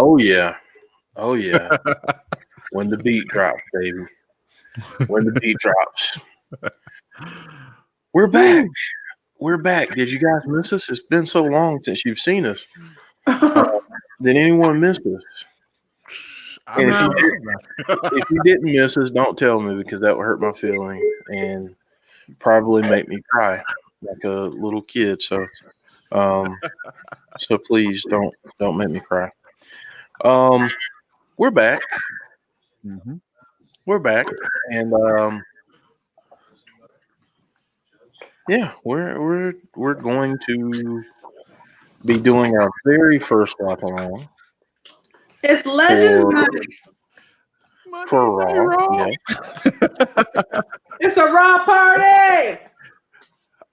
Oh yeah. Oh yeah. When the beat drops, baby. When the beat drops. We're back. We're back. Did you guys miss us? It's been so long since you've seen us. Did anyone miss us? And if you didn't miss us, don't tell me because that would hurt my feelings and probably make me cry like a little kid. So please don't make me cry. We're back. Mm-hmm. We're back, and yeah, we're going to be doing our very first watch along. It's Legends Night. For Raw. Yeah. It's a Raw party.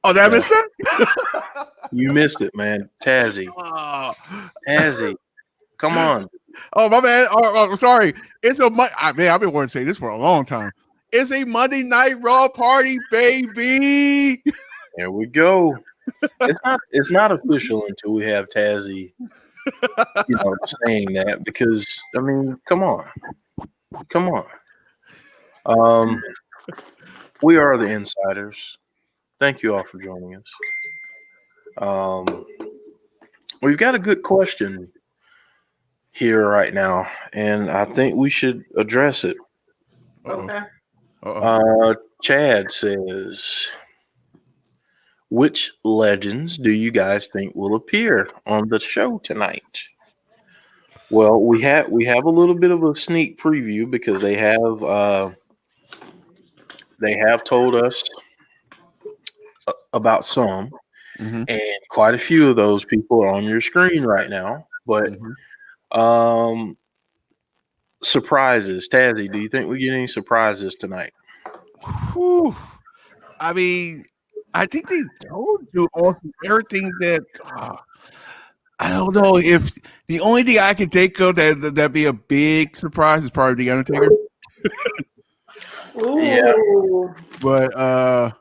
Oh, that missed it? You missed it, man. Tazzy. Tazzy. Come on. Oh, my bad. Oh, sorry. It's a man, I've been wanting to say this for a long time. It's a Monday Night Raw party, baby. There we go. It's not official until we have Tazzy, saying that because I mean, come on. We are the Insiders. Thank you all for joining us. We've got a good question here right now, and I think we should address it. Okay. Chad says, which legends do you guys think will appear on the show tonight? Well, we have a little bit of a sneak preview because they have told us about some, and quite a few of those people are on your screen right now. But surprises, Tazzy, do you think we get any surprises tonight? Whew. I mean, I think they told you also everything that I don't know if the only thing I can think of that'd be a big surprise is probably the Undertaker. Ooh. Yeah. But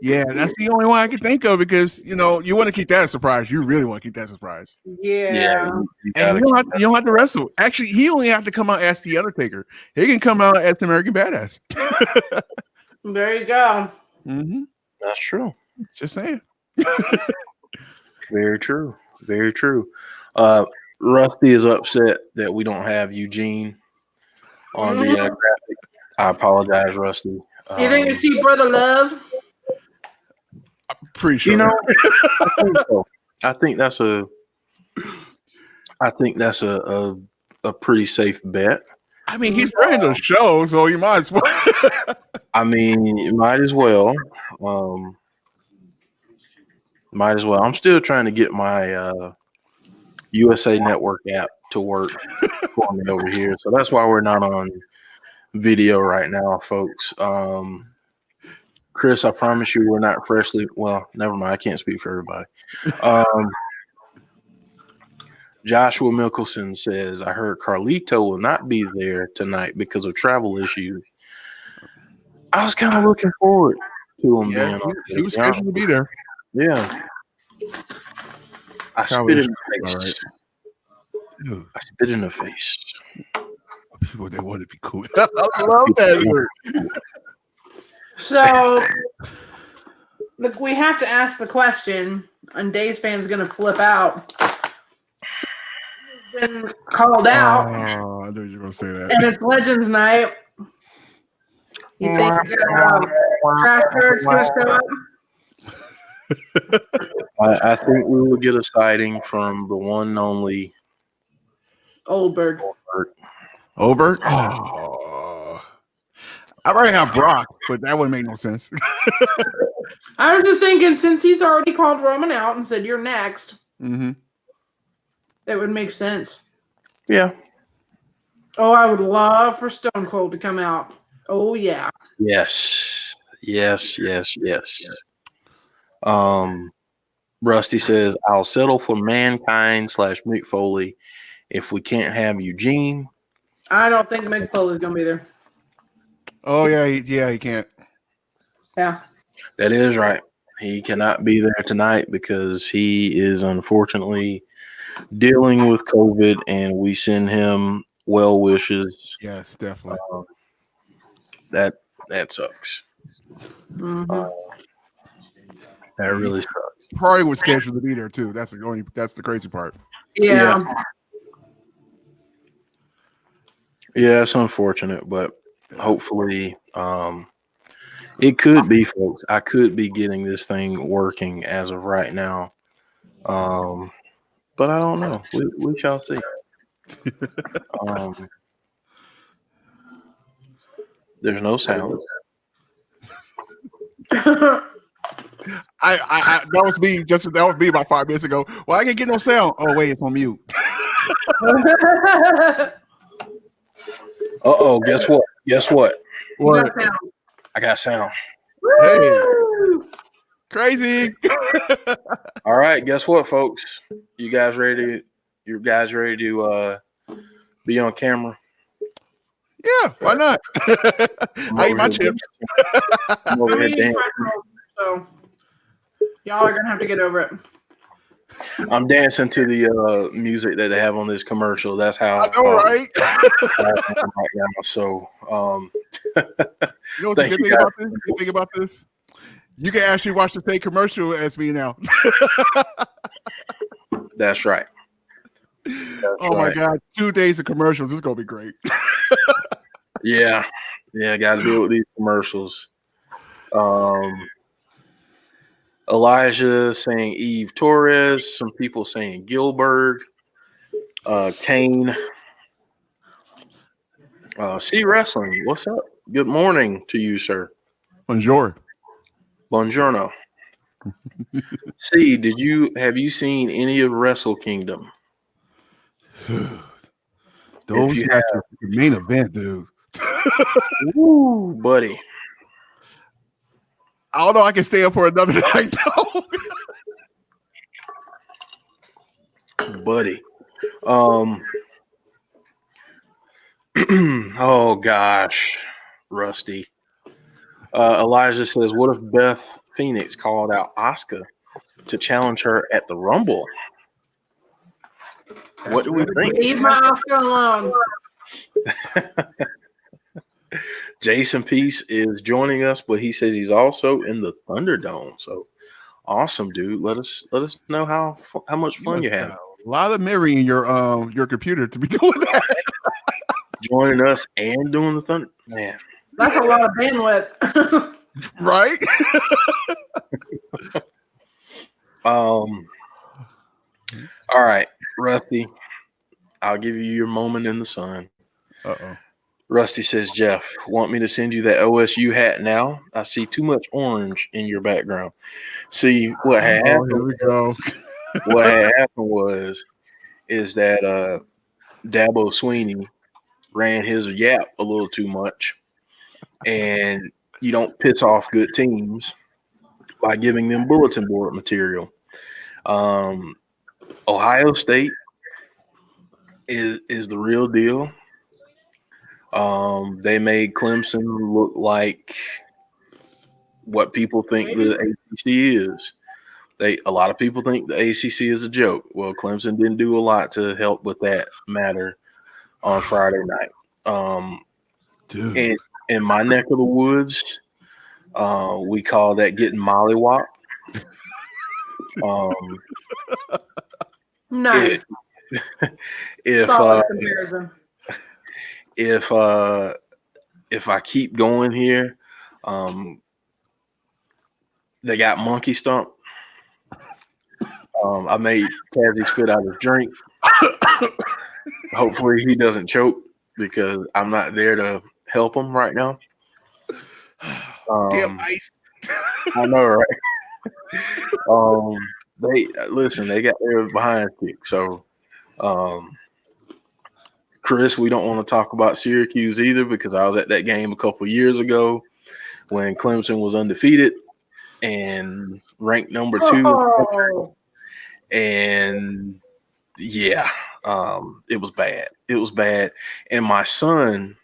yeah, that's the only one I can think of because you want to keep that a surprise. You really want to keep that a surprise. Yeah. And you don't have to wrestle. Actually, he only have to come out as the Undertaker. He can come out as the American Badass. There you go. Mm-hmm. That's true. Just saying. Very true. Very true. Rusty is upset that we don't have Eugene on the graphic. I apologize, Rusty. You think you see Brother Love? I'm pretty sure. I think so. I think that's a pretty safe bet. I mean, he's running the show, so you might as well. I mean, you might as well. Might as well. I'm still trying to get my USA Network app to work for me over here. So that's why we're not on video right now, folks. Chris, I promise you we're not freshly. Well, never mind. I can't speak for everybody. Joshua Mickelson says, I heard Carlito will not be there tonight because of travel issues. I was kind of looking forward to him being on. He was scheduled to be there. Yeah. I spit in the face. Dude. I spit in the face. People, they want to be cool. I love that word. So, look, we have to ask the question, and Dave's fan's going to flip out. He's been called out. Oh, I knew you were going to say that. And it's Legends Night. You think Trash Turret's going to show up? I think we will get a sighting from the one and only Oldberg. Oldberg? Oh. I already have Brock, but that wouldn't make no sense. I was just thinking, since he's already called Roman out and said, you're next, it would make sense. Yeah. Oh, I would love for Stone Cold to come out. Oh, yeah. Yes. Rusty says, I'll settle for Mankind / Mick Foley if we can't have Eugene. I don't think Mick Foley's going to be there. Oh, yeah, he can't. Yeah. That is right. He cannot be there tonight because he is unfortunately dealing with COVID, and we send him well wishes. Yes, definitely. That sucks. Mm-hmm. That really sucks. Probably was scheduled to be there too. That's the crazy part. Yeah. Yeah, it's unfortunate, but hopefully, it could be, folks. I could be getting this thing working as of right now. But I don't know. We shall see. There's no sound. I that was me. That was me about 5 minutes ago. Well, I can't get no sound. Oh wait, it's on mute. Uh-oh, guess what? Guess what? You got sound. I got sound. Hey, crazy. All right, guess what, folks? You guys ready to be on camera? Yeah, why not? I eat my chips. I'm over here dancing. So y'all are gonna have to get over it. I'm dancing to the music that they have on this commercial. That's how. I know, right? Right now. So, You know what the good thing about this? You think about this? You can actually watch the same commercial as me now. That's right. Oh my God, 2 days of commercials. This is gonna be great. Yeah, got to deal with these commercials. Elijah saying Eve Torres. Some people saying Gilbert. Kane. C Wrestling. What's up? Good morning to you, sir. Bonjour. Buongiorno. C, have you seen any of Wrestle Kingdom? Those matches, the main event, dude. Woo, buddy. I don't know. I can stay up for another night, though. Buddy. Oh gosh, Rusty. Elijah says, "What if Beth Phoenix called out Asuka to challenge her at the Rumble?" What do we think? Leave my Oscar alone. Jason Peace is joining us, but he says he's also in the Thunderdome. So awesome, dude. Let us know how much fun you had. A lot of memory in your computer to be doing that. Joining us and doing the Thunder, man. That's a lot of bandwidth. Right? All right, Rusty. I'll give you your moment in the sun. Uh-oh. Rusty says, Jeff, want me to send you that OSU hat now? I see too much orange in your background. See, what had happened, here we go. What had happened is that Dabo Sweeney ran his yap a little too much. And you don't piss off good teams by giving them bulletin board material. Ohio State is the real deal. They made Clemson look like what people think the ACC is. A lot of people think the ACC is a joke. Well, Clemson didn't do a lot to help with that matter on Friday night. Dude. In my neck of the woods, we call that getting mollywop. Nice. If I keep going here, they got monkey stump. I made Tazzy spit out his drink. Hopefully he doesn't choke because I'm not there to help him right now. Damn ice. I know, right? They got their behind kick. So, Chris, we don't want to talk about Syracuse either because I was at that game a couple years ago when Clemson was undefeated and ranked number 2. Oh. And yeah, it was bad. It was bad. And my son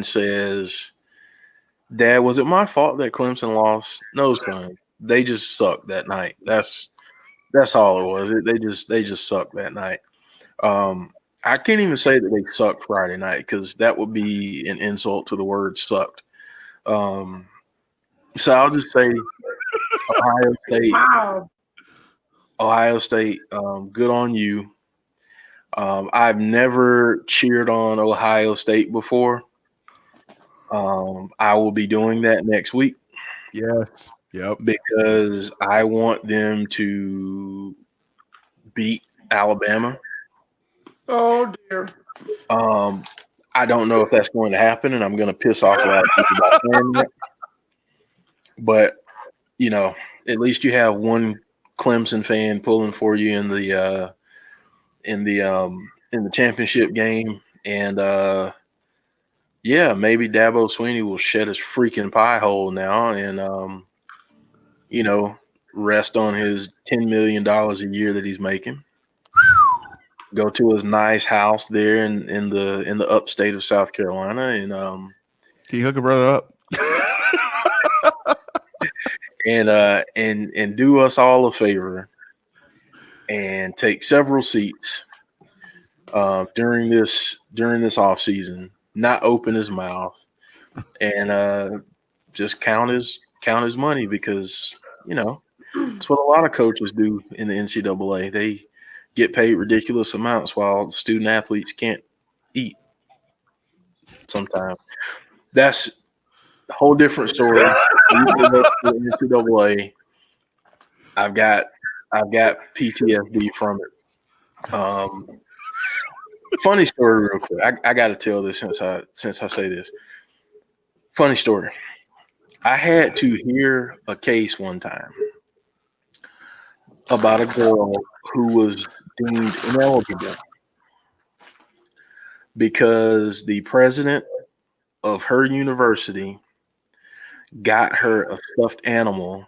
says, Dad, was it my fault that Clemson lost? No, son. They just sucked that night. That's That's all it was. They just sucked that night. I can't even say that they sucked Friday night because that would be an insult to the word sucked. So I'll just say Ohio State. Wow. Ohio State, good on you. I've never cheered on Ohio State before. I will be doing that next week. Yes. Yep. Because I want them to beat Alabama. Oh dear. I don't know if that's going to happen, and I'm going to piss off a lot of people by saying that. But you know, at least you have one Clemson fan pulling for you in the championship game, and yeah, maybe Dabo Swinney will shed his freaking pie hole now, and you know, rest on his $10 million a year that he's making. Go to his nice house there in the upstate of South Carolina, and can you hook a brother up? and do us all a favor and take several seats during this off season. Not open his mouth and just count his money, because you know that's what a lot of coaches do in the NCAA. They get paid ridiculous amounts while student athletes can't eat. Sometimes that's a whole different story. NCAA. I've got PTSD from it. Funny story, real quick. I got to tell this since I say this. Funny story. I had to hear a case one time about a girl who was deemed ineligible because the president of her university got her a stuffed animal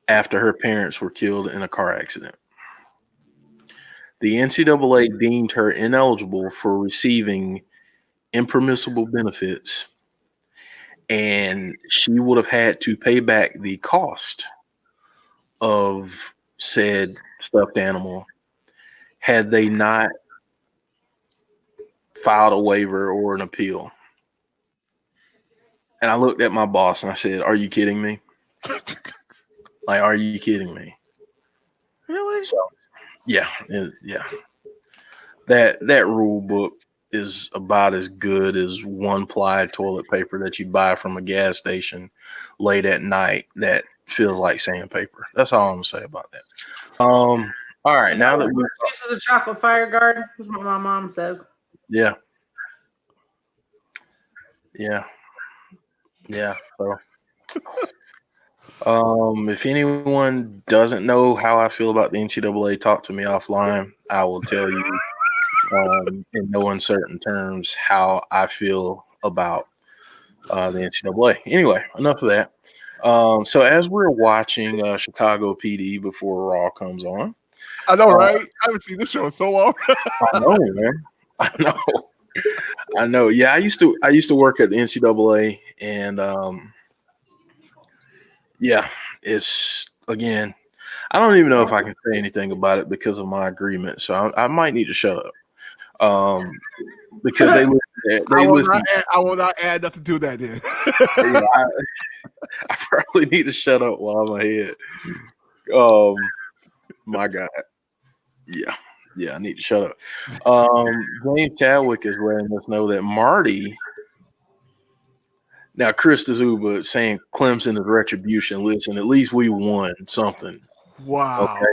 after her parents were killed in a car accident. The NCAA deemed her ineligible for receiving impermissible benefits, and she would have had to pay back the cost of said stuffed animal had they not filed a waiver or an appeal. And I looked at my boss and I said, "Are you kidding me? Like, are you kidding me?" Really? So, yeah. That rule book is about as good as one-ply toilet paper that you buy from a gas station late at night that feels like sandpaper. That's all I'm gonna say about that. All right, now that we this is a chocolate fire guard, is what my mom says. yeah. So if anyone doesn't know how I feel about the NCAA, talk to me offline. I will tell you in no uncertain terms how I feel about the NCAA. Anyway, enough of that. So as we're watching Chicago PD before Raw comes on, I know, right? I haven't seen this show in so long. I know, man. I know. Yeah, I used to work at the NCAA, and yeah, it's again. I don't even know if I can say anything about it because of my agreement, so I might need to shut up. Because they listen. I will not add nothing to that. Then I probably need to shut up while I'm ahead. My God, yeah, I need to shut up. James Chadwick is letting us know that Marty. Now, Chris D'Souza is saying Clemson is retribution. Listen, at least we won something. Wow. Okay.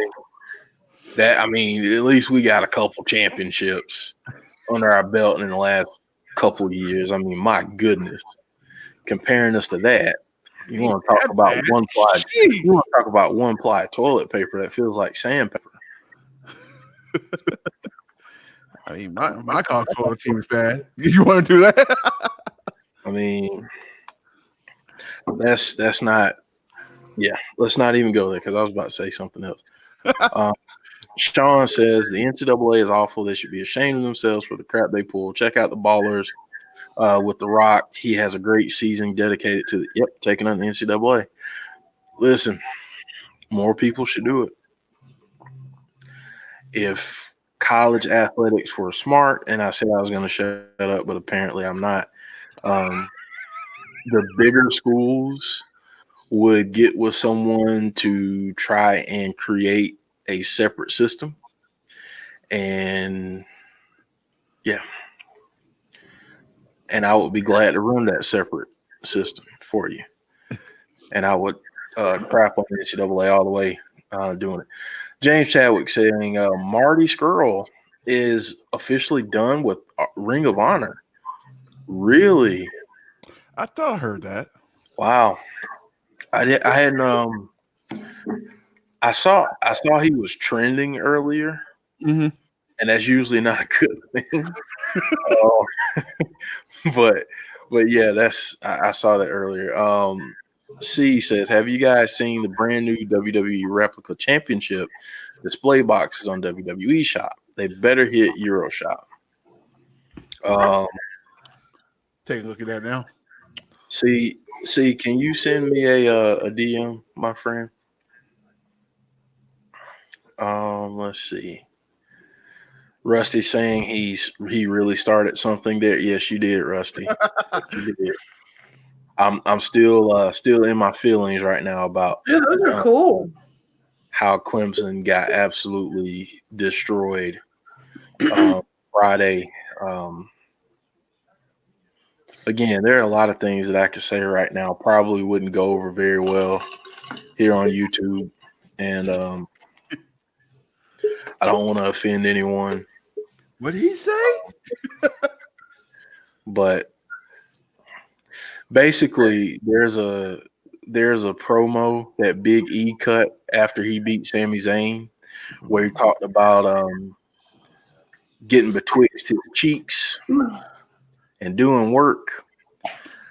At least we got a couple championships under our belt in the last couple of years. I mean, my goodness. Comparing us to that, you want to talk about one-ply. You want to talk about one-ply toilet paper that feels like sandpaper. I mean, my college football team is bad. You want to do that? I mean, that's not. Yeah, let's not even go there because I was about to say something else. Sean says the NCAA is awful. They should be ashamed of themselves for the crap they pull. Check out the Ballers with The Rock. He has a great season dedicated to taking on the NCAA. Listen, More people should do it. If college athletics were smart, and I said I was going to shut up, but apparently I'm not, the bigger schools would get with someone to try and create a separate system. And yeah, and I would be glad to run that separate system for you. And I would crap on the NCAA all the way doing it. James Chadwick saying Marty Skrull is officially done with Ring of Honor. Really? I thought I heard that. Wow. I hadn't. I saw he was trending earlier, Mm-hmm. and that's usually not a good thing. But yeah, I saw that earlier. C says, have you guys seen the brand new WWE Replica Championship display boxes on WWE Shop? They better hit Euro Shop. Take a look at that now. See, can you send me a DM, my friend? Let's see. Rusty saying he really started something there. Yes, you did, Rusty. You did. I'm still in my feelings right now about those are cool. How Clemson got absolutely destroyed Friday. Again, there are a lot of things that I could say right now. Probably wouldn't go over very well here on YouTube, and I don't want to offend anyone. What did he say? But basically, there's a promo that Big E cut after he beat Sami Zayn, where he talked about getting betwixt his cheeks and doing work.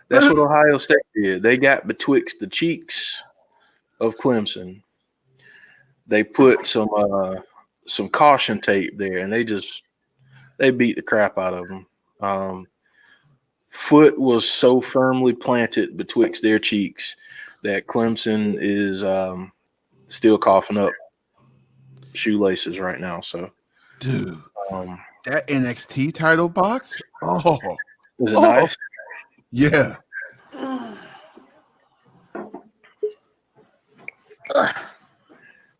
That's what Ohio State did. They got betwixt the cheeks of Clemson. They put some caution tape there, and they beat the crap out of them. Foot was so firmly planted betwixt their cheeks that Clemson is still coughing up shoelaces right now. So, dude, that NXT title box, is it nice? Yeah.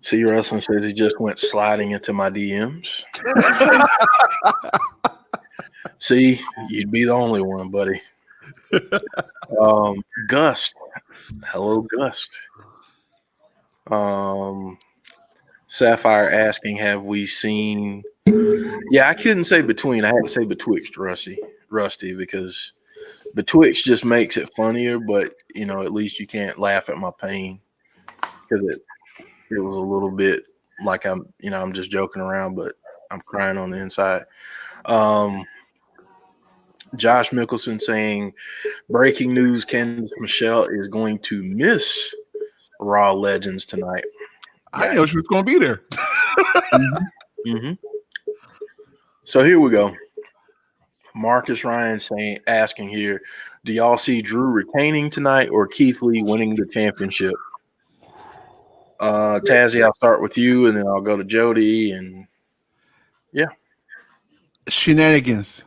See, Wrestling says he just went sliding into my DMs. See, you'd be the only one, buddy. Gust. Hello, Gust. Sapphire asking, have we seen? Yeah, I couldn't say between. I had to say betwixt, Rusty, because betwixt just makes it funnier. But at least you can't laugh at my pain because it was a little bit like I'm just joking around, but I'm crying on the inside. Josh Mickelson saying, breaking news, Candice Michelle is going to miss Raw Legends tonight. I didn't know she was going to be there. Mm-hmm. So here we go. Marcus Ryan asking here, do y'all see Drew retaining tonight or Keith Lee winning the championship? Tazzy, I'll start with you, and then I'll go to Jody, and yeah. Shenanigans.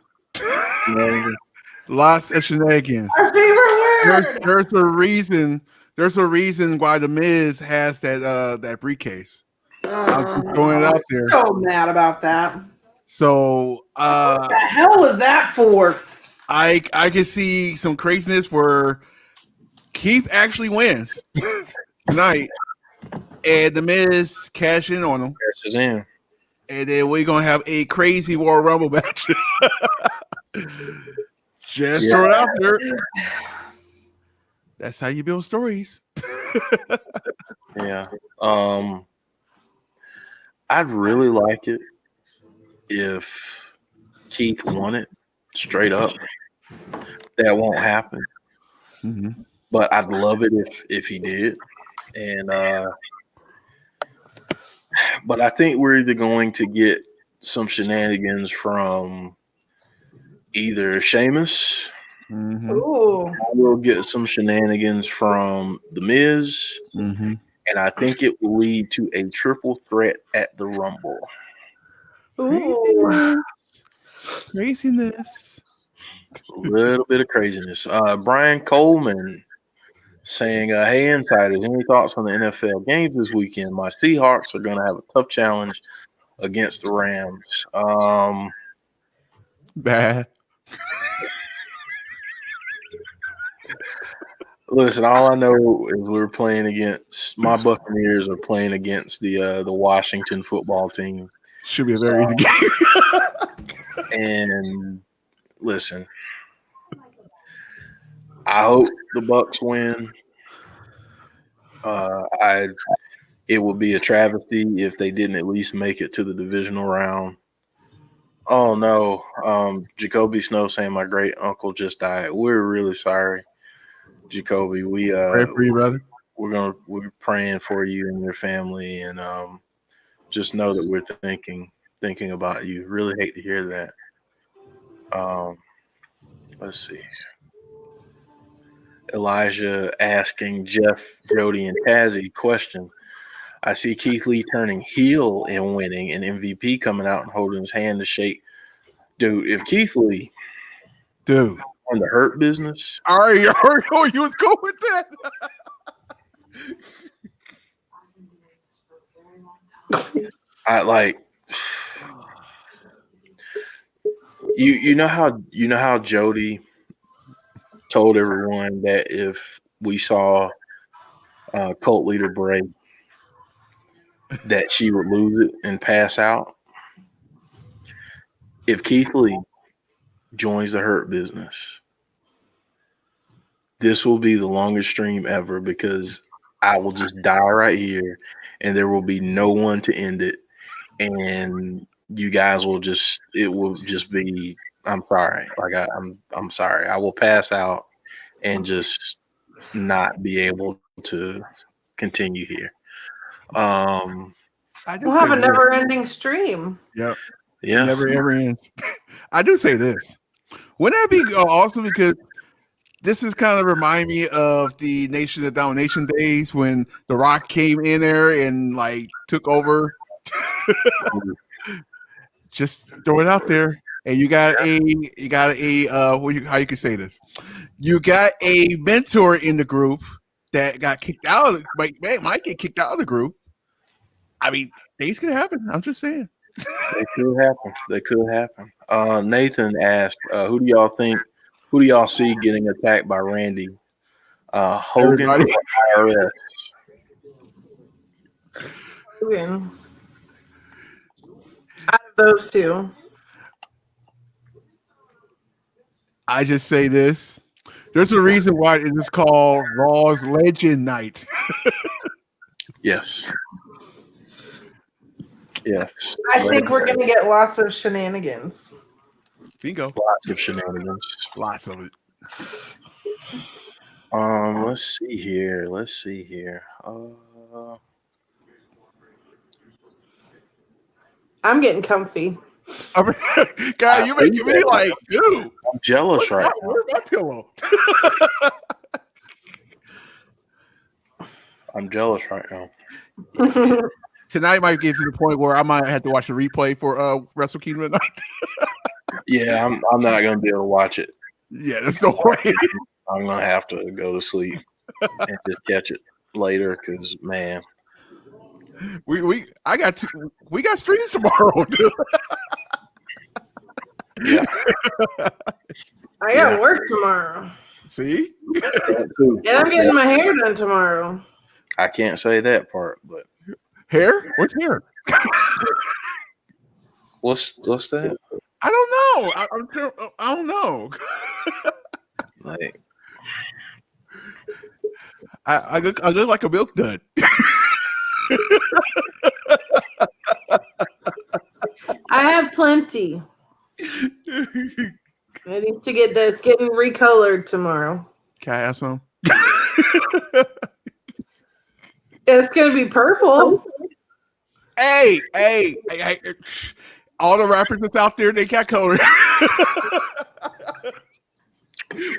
Lots of shenanigans. Our favorite word. There's a reason. There's a reason why the Miz has that briefcase. I'm just throwing it out there. So mad about that. So what the hell was that for? I can see some craziness where Keith actually wins tonight, and the Miz cash in on him. Cashes in. And then we're gonna have a crazy Royal Rumble match. Just throw it out there. That's how you build stories. Yeah. I'd really like it if Keith won it straight up. That won't happen. Mm-hmm. But I'd love it if he did. And but I think we're either going to get some shenanigans from either Sheamus. Mm-hmm. We'll get some shenanigans from The Miz. Mm-hmm. and I think it will lead to a triple threat at the Rumble. Ooh. Craziness. A little bit of craziness. Brian Coleman saying, hey, Insiders, any thoughts on the NFL games this weekend? My Seahawks are going to have a tough challenge against the Rams. Bad. Listen, all I know is we're playing against my Buccaneers are playing against the Washington football team. Should be a very easy game. And listen, I hope the Bucs win. It would be a travesty if they didn't at least make it to the divisional round. Oh no, Jacoby Snow saying my great uncle just died. We're really sorry, Jacoby. We Pray for you, brother. we're praying for you and your family, and just know that we're thinking about you. Really hate to hear that. Let's see. Elijah asking Jeff, Jody, and Tazzy question. I see Keith Lee turning heel and winning, and MVP coming out and holding his hand to shake. Dude, if Keith Lee, dude, on the Hurt Business, all right, you was going with that. I like. You know how Jody told everyone that if we saw cult leader Bray, that she would lose it and pass out. If Keith Lee joins the Hurt Business, this will be the longest stream ever because I will just die right here, and there will be no one to end it, and you guys will just it will just be. I'm sorry, like I'm sorry. I will pass out and just not be able to continue here. We'll have a never-ending stream. Yep. Yeah. Never ever ends. I do say this. Wouldn't that be awesome? Because this is kind of remind me of the Nation of Domination days when The Rock came in there and like took over. Just throw it out there. And you got a how you can say this? You got a mentor in the group that got kicked out. Might get kicked out of the group. I mean, things can happen. I'm just saying. They could happen. Nathan asked, who do y'all see getting attacked by Randy? Hogan or IRS? Hogan. Out of those two. I just say this. There's a reason why it is called RAW's Legend Night. Yes. Yes. I think we're going to get lots of shenanigans. Bingo. Lots of shenanigans. Lots of it. Let's see here. I'm getting comfy. God, you making me like, dude. I'm jealous right now. Where's my pillow? I'm jealous right now. Tonight might get to the point where I might have to watch the replay for Wrestle Kingdom at night. Yeah, I'm not gonna be able to watch it. Yeah, there's no way. I'm gonna have to go to sleep and just catch it later because man. We got streams tomorrow, dude. Yeah. I got work tomorrow. See? And I'm getting my hair done tomorrow. I can't say that part, but hair? What's hair? What's that? I don't know. I don't know. Like I look like a milk dud. I have plenty. I need to get this getting recolored tomorrow. Can I have some? It's gonna be purple. Hey, all the rappers that's out there, they got color.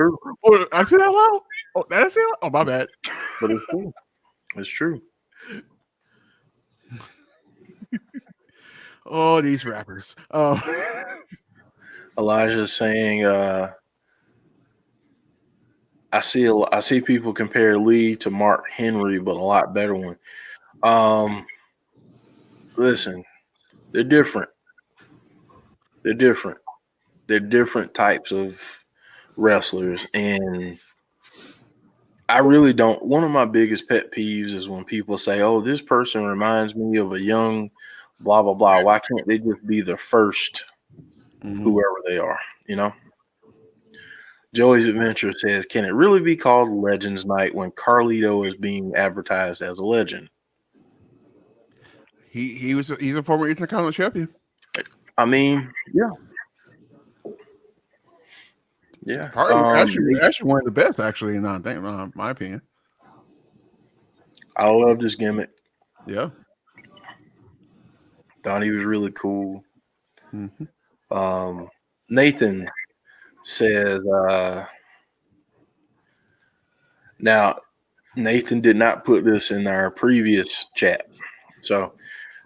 true. Oh, I said that loud. Oh, that's it. Oh, my bad. But it's true. It's true. Oh, these rappers. Elijah's saying, I see people compare Lee to Mark Henry, but a lot better one. Listen, they're different. They're different. They're different types of wrestlers, and I really don't. One of my biggest pet peeves is when people say, "Oh, this person reminds me of a young blah blah blah." Why can't they just be the first whoever they are? You know. Joey's Adventure says, "Can it really be called Legends Night when Carlito is being advertised as a legend?" He's a former Intercontinental champion. I mean, yeah. Yeah. Actually one of the best, actually, in my opinion. I love this gimmick. Yeah. Thought he was really cool. Nathan says, now, Nathan did not put this in our previous chat. So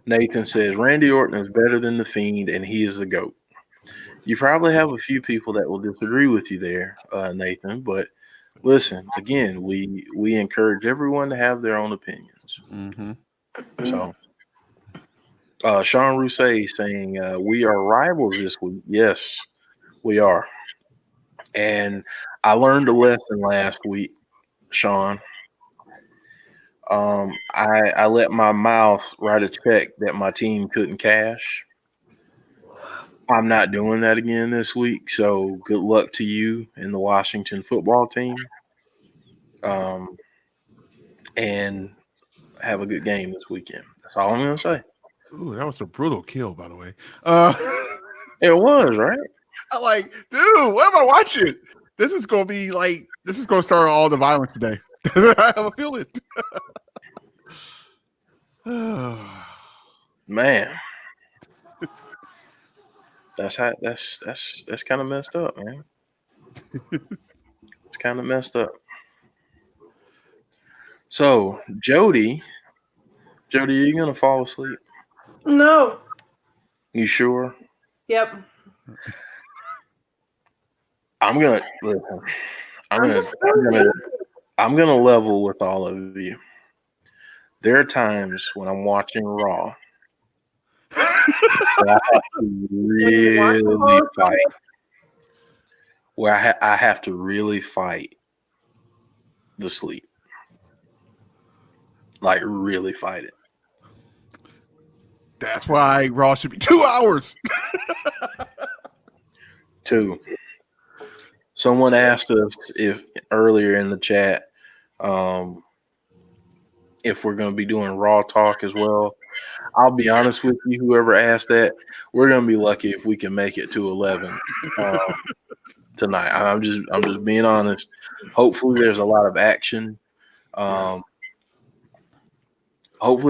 Nathan says, Randy Orton is better than The Fiend, and he is the GOAT. You probably have a few people that will disagree with you there, Nathan. But listen, again, we encourage everyone to have their own opinions. So Sean Rousset saying, we are rivals this week. Yes, we are. And I learned a lesson last week, Sean. I let my mouth write a check that my team couldn't cash. I'm not doing that again this week. So good luck to you and the Washington football team. And have a good game this weekend. That's all I'm going to say. Ooh, that was a brutal kill, by the way. It was, right? I'm like, dude, what am I watching? This is going to start all the violence today. I have a feeling. Man. That's kind of messed up, man. It's kind of messed up. So, Jody, are you going to fall asleep? No. You sure? Yep. I'm gonna level with all of you. There are times when I'm watching Raw where I have to really fight. Where I have to really fight the sleep. Like really fight it. That's why Raw should be 2 hours. 2. Someone asked us earlier in the chat if we're going to be doing Raw talk as well. I'll be honest with you, whoever asked that, we're going to be lucky if we can make it to 11 tonight. I'm just being honest. Hopefully there's a lot of action. Hopefully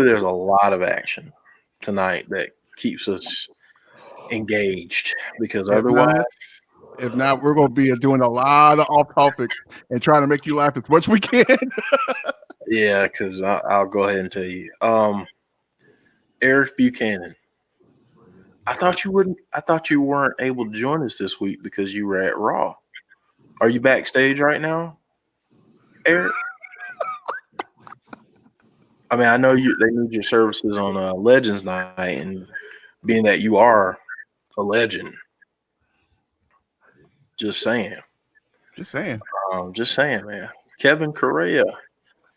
there's a lot of action tonight that keeps us engaged, because otherwise, if not, we're going to be doing a lot of off topics and trying to make you laugh as much as we can. Yeah, because I'll go ahead and tell you. Eric Buchanan. I thought you weren't able to join us this week because you were at Raw. Are you backstage right now, Eric? I mean, I know they need your services on Legends Night, and being that you are a legend, just saying. Just saying, man. Kevin Correa,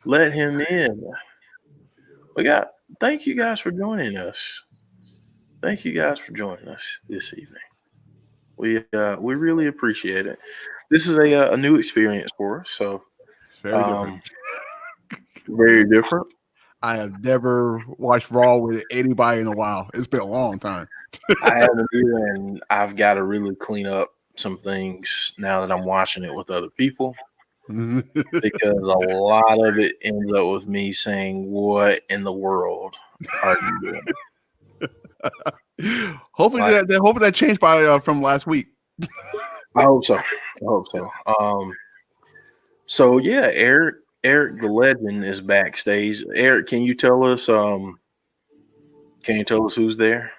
let him in. Thank you guys for joining us. Thank you guys for joining us this evening. We really appreciate it. This is a new experience for us, so very different. Very different. I have never watched Raw with anybody in a while. It's been a long time. I haven't either, and I've got to really clean up some things now that I'm watching it with other people, because a lot of it ends up with me saying, "What in the world are you doing?" Hopefully that changed by from last week. I hope so. So yeah, Eric the Legend is backstage. Eric, can you tell us who's there?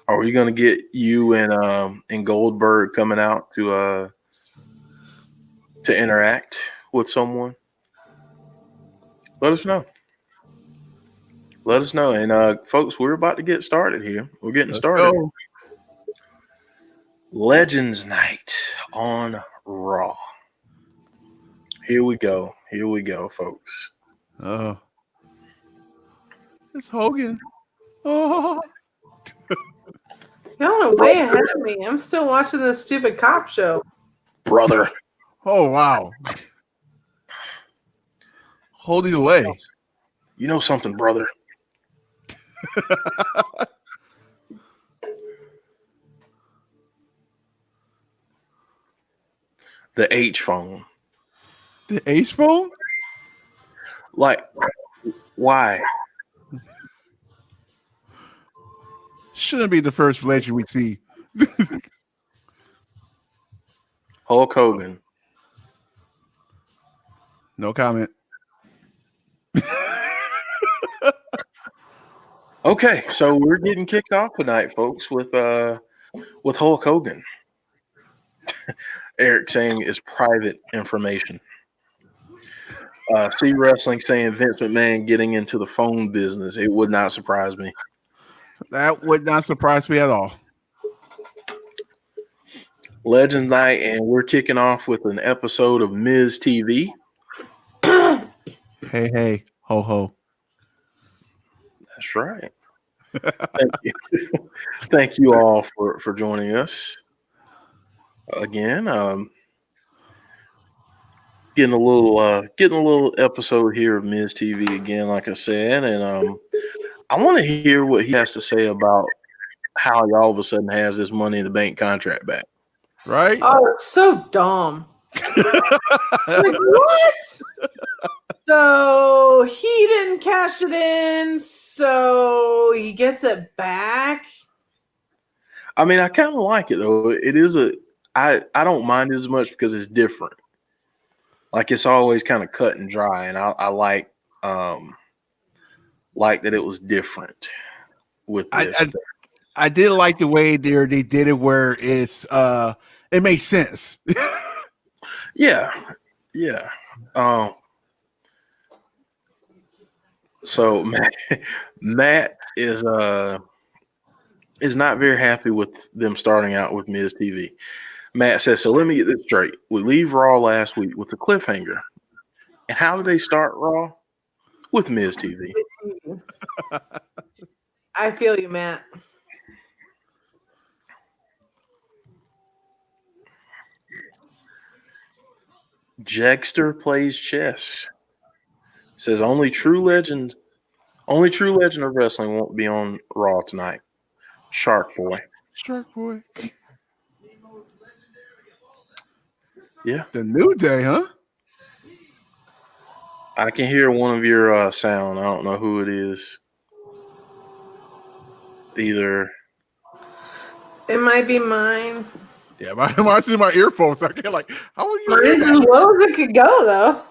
Are we going to get you and Goldberg coming out to interact with someone? Let us know. Let us know. And folks, we're about to get started here. We're getting started. Go. Legends Night on Raw. Here we go. Here we go, folks. It's Hogan. Oh. Y'all are way ahead of me. I'm still watching this stupid cop show. Brother. Oh, wow. Holding away. You know something, brother. The H phone. The H phone? Like, why? Shouldn't be the first legend we see. Hulk Hogan. No comment. Okay, so we're getting kicked off tonight, folks, with Hulk Hogan. Eric saying it's private information. C Wrestling saying Vince McMahon getting into the phone business. It would not surprise me. That would not surprise me at all. Legends Night, and we're kicking off with an episode of Miz TV. Hey, hey, ho, ho. That's right. Thank you. Thank you all for joining us. Again, getting a little episode here of Miz TV again, like I said, and I want to hear what he has to say about how he all of a sudden has this Money in the Bank contract back. Right? Oh, it's so dumb. Like, what? So he didn't cash it in, so he gets it back. I mean, I kind of like it though. It is I don't mind it as much because it's different. Like it's always kind of cut and dry, and I like that it was different with this. I did like the way they did it where it makes sense. Yeah. So Matt is not very happy with them starting out with Miz TV. Matt says, so let me get this straight. We leave Raw last week with a cliffhanger. And how do they start Raw? With Miz TV. I feel you, Matt. Jagster plays chess. Says only true legend of wrestling won't be on Raw tonight. Shark Boy. Yeah. The New Day, huh? I can hear one of your sound. I don't know who it is. Either. It might be mine. Yeah, mine's in my earphones. I get like, how are you? Mine's as low as it could go, though.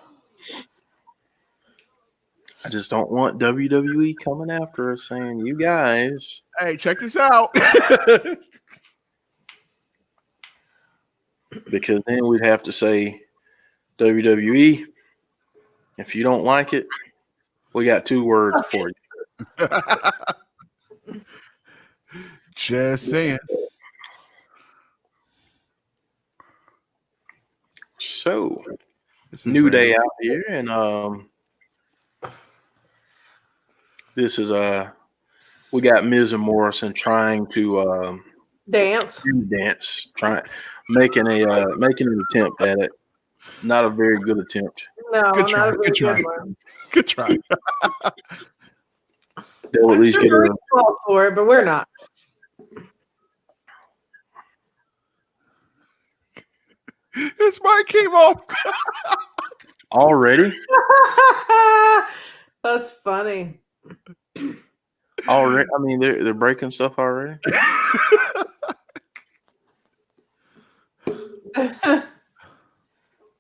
I just don't want WWE coming after us saying, you guys. Hey, check this out. Because then we'd have to say, WWE, if you don't like it, we got 2 words for you. Just saying. So, New Day out here, and this is we got Miz and Morrison trying to dance, making an attempt at it. Not a very good attempt. No, good try. not a very good one. Good try. They'll at least get a call for it, but we're not. His mic came off. Already? That's funny. Already? I mean, they're breaking stuff already?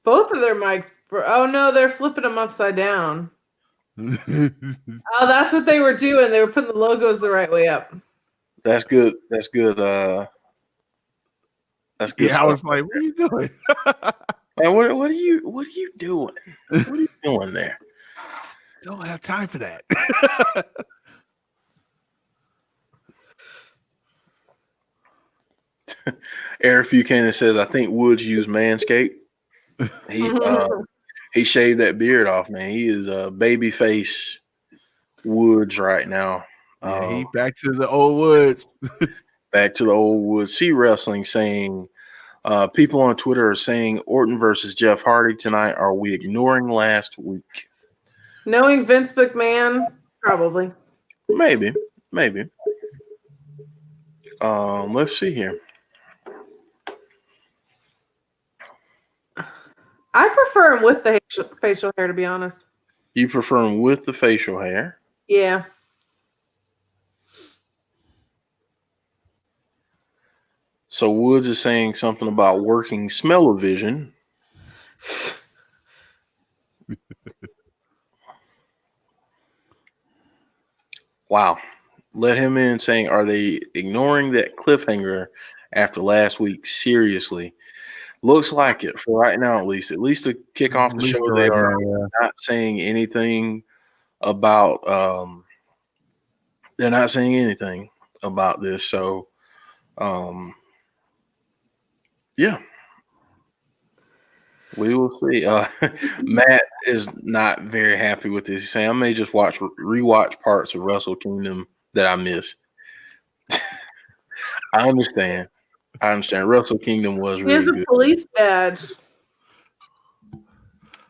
Both of their mics. Oh, no, they're flipping them upside down. Oh, that's what they were doing. They were putting the logos the right way up. That's good. That's good. That's good. Yeah, I was like, what are you doing? Man, what are you doing? What are you doing there? Don't have time for that. Eric Buchanan says, I think Woods used Manscaped. He shaved that beard off, man. He is a baby face Woods right now. Yeah, he back to the old Woods. Back to the old Woods. See Wrestling saying, people on Twitter are saying Orton versus Jeff Hardy tonight. Are we ignoring last week? Knowing Vince McMahon, probably. Maybe. Let's see here. I prefer him with the facial hair, to be honest. You prefer him with the facial hair? Yeah. So Woods is saying something about working smell-o-vision. Wow. Let him in saying, are they ignoring that cliffhanger after last week? Seriously. Looks like it for right now, at least. At least to kick off the show, they are not saying anything about they're not saying anything about this. So yeah. We will see. Matt is not very happy with this. He's saying I may just rewatch parts of Wrestle Kingdom that I missed. I understand. Wrestle Kingdom was really good. He has a police badge.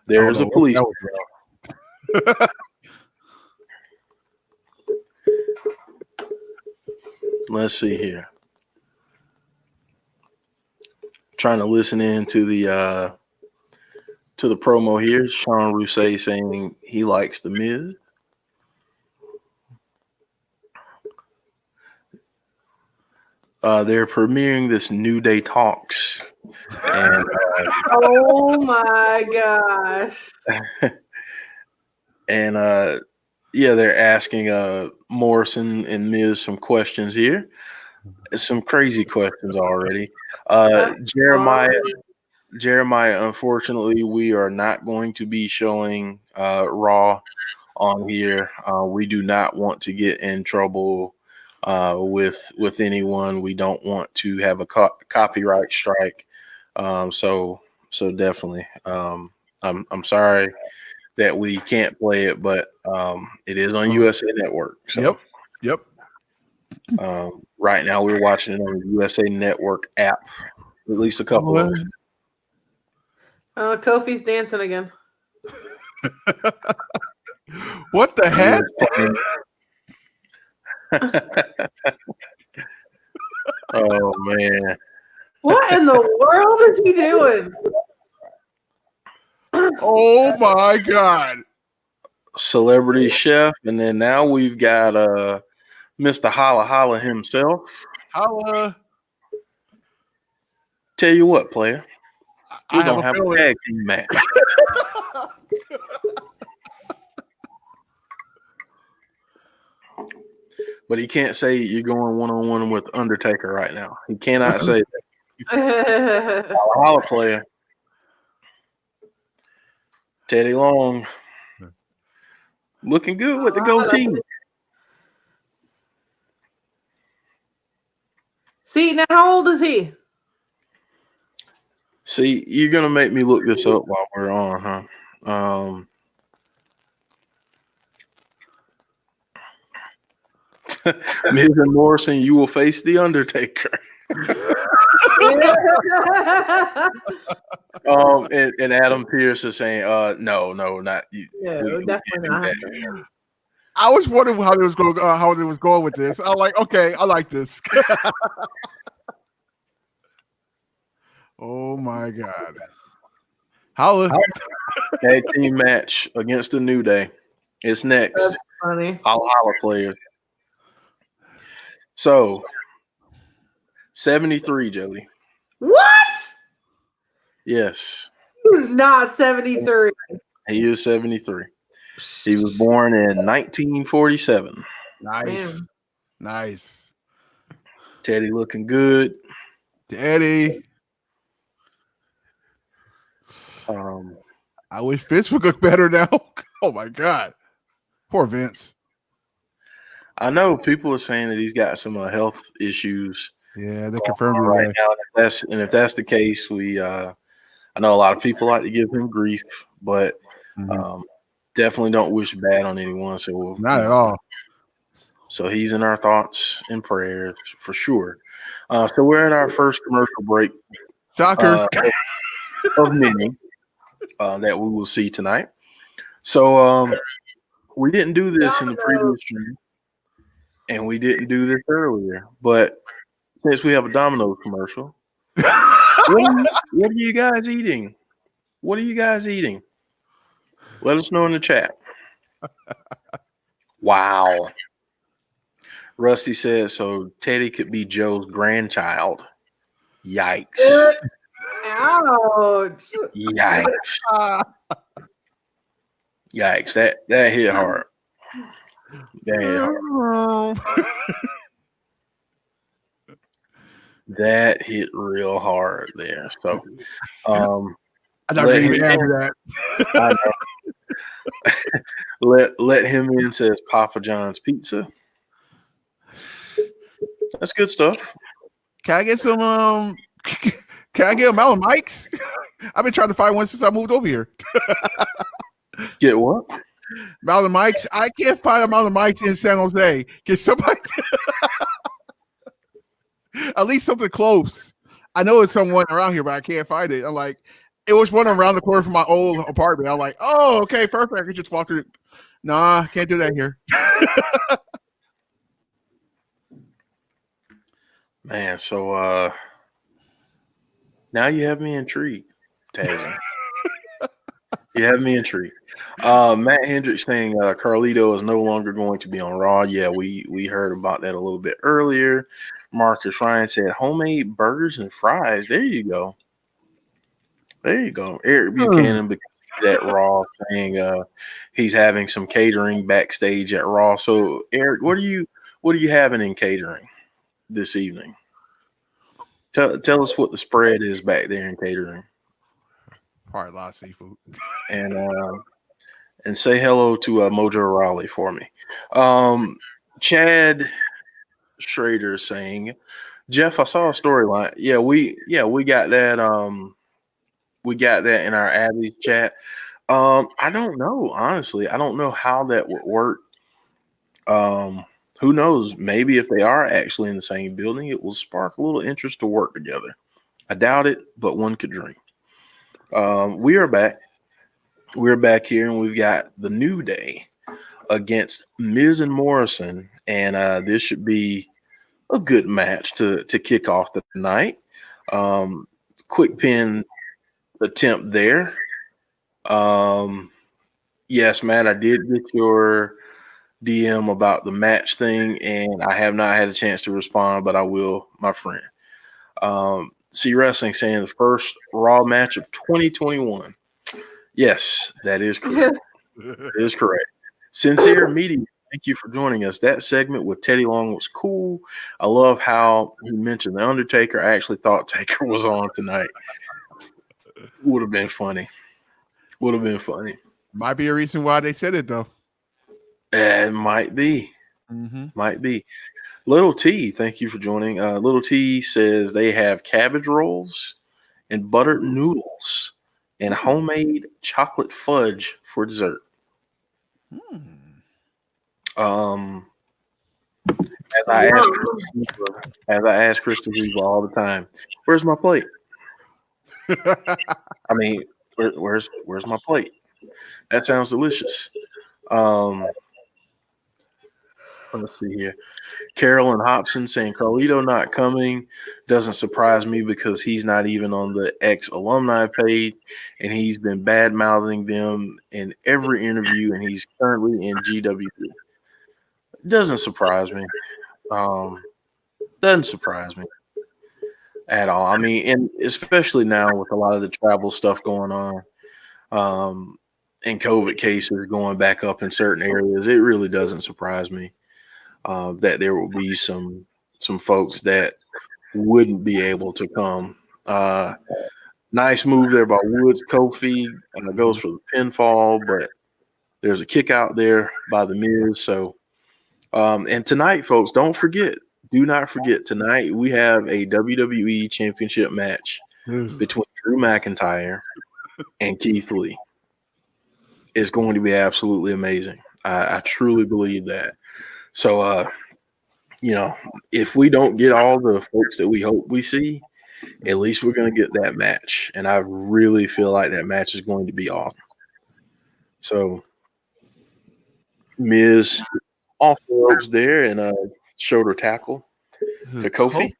There's a police badge. Let's see here. Trying to listen in to the promo here. Sean Rousset saying he likes The Miz. They're premiering this New Day Talks. And, oh my gosh. And they're asking Morrison and Miz some questions here. Some crazy questions already. Jeremiah, unfortunately, we are not going to be showing Raw on here. We do not want to get in trouble with anyone. We don't want to have a copyright strike. So definitely. I'm sorry that we can't play it, but it is on USA Network. So. Yep. Right now we're watching it on the USA Network app. At least a couple of them. Kofi's dancing again. What the heck? Oh man. What in the world is he doing? Oh my God. Celebrity chef, and then now we've got Mr. Holla Holla himself. Holla. Tell you what, player. We're going to have a tag team match. But he can't say you're going one-on-one with Undertaker right now. He cannot say that. Holla Holla, player. Teddy Long. Looking good with the goatee. See, now how old is he? See, you're going to make me look this up while we're on, huh? Miz and Morrison, you will face the Undertaker. And Adam Pearce is saying, no, not you. No, definitely not. I was wondering how it was going with this. I was like, okay, I like this. Oh my God. Holla. Tag team match against the New Day. It's next. That's funny. Holla players. So 73, Jody. What? Yes. He's not 73. He is 73. He was born in 1947. Nice. Teddy looking good. Teddy. I wish Vince would look better now. Oh my God. Poor Vince. I know people are saying that he's got some health issues. Yeah, they confirmed it right now. If that's the case, I know a lot of people like to give him grief, but definitely don't wish bad on anyone. So not at all. So he's in our thoughts and prayers for sure. So we're at our first commercial break. Shocker. Of many that we will see tonight. So we didn't do this in the previous stream, and we didn't do this earlier. But since we have a Domino's commercial, what are you guys eating? What are you guys eating? Let us know in the chat. Wow. Rusty says, so Teddy could be Joe's grandchild. Yikes. Ouch. Yikes. Yikes. That hit hard. That hit hard. That hit real hard there. So I thought you were answer that. let him in, says Papa John's Pizza. That's good stuff. Can I get some can I get a Mountain Mike's? I've been trying to find one since I moved over here. Get what? Mountain Mike's. I can't find a Mountain Mike's in San Jose. Get somebody at least something close. I know it's someone around here, but I can't find it. I'm like, it was one around the corner from my old apartment. I'm like, oh, okay, perfect. I could just walk through. Nah, can't do that here. Man, so now you have me intrigued, Tazzy. You have me intrigued. Matt Hendricks saying Carlito is no longer going to be on Raw. Yeah, we heard about that a little bit earlier. Marcus Ryan said homemade burgers and fries. There you go. There you go. Eric Buchanan because he's at Raw saying he's having some catering backstage at Raw. So Eric, what are you having in catering this evening? Tell us what the spread is back there in catering. Probably a lot of seafood. And say hello to Mojo Raleigh for me. Chad Schrader saying, Jeff, I saw a storyline. Yeah, we got that. We got that in our Abby chat. I don't know, honestly. I don't know how that would work. Who knows? Maybe if they are actually in the same building, it will spark a little interest to work together. I doubt it, but one could dream. We are back. We're back here, and we've got the New Day against Miz and Morrison, and this should be a good match to kick off the night. Quick pin attempt there. Yes, Matt, I did get your DM about the match thing, and I have not had a chance to respond, but I will, my friend. C Wrestling saying the first Raw match of 2021. Yes, that is correct. That is correct. Sincere Media, thank you for joining us. That segment with Teddy Long was cool. I love how he mentioned The Undertaker. I actually thought Taker was on tonight. Would have been funny. Would have been funny. Might be a reason why they said it, though. It might be. Might be. Little T, thank you for joining. Little T says they have cabbage rolls and buttered noodles and homemade chocolate fudge for dessert. As I ask Kristen Weaver all the time, where's my plate? I mean, where's my plate? That sounds delicious. Let's see here. Carolyn Hobson saying Carlito not coming doesn't surprise me because he's not even on the ex-alumni page, and he's been bad-mouthing them in every interview, and he's currently in GWP. Doesn't surprise me. Doesn't surprise me at all. I mean, and especially now with a lot of the travel stuff going on, and COVID cases going back up in certain areas, it really doesn't surprise me that there will be some some folks that wouldn't be able to come. Nice move there by Woods. Kofi goes for the pinfall, but there's a kick out there by The Miz. So, and tonight, folks, do not forget, tonight we have a WWE Championship match between Drew McIntyre and Keith Lee. It's going to be absolutely amazing. I truly believe that. So, if we don't get all the folks that we hope we see, at least we're going to get that match. And I really feel like that match is going to be awesome. So, Miz off the ropes there and a shoulder tackle to Kofi.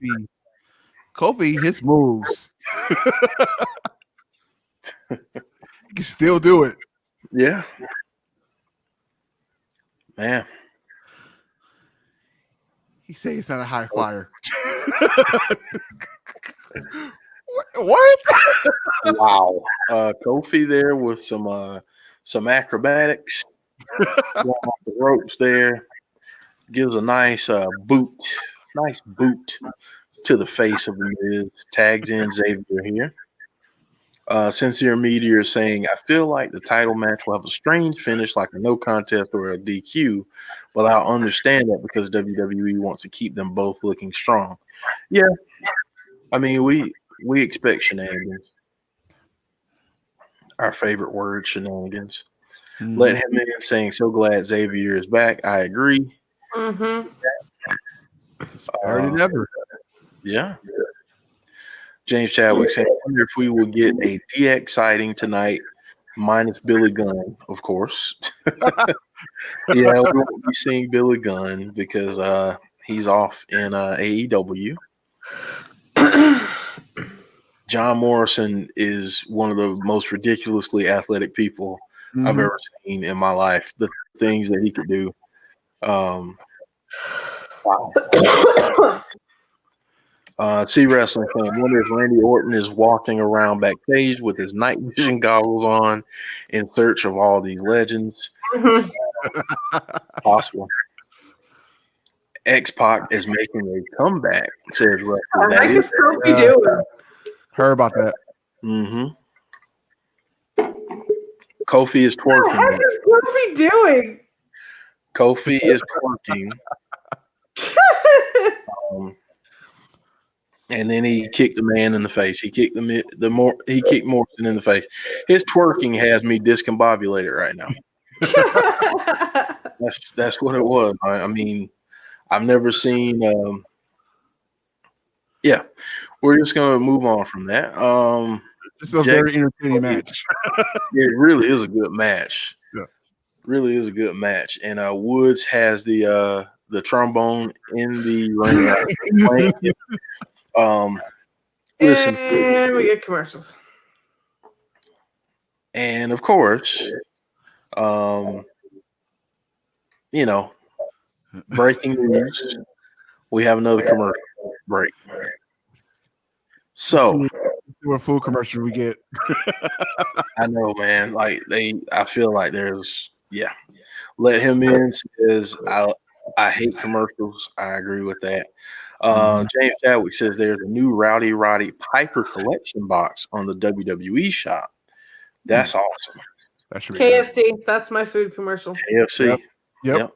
Kofi, his moves. He can still do it. Yeah. Man. He says he's not a high flyer. What? Wow. Kofi there with some acrobatics. Going off the ropes there. Gives a nice boot to the face of the Miz. Tags in Xavier here. Sincere Meteor saying, I feel like the title match will have a strange finish like a no contest or a DQ, but I'll understand that because WWE wants to keep them both looking strong. Yeah. I mean, we expect shenanigans. Our favorite word, shenanigans. Mm-hmm. Let him in saying, so glad Xavier is back. I agree. Mm-hmm. Better than ever. Yeah. James Chadwick saying, I wonder if we will get a DX sighting tonight, minus Billy Gunn, of course. Yeah, we won't be seeing Billy Gunn because he's off in AEW. John Morrison is one of the most ridiculously athletic people I've ever seen in my life. The things that he could do. Wow. C Wrestling fan, I wonder if Randy Orton is walking around backstage with his night vision goggles on in search of all these legends. Possible. X-Pac is making a comeback, says Wrestling. I can still be doing. Heard about that. Mm-hmm. Kofi is twerking. What is Kofi doing? Kofi is twerking. And then he kicked the man in the face. He kicked kicked Morrison in the face. His twerking has me discombobulated right now. That's what it was. I mean, I've never seen. Yeah, we're just gonna move on from that. It's a very entertaining match. It really is a good match. Yeah, really is a good match. And Woods has the trombone in the ring. Listen, and we get commercials. And of course, breaking news. We have another commercial break. So, what full commercial we get? I know, man. I feel like there's, Let him in says I hate commercials. I agree with that. James Chadwick says there's a new Rowdy Roddy Piper collection box on the WWE shop. That's awesome. That should be KFC. Good. That's my food commercial. KFC. Yep.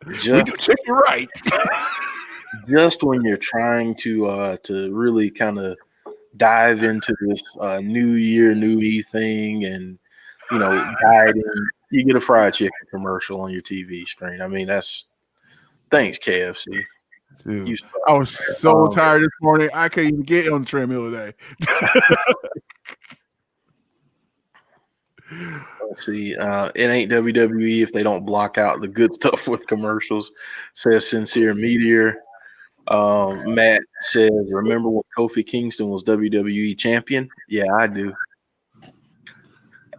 We do chicken right. Just when you're trying to really kind of dive into this new year, new me thing, and dieting, you get a fried chicken commercial on your TV screen. I mean, thanks KFC. Dude, I was so tired this morning. I couldn't even get on the treadmill today. Let's see. It ain't WWE if they don't block out the good stuff with commercials, says Sincere Meteor. Matt says, remember when Kofi Kingston was WWE champion? Yeah, I do.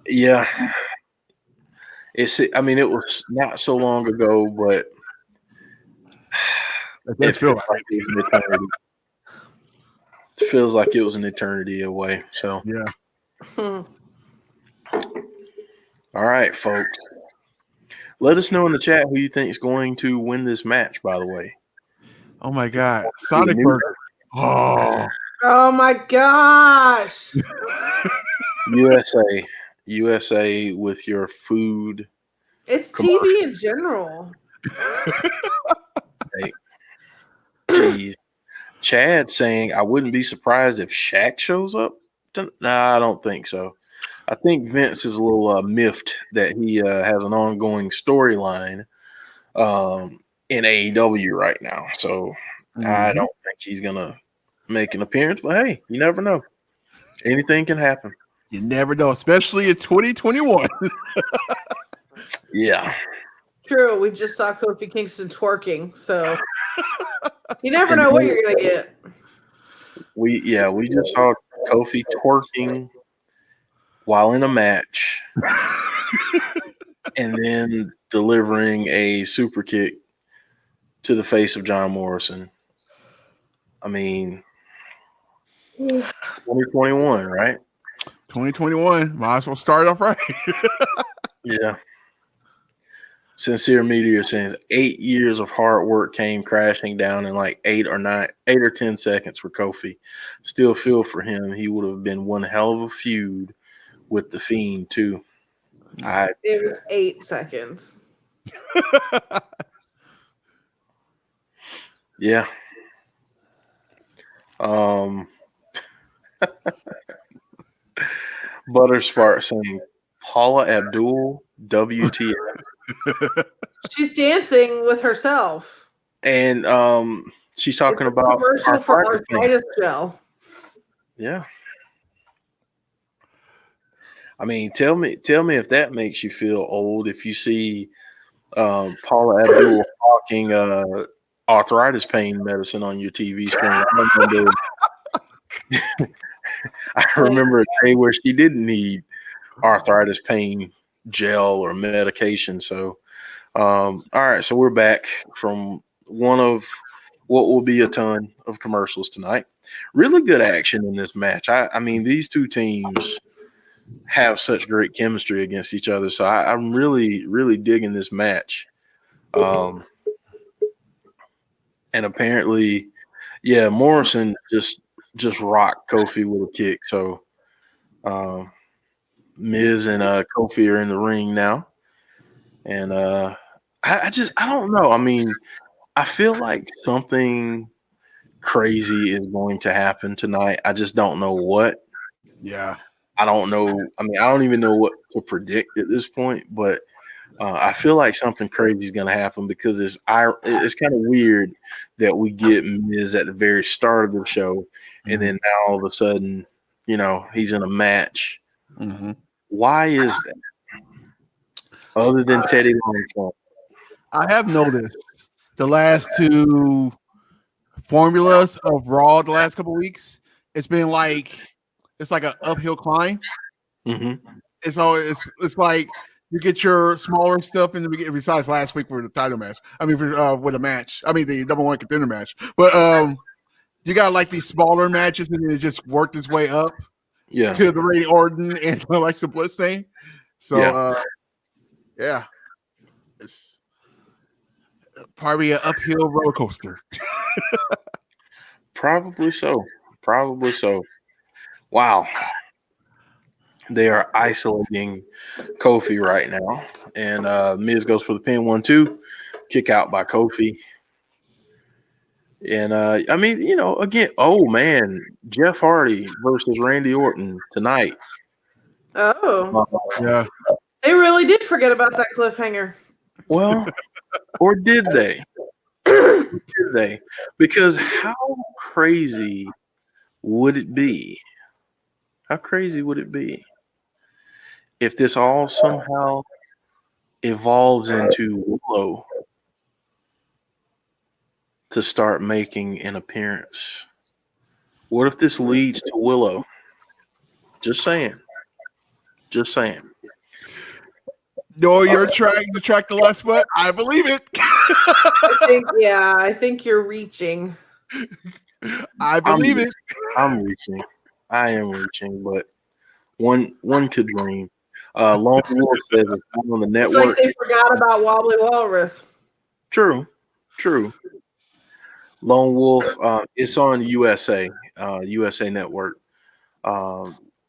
Yeah. It was not so long ago, but it feels like it was an eternity. It feels like it was an eternity away. So yeah. All right, folks. Let us know in the chat who you think is going to win this match, by the way. Oh my God. Sonic Burger. Oh. Oh my gosh. USA with your food. It's TV in general. Hey, geez. Chad saying, I wouldn't be surprised if Shaq shows up. Nah, I don't think so. I think Vince is a little miffed that he has an ongoing storyline in AEW right now. So I don't think he's going to make an appearance. But hey, you never know. Anything can happen. You never know, especially in 2021. Yeah. True. We just saw Kofi Kingston twerking. So you never know what you're going to get. We just saw Kofi twerking while in a match and then delivering a super kick to the face of John Morrison. I mean, 2021, right? 2021. Might as well start off right. Yeah. Sincere Meteor says 8 years of hard work came crashing down in like 8 or 10 seconds for Kofi. Still feel for him. He would have been one hell of a feud with the Fiend too. It was 8 seconds. Yeah. Butterspark saying Paula Abdul WTF. She's dancing with herself. And she's talking about commercial for arthritis gel. Yeah. I mean, tell me if that makes you feel old if you see Paula Abdul talking arthritis pain medicine on your TV screen. I remember a day where she didn't need arthritis pain gel or medication. So, all right. So we're back from one of what will be a ton of commercials tonight. Really good action in this match. I mean, these two teams have such great chemistry against each other. So I'm really, really digging this match. And apparently, yeah, Morrison just rocked Kofi with a kick. So Miz and Kofi are in the ring now. And I don't know. I mean, I feel like something crazy is going to happen tonight. I just don't know what. Yeah. I don't know. I mean, I don't even know what to predict at this point, but I feel like something crazy is going to happen because it's kind of weird that we get Miz at the very start of the show, and then now all of a sudden, he's in a match. Mm-hmm. Why is that? Other than Teddy Long. I have noticed the last two formulas of Raw the last couple of weeks, it's been like an uphill climb. Mm-hmm. And so it's like you get your smaller stuff in the beginning. Besides last week for the title match, I mean with a match, I mean the number one contender match. But you got like these smaller matches, and it just worked its way up, to the Randy Orton and Alexa Bliss thing. So yeah, it's probably an uphill roller coaster. Probably so. Wow. They are isolating Kofi right now. And Miz goes for the pin 1-2. Kick out by Kofi. And I mean, again, oh man, Jeff Hardy versus Randy Orton tonight. Oh. Yeah. They really did forget about that cliffhanger. Well, or did they? Did they? Because how crazy would it be? How crazy would it be if this all somehow evolves into Willow to start making an appearance? What if this leads to Willow? Just saying. No, you're trying to track the last spot. I believe it. I think you're reaching. I believe it. I'm reaching. I am reaching, but one could dream. Lone Wolf says it's on the It's network. like they forgot about Wobbly Walrus. True. Lone Wolf, it's on USA, USA Network.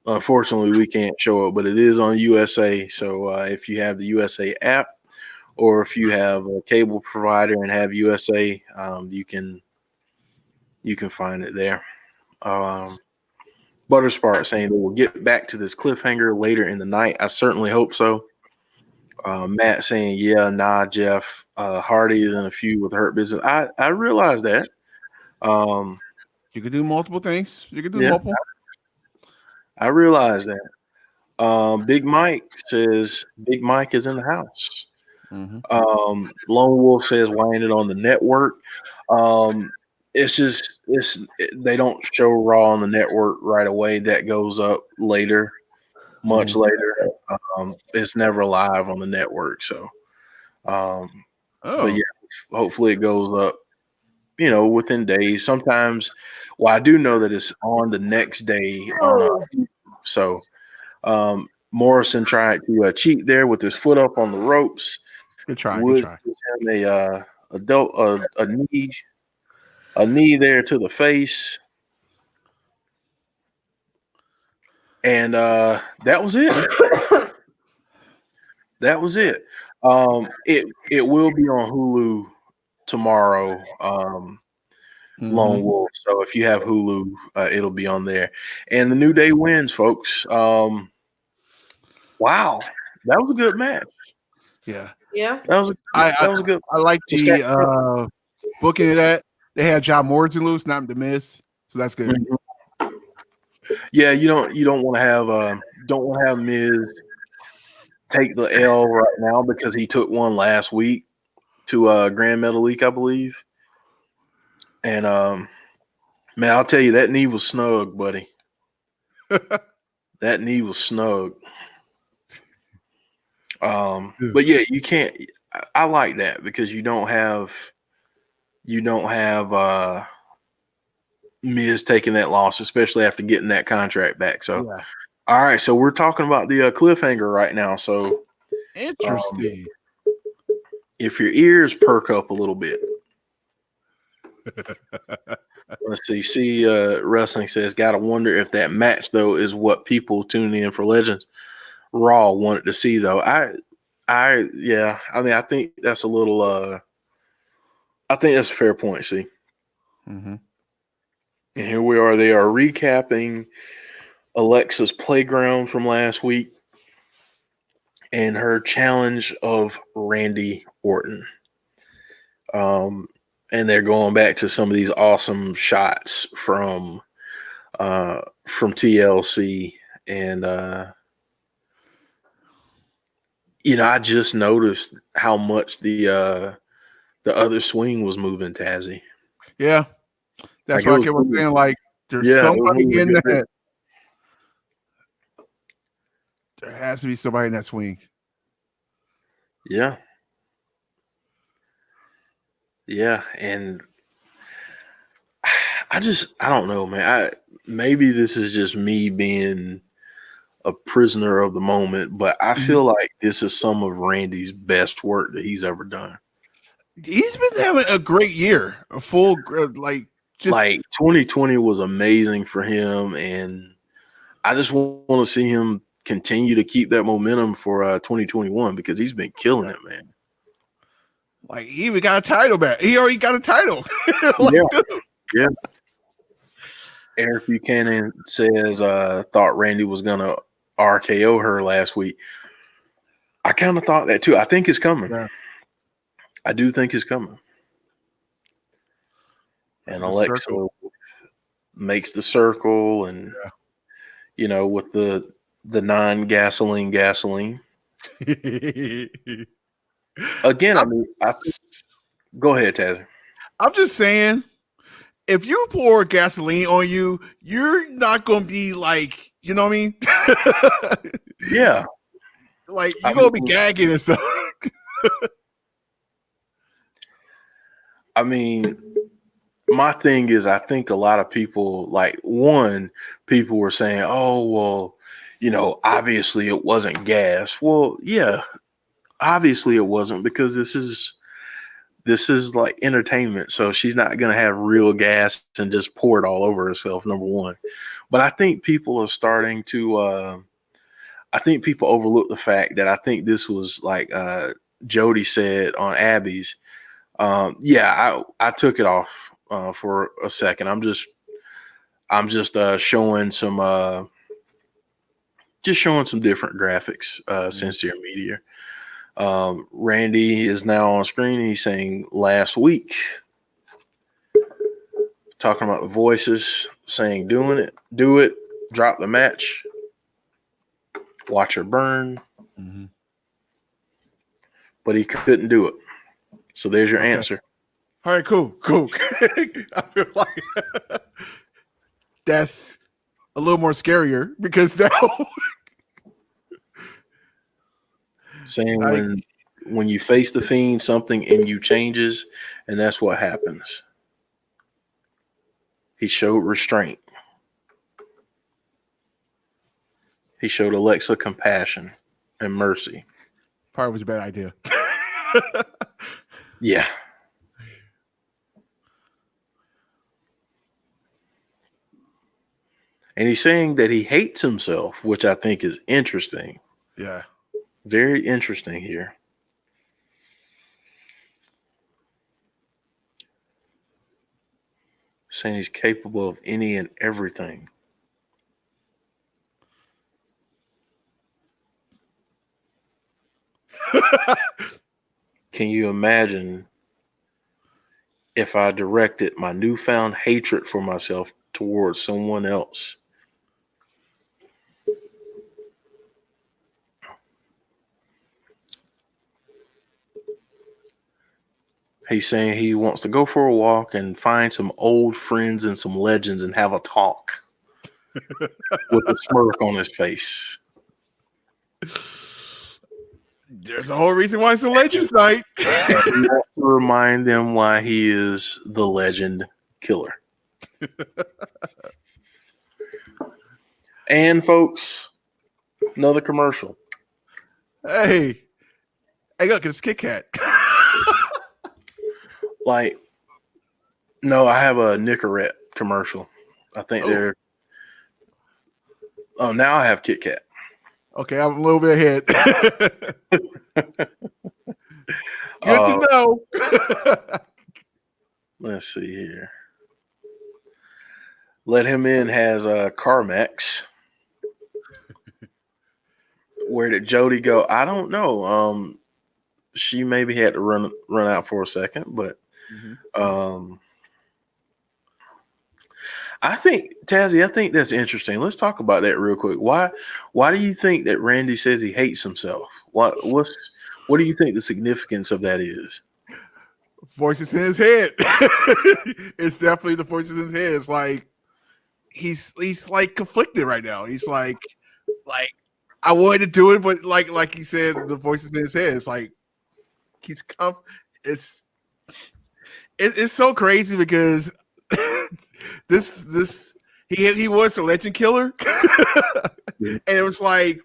Unfortunately, we can't show it, but it is on USA. So if you have the USA app, or if you have a cable provider and have USA, you can find it there. Butterspark saying they will get back to this cliffhanger later in the night. I certainly hope so. Matt saying, yeah, nah, Jeff. Hardy is in a feud with Hurt Business. I realize that. You could do multiple things. You could do Yeah. multiple. I realize that. Big Mike says Big Mike is in the house. Lone Wolf says, why ain't it on the network? They don't show Raw on the network right away. That goes up later, much later. It's never live on the network. So, but yeah, hopefully it goes up, within days. Sometimes, well, I do know that it's on the next day. So, Morrison tried to cheat there with his foot up on the ropes. Good try. Woods gives him a knee there to the face, and that was it. That was it. It will be on Hulu tomorrow. Lone Wolf. So if you have Hulu, it'll be on there. And the New Day wins, folks. Wow, that was a good match. Yeah. That was a good. I like the booking of that. They had John Morrison lose, not the Miz, so that's good. Yeah, you don't want to have Miz take the L right now because he took one last week to Grand Metalik, I believe. And man, I'll tell you, that knee was snug, buddy. That knee was snug. But yeah, you can't. I like that because you don't have Miz taking that loss, especially after getting that contract back. So, all right, so we're talking about the cliffhanger right now. So interesting. If your ears perk up a little bit. Let's see. Wrestling says, gotta wonder if that match though is what people tuning in for Legends Raw wanted to see though. I mean, I think that's a little. I think that's a fair point. See, and here we are. They are recapping Alexa's playground from last week and her challenge of Randy Orton. And they're going back to some of these awesome shots from TLC, and I just noticed how much the other swing was moving, Tazzy. Yeah, that's why I kept saying, like, there's somebody in that. There has to be somebody in that swing. Yeah. Yeah, and I don't know, man. Maybe this is just me being a prisoner of the moment, but I feel like this is some of Randy's best work that he's ever done. He's been having a great year, a full like 2020 was amazing for him, and I just want to see him continue to keep that momentum for 2021 because he's been killing it, man. Like, he even got a title back. He already got a title. Yeah. Eric Buchanan says, thought Randy was going to RKO her last week. I kind of thought that too. I think it's coming. Yeah. I do think it's coming. And Alexa makes the circle and, with the non-gasoline. Again, go ahead, Taz. I'm just saying, if you pour gasoline on you, you're not going to be like, you know what I mean? Yeah. Like, you're going to be gagging and stuff. I mean, my thing is, I think a lot of people, people were saying, oh, well, obviously it wasn't gas. Well, yeah, obviously it wasn't, because this is like entertainment. So she's not going to have real gas and just pour it all over herself, number one. But I think people are starting to, I think people overlook the fact that I think this was like Jody said on Abby's. Yeah, I took it off for a second. I'm just showing some different graphics, Sincere Media. Randy is now on screen. He's saying last week, talking about the voices, saying do it, drop the match, watch her burn. Mm-hmm. But he couldn't do it. So there's your answer. All right, cool. I feel like that's a little more scarier, because now saying when you face the Fiend, something in you changes, and that's what happens. He showed restraint. He showed Alexa compassion and mercy. Probably was a bad idea. Yeah. And he's saying that he hates himself, which I think is interesting. Yeah. Very interesting here. Saying he's capable of any and everything. Can you imagine if I directed my newfound hatred for myself towards someone else? He's saying he wants to go for a walk and find some old friends and some legends and have a talk with a smirk on his face. There's a whole reason why it's a Legends Night. And he wants to remind them why he is the legend killer. And folks, another commercial. Hey, look, it's Kit Kat. Like, no, I have a Nicorette commercial. I think they're. Oh, now I have Kit Kat. Okay, I'm a little bit ahead. Good to know. Let's see here. Let Him In has CarMax. Where did Jody go? I don't know. She maybe had to run out for a second, but I think, Tazzy, I think that's interesting. Let's talk about that real quick. Why do you think that Randy says he hates himself? What do you think the significance of that is? Voices in his head. It's definitely the voices in his head. It's like he's like conflicted right now. He's like I wanted to do it, but like you said, the voices in his head. It's like he's it's so crazy, because this he was a legend killer. And it was like,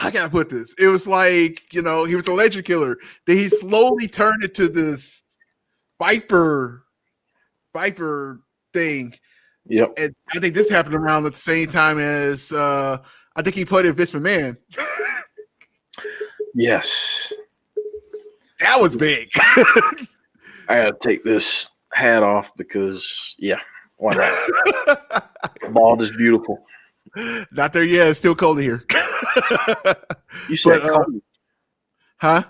I gotta put this. It was like, he was a legend killer. Then he slowly turned into this Viper thing. Yep. And I think this happened around at the same time as I think he played at Vince McMahon. Yes. That was big. I gotta take this hat off because, yeah, why not? Bald is beautiful. Not there yet. It's still cold in here. You said cold. Huh?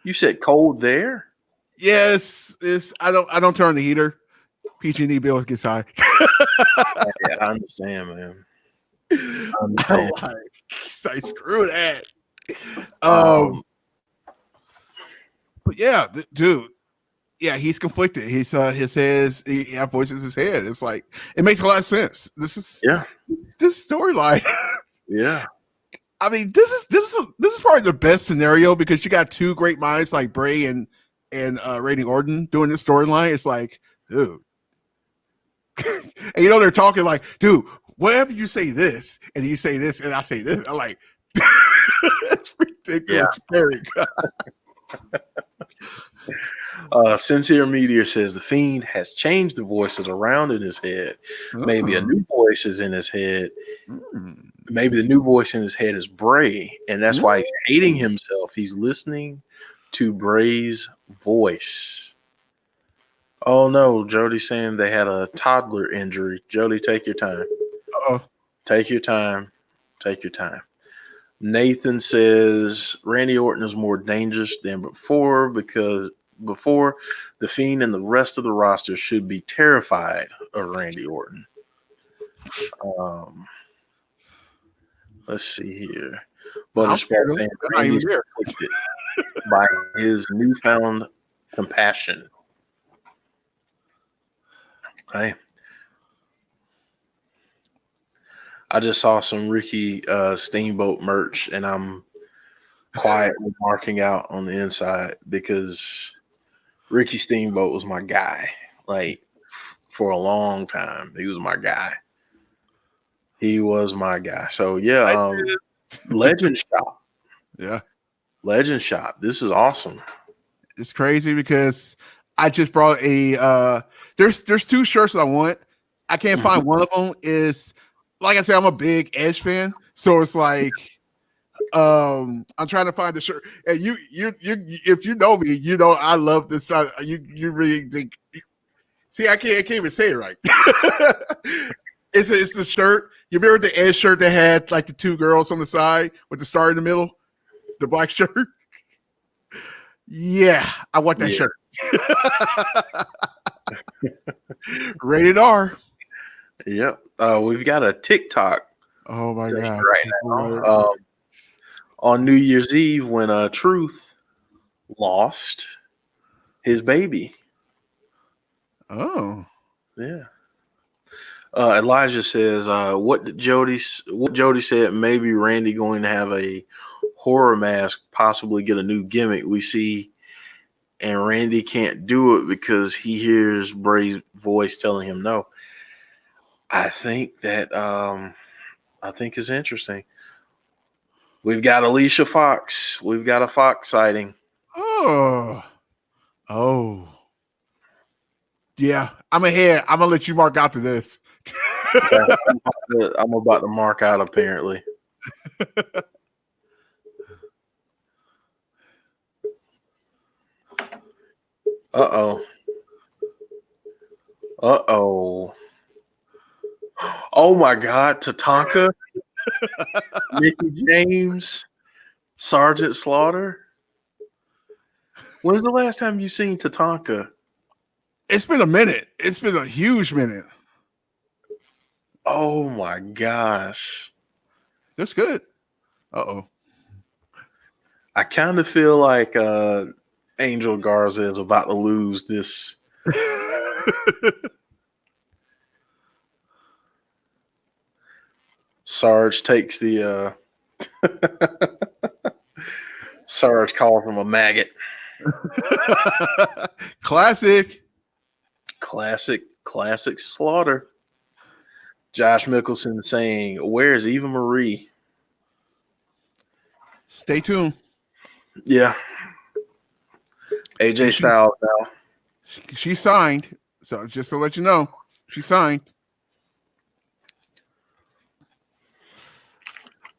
You said cold there? Yes. I don't turn the heater. PG&E bill gets high. Yeah, I understand, man. I understand. Like, screw that. But yeah, dude. Yeah, he's conflicted. He has voices in his head. It's like, it makes a lot of sense. This storyline. Yeah. I mean, this is probably the best scenario, because you got two great minds like Bray and Randy Orton doing this storyline. It's like, dude. And they're talking like, dude, whatever you say this, and you say this, and I say this, I'm like, it's ridiculous. Sincere Meteor says the Fiend has changed the voices around in his head. Maybe a new voice is in his head. Maybe the new voice in his head is Bray, and that's why he's hating himself. He's listening to Bray's voice. Oh no, Jody's saying they had a toddler injury. Jody, take your time. Take your time. Take your time. Nathan says Randy Orton is more dangerous than before because before the Fiend and the rest of the roster should be terrified of Randy Orton. Let's see here. Butterspot saying Randy's afflicted by his newfound compassion. Hey, I just saw some Ricky Steamboat merch, and I'm quietly marking out on the inside because Ricky Steamboat was my guy. Like, for a long time, he was my guy. He was my guy. So, yeah, Legend Shop. Yeah. Legend Shop. This is awesome. It's crazy because I just brought a there's 2 shirts that I want. I can't find one of them. Is like I said, I'm a big Edge fan, so it's like I'm trying to find the shirt. And you if you know me, you know I love this. You really think? See, I can't even say it right. It's the shirt. You remember the Edge shirt that had like the 2 girls on the side with the star in the middle, the black shirt. Yeah, I want that shirt. Rated R. Yep. We've got a TikTok. Oh my God. Right now. On New Year's Eve when Truth lost his baby. Oh. Yeah. Elijah says, what Jody said, maybe Randy going to have a horror mask, possibly get a new gimmick. We see, and Randy can't do it because he hears Bray's voice telling him no. I think that is interesting. We've got Alicia Fox. We've got a Fox sighting. Oh. Yeah, I'm ahead. I'm gonna let you mark out to this. Yeah, I'm about to mark out apparently. Uh-oh. Oh my God, Tatanka, Mickey James, Sergeant Slaughter. When's the last time you've seen Tatanka? It's been a minute. It's been a huge minute. Oh my gosh. That's good. Uh-oh. I kind of feel like Angel Garza is about to lose this. Sarge takes the Sarge calls him a maggot. Classic Slaughter. Josh Mickelson saying, "Where's Eva Marie?" Stay tuned. Yeah. AJ Styles now. She signed. So just to let you know, she signed.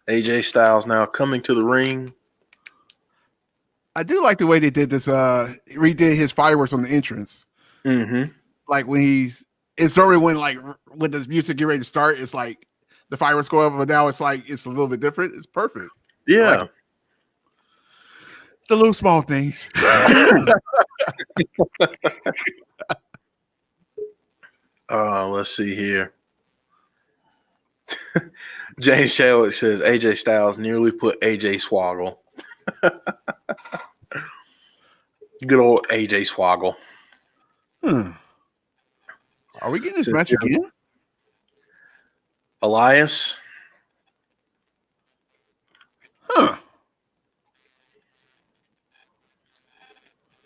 AJ Styles now coming to the ring. I do like the way they did this. Redid his fireworks on the entrance. Mm-hmm. Like when it's normally when the music get ready to start, it's like the fireworks go up, but now it's like it's a little bit different. It's perfect. Yeah. Like the little small things. Let's see here. James Chadwick says AJ Styles nearly put AJ Swoggle. Good old AJ Swoggle. Are we getting this match again? Elias.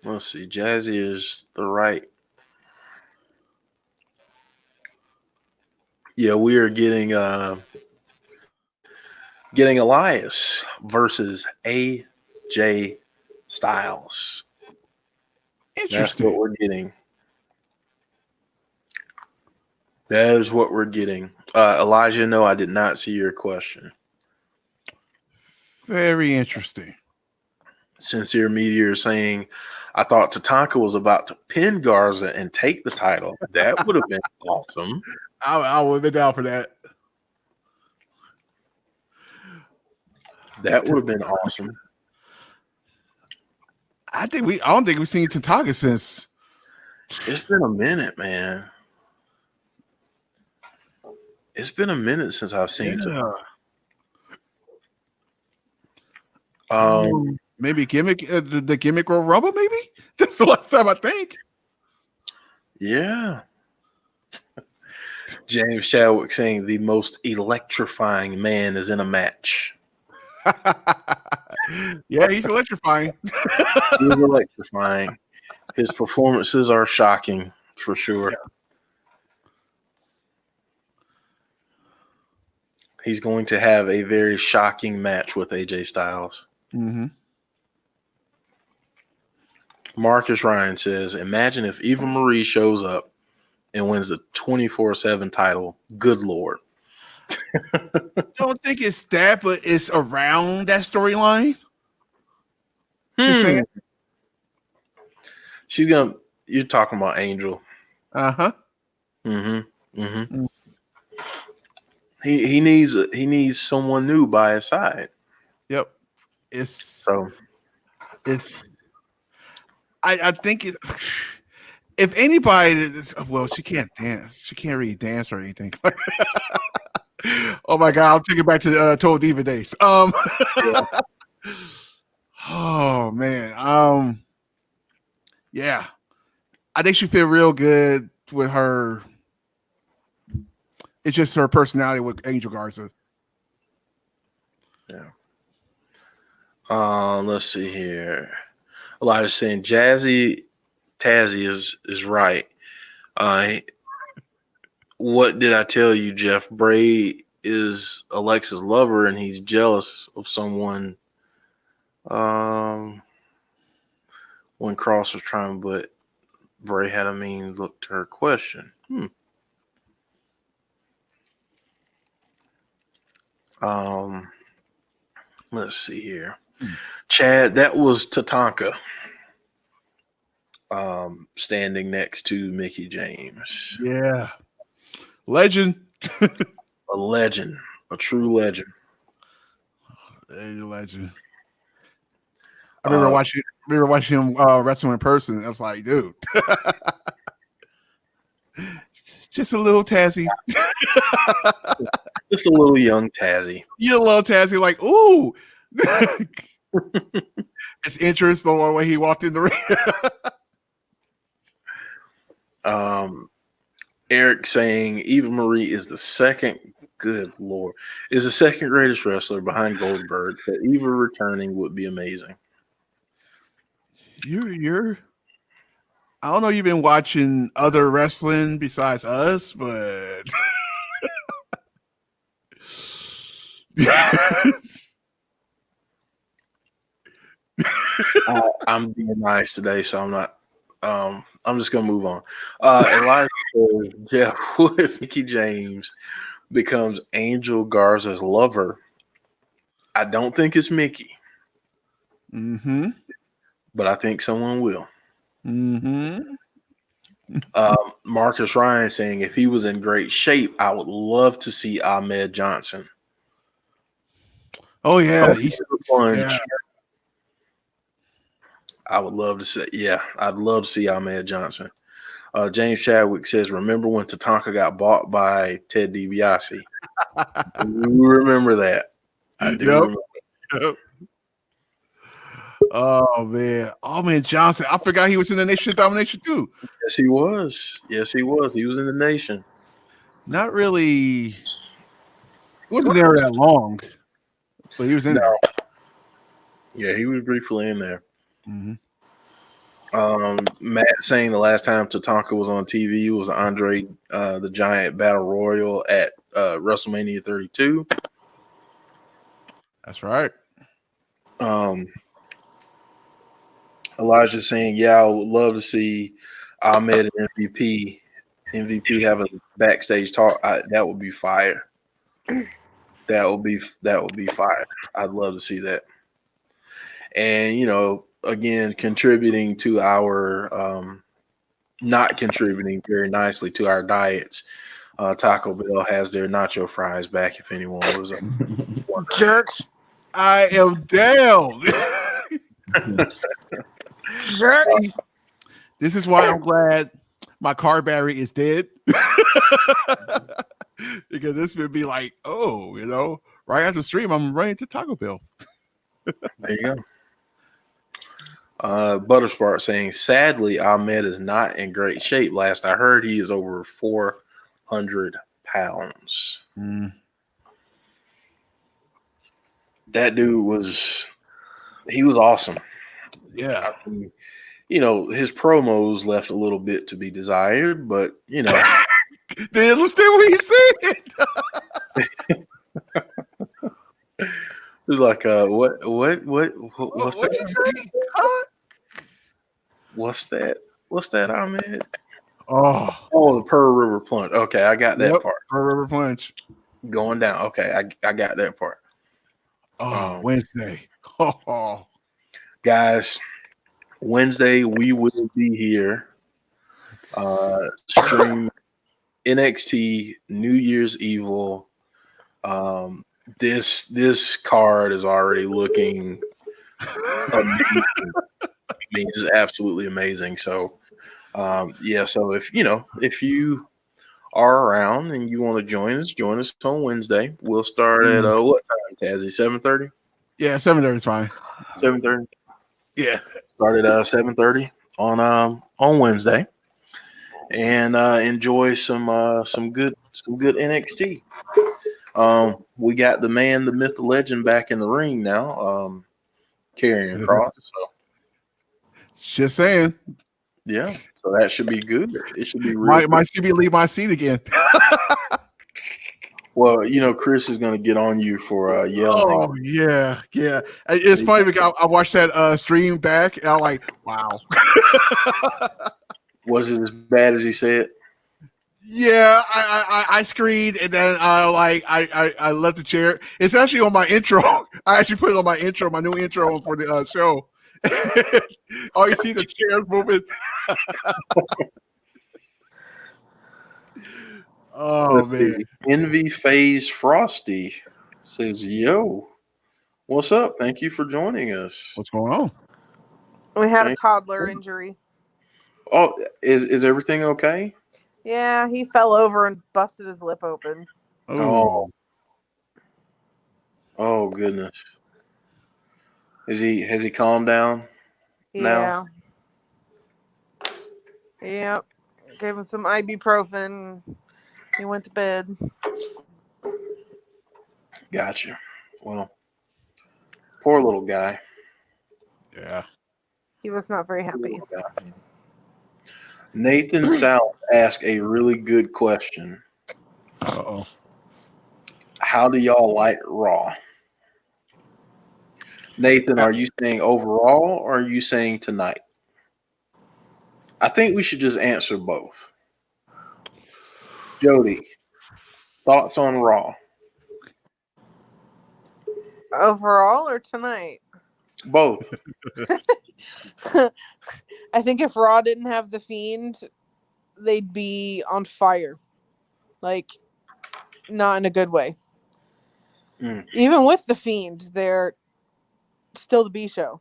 Let's see. Jazzy is the right. Yeah, we are getting Elias versus AJ Styles. That's what Interesting. we're getting. That is what we're getting. Elijah, no, I did not see your question. Very interesting. Sincere Meteor saying, I thought Tatanka was about to pin Garza and take the title. That would have been awesome. I would have been down for that. That would have been awesome. I don't think we've seen Tatanka since. It's been a minute, man. It's been a minute since I've seen Tatanka. Maybe gimmick the gimmick Royal Rumble. Maybe that's the last time I think. Yeah. James Chadwick saying the most electrifying man is in a match. Yeah, he's electrifying. He's electrifying. His performances are shocking for sure. Yeah. He's going to have a very shocking match with AJ Styles. Mm-hmm. Marcus Ryan says, imagine if Eva Marie shows up and wins the 24/7 title. Good Lord. I don't think it's that, but it's around that storyline. Just saying. You're talking about Angel. Uh-huh. Mm-hmm. Mm-hmm. He needs someone new by his side. Yep. I think if anybody, well, she can't dance. She can't really dance or anything. Oh my God, I'll take it back to Total Diva days. Yeah. Oh man. Yeah. I think she fit real good with her. It's just her personality with Angel Garza. Yeah. Let's see here. Elijah's saying Tazzy is right. What did I tell you, Jeff? Bray is Alexa's lover, and he's jealous of someone. When Cross was trying, but Bray had a mean look to her question. Let's see here. Chad, that was Tatanka. Standing next to Mickie James. Yeah. Legend. A legend. A true legend. A legend. I remember watching him wrestle in person. I was like, dude. Just a little Tazzy. Just a little young Tazzy. You a little Tazzy, like, ooh. His interest on the way he walked in the ring. Eric saying Eva Marie is the second greatest wrestler behind Goldberg. That Eva returning would be amazing. You're I don't know, you've been watching other wrestling besides us, but I'm being nice today, so I'm not. I'm just gonna move on. Elijah says, Jeff, what if Mickie James becomes Angel Garza's lover? I don't think it's Mickie. Mm-hmm. But I think someone will. Mm-hmm. Marcus Ryan saying, if he was in great shape, I would love to see Ahmed Johnson. Oh yeah, yeah. I would love to see. Yeah, I'd love to see Ahmed Johnson. James Chadwick says, remember when Tatanka got bought by Ted DiBiase? You remember that? I do. Yep. Remember. Oh man, Ahmed Johnson. I forgot he was in the Nation Domination too. Yes, he was. He was in the Nation. Not really. He wasn't there that long, but he was in there. Yeah, he was briefly in there. Mm-hmm. Matt saying the last time Tatanka was on TV was Andre the Giant Battle Royal at WrestleMania 32. That's right. Elijah saying, yeah, I would love to see Ahmed and MVP have a backstage talk. That would be fire. That would be fire. I'd love to see that. And again, contributing to our not contributing very nicely to our diets. Taco Bell has their nacho fries back. If anyone was jerks, I am down. jerks. This is why I'm glad my car battery is dead. Because this would be like, right after the stream, I'm running to Taco Bell. There you go. Butterspark saying, sadly, Ahmed is not in great shape. Last I heard, he is over 400 pounds. That dude was awesome. Yeah. I mean, his promos left a little bit to be desired, but They understand what he said. It's like, what's What'd you say? Huh? What's that? What's that, Ahmed? Oh, the Pearl River Plunge. Okay, I got that part. Pearl River Plunge. Going down. Okay, I got that part. Wednesday. Guys, Wednesday we will be here. Stream NXT New Year's Evil. This card is already looking amazing. I mean, it's absolutely amazing. So, so if you are around and you want to join us on Wednesday. We'll start at what time, Tazzy? 7:30? Yeah, 7:30 is fine. 7:30. Yeah. Start at 7:30 on Wednesday, and enjoy some good NXT. We got the man, the myth, the legend back in the ring now, carrying Cross. So. Just saying. Yeah, so that should be good. It should be really might see me leave my seat again. Well, Chris is going to get on you for yelling. Oh yeah. It's funny because I watched that stream back, and I'm like, wow. Was it as bad as he said? Yeah, I screamed, and then I left the chair. It's actually on my intro. I actually put it on my intro, my new intro for the show. Oh, you see the chairs moving. Oh, man. Envy Phase Frosty says, yo, what's up? Thank you for joining us. What's going on? We had a toddler injury. Oh, is everything okay? Yeah, he fell over and busted his lip open. Oh goodness. Has he calmed down now? Yeah. Gave him some ibuprofen. He went to bed. Gotcha. Well, poor little guy. Yeah. He was not very happy. Nathan South asked a really good question. Uh-oh. How do y'all like Raw? Nathan, are you saying overall or are you saying tonight? I think we should just answer both. Jody, thoughts on Raw? Overall or tonight? Both. I think if Raw didn't have The Fiend, they'd be on fire. Like, not in a good way. Even with The Fiend, they're still the B show.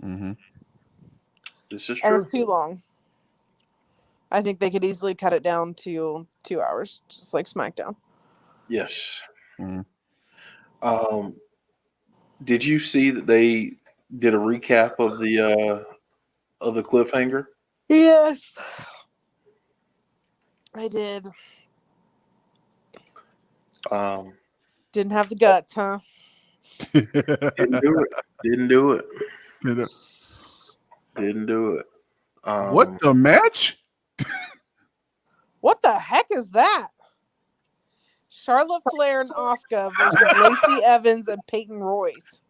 Mm-hmm. This is true. And it's too long. I think they could easily cut it down to 2 hours, just like SmackDown. Yes. Mm-hmm. Did you see that they did a recap of the cliffhanger? Yes, I did. Didn't have the guts, huh? Didn't do it. Didn't do it. What the match? What the heck is that? Charlotte Flair and Asuka versus Lacey Evans and Peyton Royce.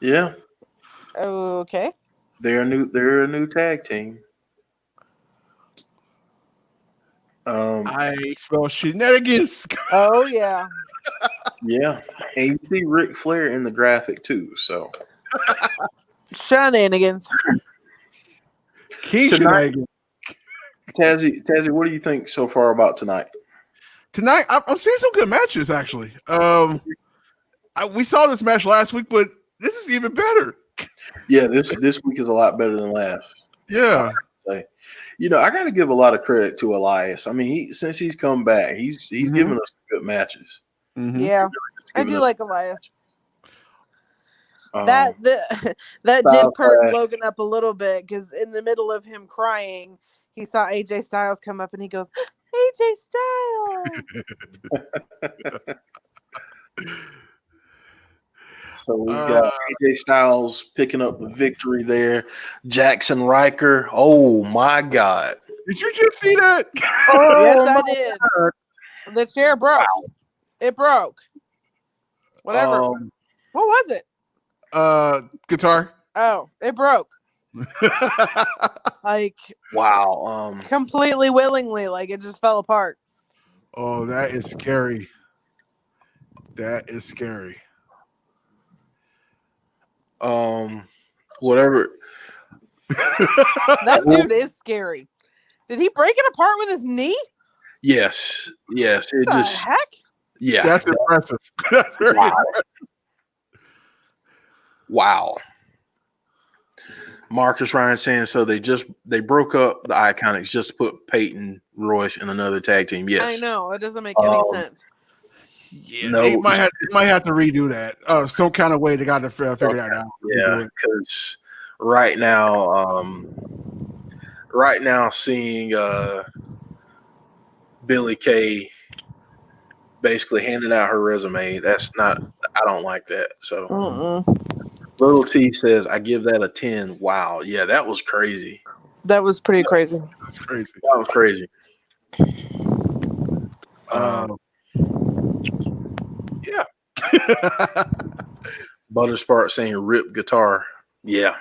Yeah. Okay. They're a new tag team. I smell shenanigans. Oh yeah. Yeah. And you see Ric Flair in the graphic too. So Shenanigans. Key Tonight- shenanigans. Tazzy, what do you think so far about tonight? Tonight, I'm seeing some good matches actually. We saw this match last week, but this is even better. Yeah, this week is a lot better than last. Yeah. I got to give a lot of credit to Elias. I mean, since he's come back, he's given us good matches. Mm-hmm. Yeah. I Giving do us- like Elias. Um, That did Style perk Clash. Logan up a little bit because in the middle of him crying, he saw AJ Styles come up and he goes, AJ Styles. So we got AJ Styles picking up the victory there. Jackson Riker. Oh my God! Did you just see that? Yes, I did. The chair broke. Wow. It broke. Whatever. It was. What was it? Guitar. Oh, it broke. Like Wow. completely willingly, like it just fell apart. Oh, that is scary. That is scary. Whatever. That dude is scary. Did he break it apart with his knee? Yes. It What the heck? Yeah. That's impressive. That's very impressive. Wow. Marcus Ryan saying so they broke up the Iconics just to put Peyton Royce in another tag team. Yes. I know. It doesn't make any sense. Yeah, No. they might have to redo that. Some kind of way they got to figure that out. Yeah, because right now seeing Billie Kay basically handing out her resume, I don't like that. So Little T says, I give that a 10. Wow. Yeah, that was crazy. That was pretty crazy. That's crazy. That was crazy. Yeah. Butterspark saying rip guitar. Yeah.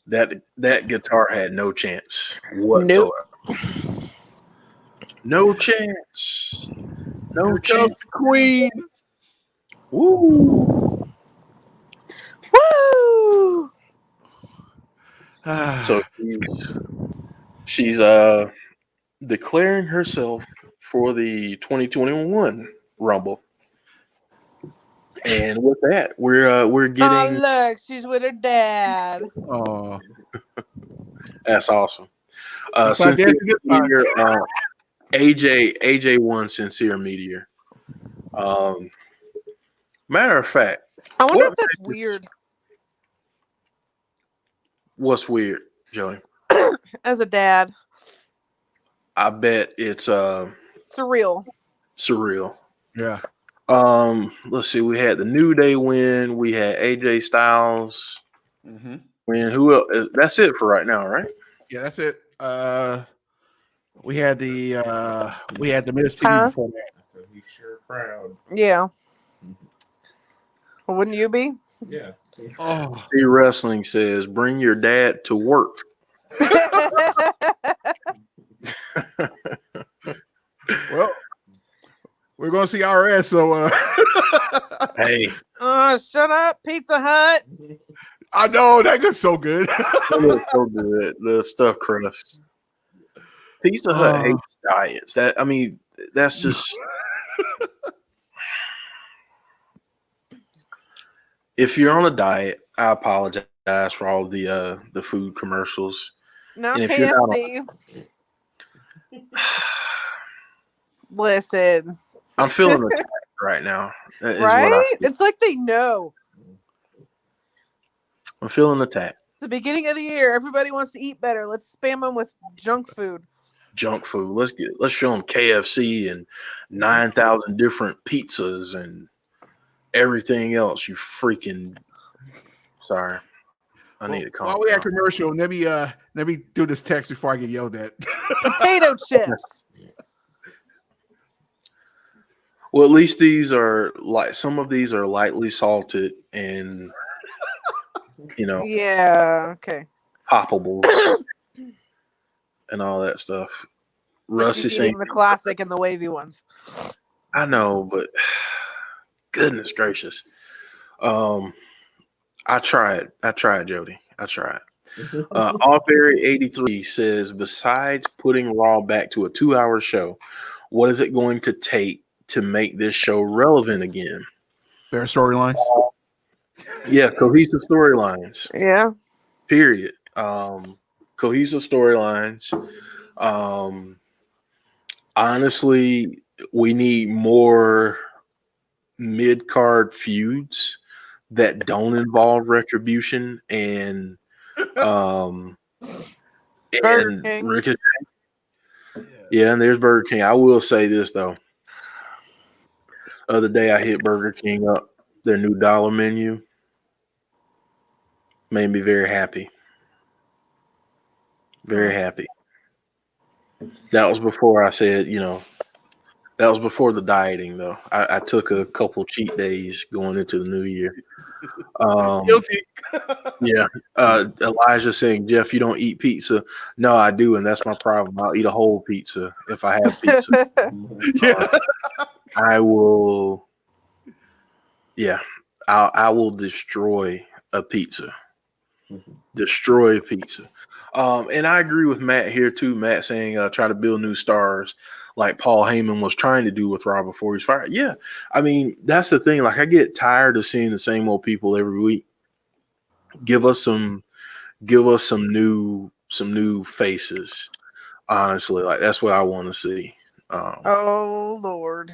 that guitar had no chance whatsoever. Nope. No chance. No Here chance. comes the Queen. Woo. Woo! So she's declaring herself for the 2021 Rumble. And with that, we're getting. Oh, look, she's with her dad. Oh, That's awesome. It's like Sincere dancing Meteor, AJ won Sincere Meteor. Matter of fact, I wonder if that's weird. What's weird, Jody? As a dad, I bet it's surreal. surreal. yeah. Let's see. We had the New Day win. We had AJ Styles win. Who else? That's it for right now, right? Yeah, that's it. We had the Miz TV before that. So he's sure proud. Yeah. Well, wouldn't you be? Yeah. Oh, See, Wrestling says, "Bring your dad to work." well, we're gonna see RS. So, Hey, Oh, shut up, Pizza Hut. I know that gets so good. that looks so good. The stuffed crust. Pizza Hut hates diets. That's just. If you're on a diet, I apologize for all the food commercials. Not And if you're not KFC. Listen, I'm feeling attacked right now. That is what I right? feel. It's like they know. I'm feeling attacked. It's the beginning of the year. Everybody wants to eat better. Let's spam them with junk food. Junk food. Let's show them KFC and 9,000 different pizzas and everything else. You freaking sorry. I need to calm while we down. at commercial, let me do this text before I get yelled at. Potato chips. Well, at least these are some of these are lightly salted and Yeah. Okay. poppables and all that stuff. Rusty She's saying eating the classic and the wavy ones. I know, but goodness gracious. I tried, Jody. I tried. Allberry83 says, besides putting Raw back to a 2-hour show, what is it going to take to make this show relevant again? Better storylines. Yeah, cohesive storylines. Yeah. Period. Cohesive storylines. Honestly, we need more mid-card feuds that don't involve Retribution and Burger King. Ricochet. Yeah, and there's Burger King. I will say this though. Other day I hit Burger King up, their new dollar menu. Made me very happy. Very happy. That was before I said, that was before the dieting though. I took a couple cheat days going into the new year. Guilty. Yeah. Elijah saying, Jeff, you don't eat pizza. No, I do, and that's my problem. I'll eat a whole pizza if I have pizza. I will. Yeah, I will destroy a pizza. Destroy a pizza. And I agree with Matt here too. Matt saying try to build new stars like Paul Heyman was trying to do with Raw before he's fired. Yeah, I mean that's the thing. Like I get tired of seeing the same old people every week. Give us some new faces. Honestly, like that's what I want to see. Oh Lord.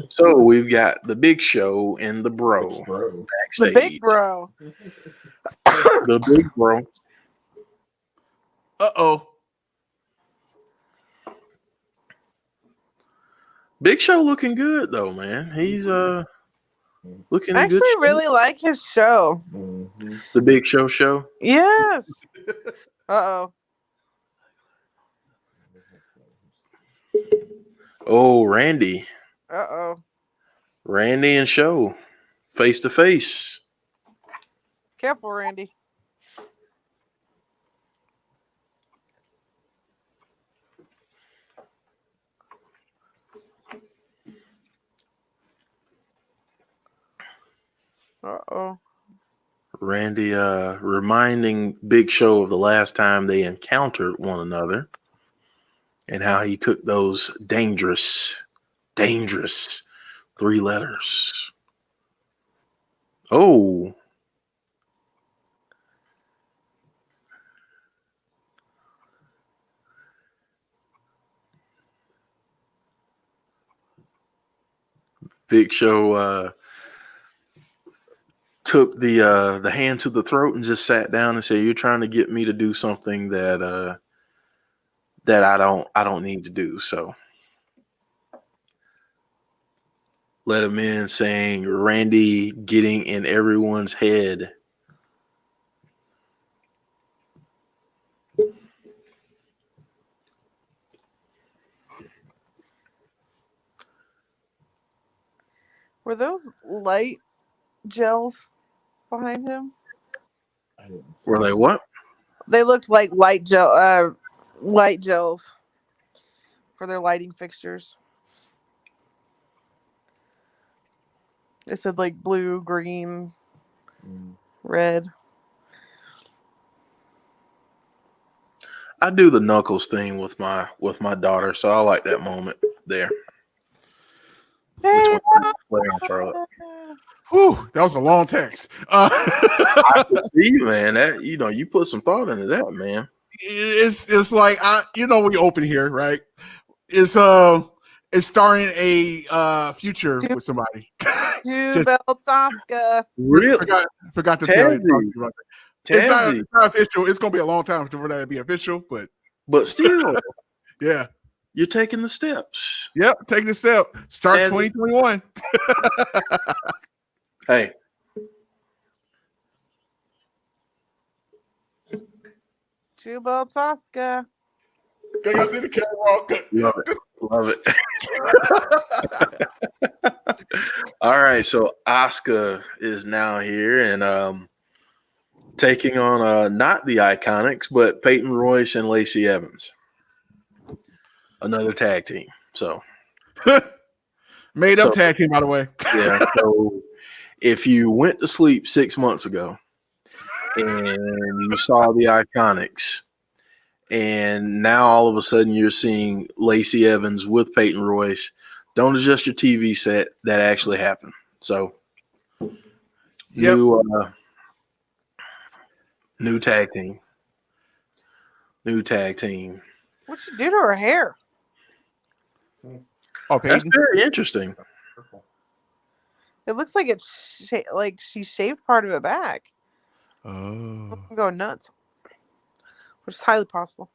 So we've got the Big Show and the Bro backstage. The big bro. The Big Bro. Uh-oh. Big Show looking good though, man. He's looking I in good actually shape. really like his show. The Big Show. Yes. Uh-oh. Oh, Randy. Uh-oh. Randy and Show. Face to face. Careful, Randy. Uh-oh. Randy reminding Big Show of the last time they encountered one another and how he took those dangerous 3 letters. Oh. Big Show took the hand to the throat and just sat down and said, "You're trying to get me to do something that I don't need to do." So let him in, saying Randy getting in everyone's head. Were those light gels behind him? Were they what? They looked like light gels for their lighting fixtures. It said like blue, green, red. I do the Knuckles thing with my daughter, so I like that moment there. Between Flair and Charlotte. Whew, that was a long text. I can see, man. That you put some thought into that, man. It's like we open here, right? It's starring a future with somebody. Two belts, Oscar. Really? Forgot to tell you about that. Tazzy. It's not official. It's gonna be a long time for that to be official, But still, yeah. You're taking the steps. Yep, taking the step. Start 2021. Hey. 2 belts, Asuka. They got the camera. Love it. All right, so Asuka is now here and taking on not the Iconics, but Peyton Royce and Lacey Evans. Another tag team. So made up tag team, by the way. Yeah. So if you went to sleep 6 months ago and you saw the Iconics, and now all of a sudden you're seeing Lacey Evans with Peyton Royce, don't adjust your TV set. That actually happened. So new tag team. New tag team. What'd she do to her hair? Oh, That's very interesting. It looks like it's like she shaved part of it back. Oh. I'm going nuts. Which is highly possible.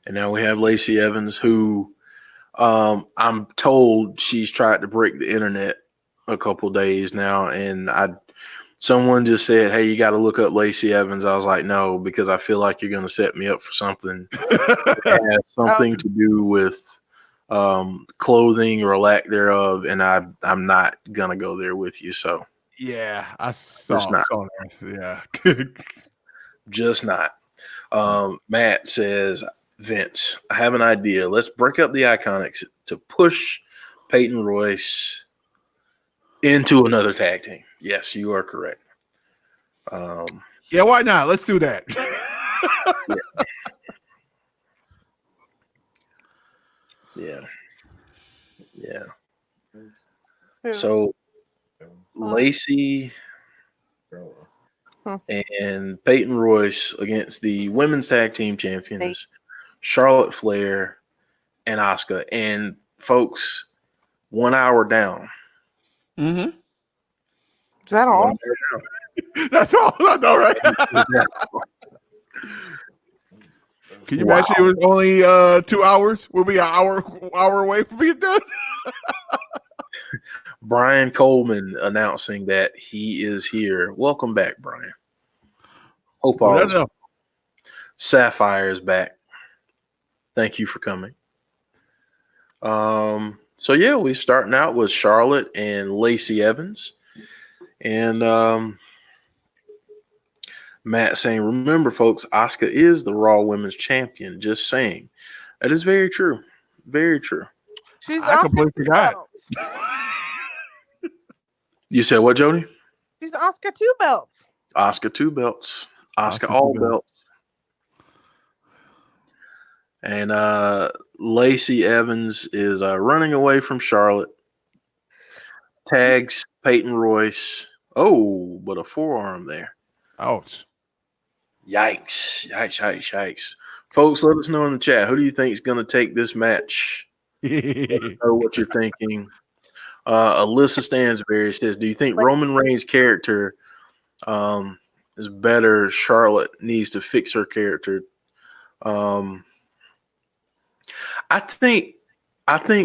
And now we have Lacey Evans, who I'm told she's tried to break the internet a couple days now. And someone just said, hey, you got to look up Lacey Evans. I was like, no, because I feel like you're going to set me up for something that has something to do with clothing or lack thereof. And I'm not going to go there with you. So yeah, I saw that. Yeah. Just not. Matt says, Vince, I have an idea. Let's break up the Iconics to push Peyton Royce into another tag team. Yes, you are correct. Yeah, why not? Let's do that. Yeah. So Lacey and Peyton Royce against the women's tag team champions, Charlotte Flair and Asuka. And folks, 1 hour down. Mm-hmm. Is that all? That's all I know, right? Can you imagine it was only 2 hours? We'll be an hour away from being done. Brian Coleman announcing that he is here. Welcome back, Brian. Hope all is well. Sapphire is back. Thank you for coming. So yeah, we're starting out with Charlotte and Lacey Evans. And Matt saying, remember, folks, Asuka is the Raw Women's Champion. Just saying. That is very true. Very true. I completely forgot. You said what, Jody? She's Asuka 2 belts. Asuka 2 belts. Asuka all belts. And Lacey Evans is running away from Charlotte. Tags Peyton Royce. Oh, but a forearm there. Ouch. Yikes. Folks, let us know in the chat. Who do you think is going to take this match? Let us know what you're thinking. Alyssa Stansberry says, do you think Roman Reigns' character is better? Charlotte needs to fix her character. I think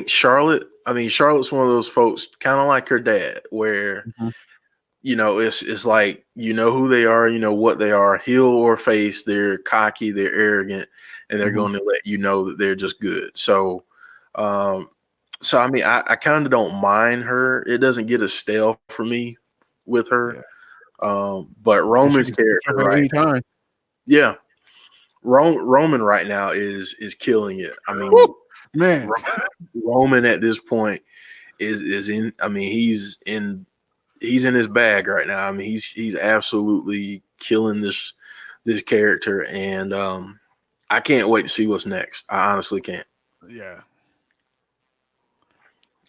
Charlotte, Charlotte's one of those folks kind of like her dad where, it's like, who they are, what they are, heel or face, they're cocky, they're arrogant, and they're going to let you know that they're just good. So, I kind of don't mind her. It doesn't get as stale for me with her. Yeah. But Roman's character right now, Roman right now is killing it. Man, Roman at this point is in. He's in his bag right now. He's absolutely killing this character, and I can't wait to see what's next. I honestly can't. Yeah.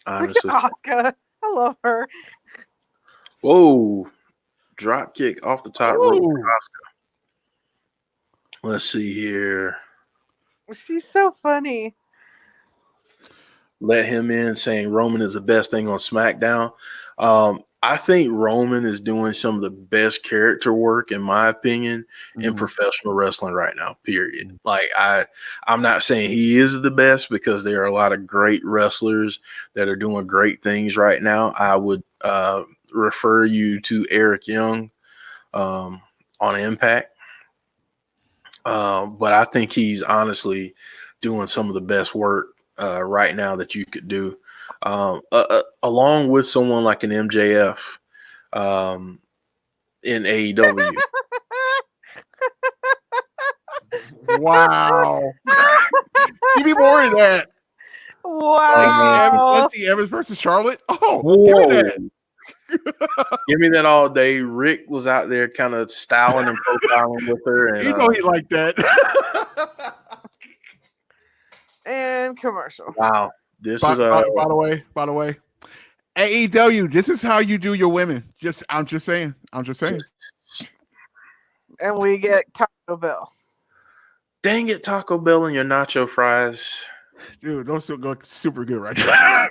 Honestly, Asuka, I love her. Whoa! Drop kick off the top rope. Let's see here. She's so funny. Let him in, saying Roman is the best thing on SmackDown. I think Roman is doing some of the best character work, in my opinion, in professional wrestling right now, period. Like, I'm not saying he is the best because there are a lot of great wrestlers that are doing great things right now. I would refer you to Eric Young on Impact. But I think he's honestly doing some of the best work right now that you could do, along with someone like an MJF in AEW. Wow. Give me more of that. Wow. Lacey Evans versus Charlotte. Oh, Whoa. give me that. Give me that all day. Rick was out there kind of styling and profiling with her. And, you know he liked that. And commercial. Wow. This by is the way, AEW, this is how you do your women. I'm just saying. And we get Taco Bell. Dang it, Taco Bell and your nacho fries. Dude, those still go super good right now.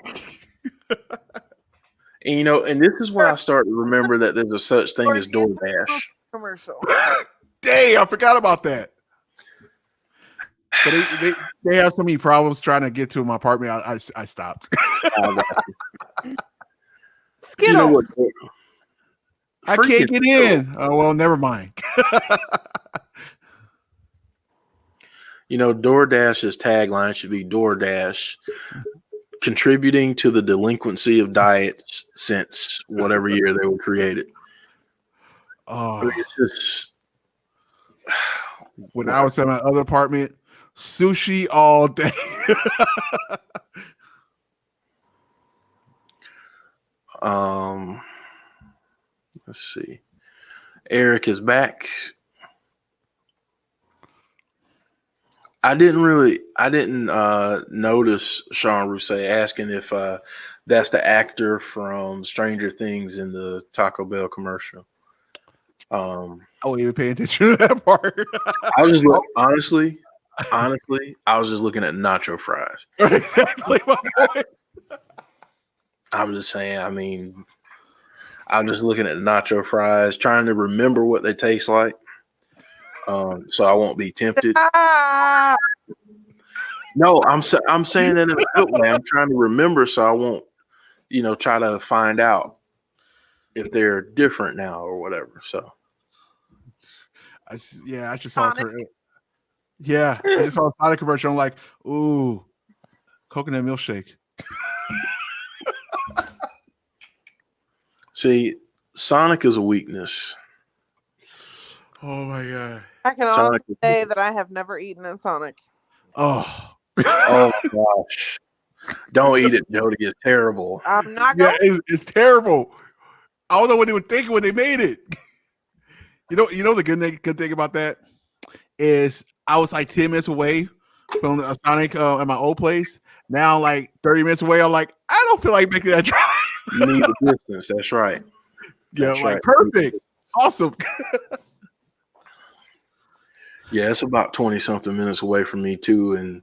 And and this is when I start to remember that there's a such thing as DoorDash. Commercial. Dang, I forgot about that. But they have so many problems trying to get to my apartment. I stopped. Skittles. I can't get in. Oh well, never mind. DoorDash's tagline should be DoorDash, contributing to the delinquency of diets since whatever year they were created. Oh, it's just when I was at my other apartment, sushi all day. Let's see. Eric is back. I didn't notice Sean Rousseau asking if that's the actor from Stranger Things in the Taco Bell commercial. I wasn't even paying attention to that part. I was just honestly, I was just looking at nacho fries. Exactly my point. I was just saying, I'm just looking at the nacho fries, trying to remember what they taste like. So I won't be tempted. No, I'm saying that in a good way. I'm trying to remember so I won't, try to find out if they're different now or whatever. So, I just saw Yeah, I just saw a Sonic commercial. I'm like, ooh, coconut milkshake. See, Sonic is a weakness. Oh my god! I can also say that I have never eaten at Sonic. Oh, oh gosh! Don't eat it, Jody. It's terrible. I'm not. Yeah, it's terrible. I don't know what they were thinking when they made it. You know the good thing about that is I was like 10 minutes away from a Sonic at my old place. Now, like 30 minutes away, I'm like, I don't feel like making that drive. You need the distance. That's right. Yeah, that's right. Perfect. Awesome. Yeah, it's about 20 something minutes away from me too, and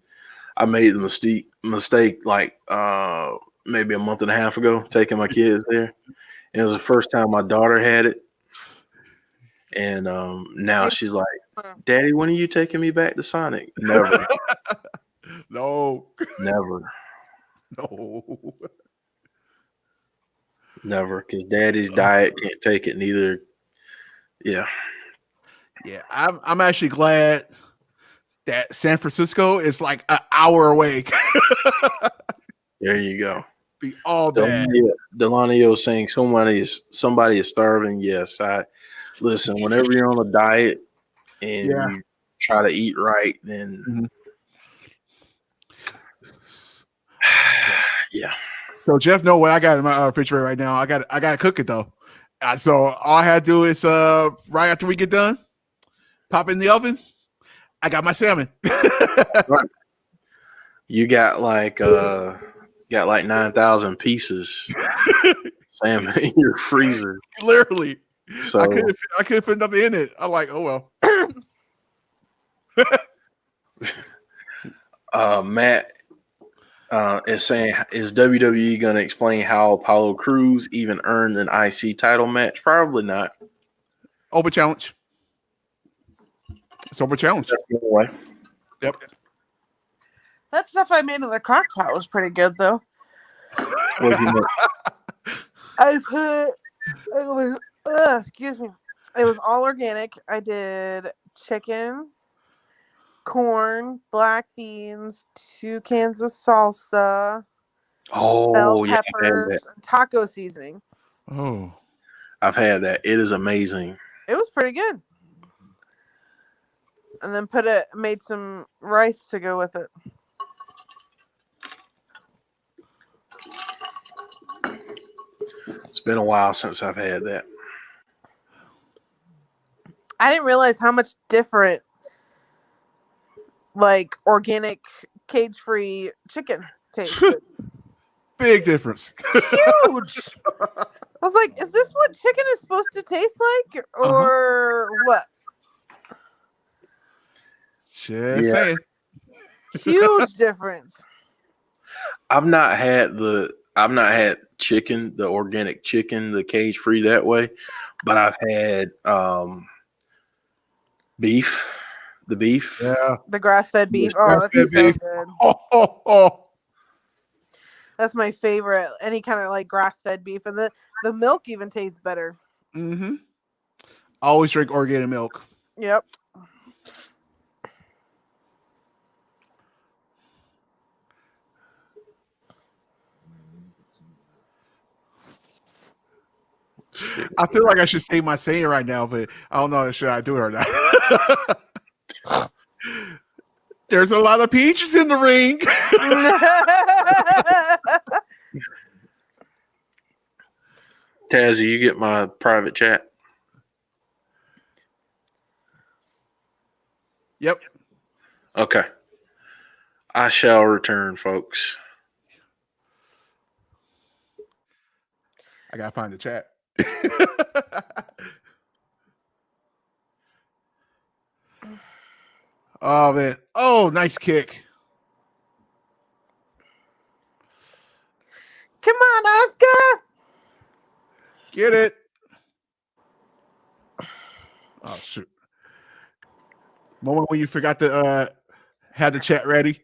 I made the mistake like maybe a month and a half ago taking my kids there, and it was the first time my daughter had it, and now she's like, "Daddy, when are you taking me back to Sonic?" Never. No. Never. No. Never, because Daddy's diet can't take it. Neither. Yeah. Yeah, I'm actually glad that San Francisco is like an hour away. There you go. Be all bad. Delania saying somebody is starving. Yes, I listen. Whenever you're on a diet and you try to eat right, then yeah. So Jeff, know what I got in my refrigerator right now. I got to cook it though. So all I had to do is right after we get done, pop it in the oven. I got my salmon. Right. You got like 9,000 pieces salmon in your freezer. Literally. So I couldn't fit nothing in it. I'm like, oh well. Matt is saying, is WWE going to explain how Apollo Crews even earned an IC title match? Probably not. Open challenge. It's open challenge. Anyway. Yep. That stuff I made in the crock pot was pretty good, though. What did you make? I put it was excuse me. It was all organic. I did chicken, corn, black beans, 2 cans of salsa, bell Oh, yeah, I've had that. peppers, and taco seasoning. Oh. I've had that. It is amazing. It was pretty good. And then made some rice to go with it. It's been a while since I've had that. I didn't realize how much different like organic cage-free chicken tasted. Big difference. Huge. I was like, is this what chicken is supposed to taste like or what? Just saying. Huge difference. I've not had chicken, the organic chicken, the cage free that way, but I've had beef. The beef. Yeah. The grass-fed beef. Yes, Oh, that's so grass-fed beef. good. Oh. That's my favorite. Any kind of like grass-fed beef, and the milk even tastes better. Mm-hmm. Always drink organic milk. Yep. I feel like I should say my saying right now, but I don't know should I do it or not. There's a lot of peaches in the ring. Tazzy, you get my private chat? Yep. Okay. I shall return, folks. I gotta find the chat. Oh man. Oh, nice kick. Come on, Oscar. Get it. Oh shoot. Moment when you forgot to have the chat ready.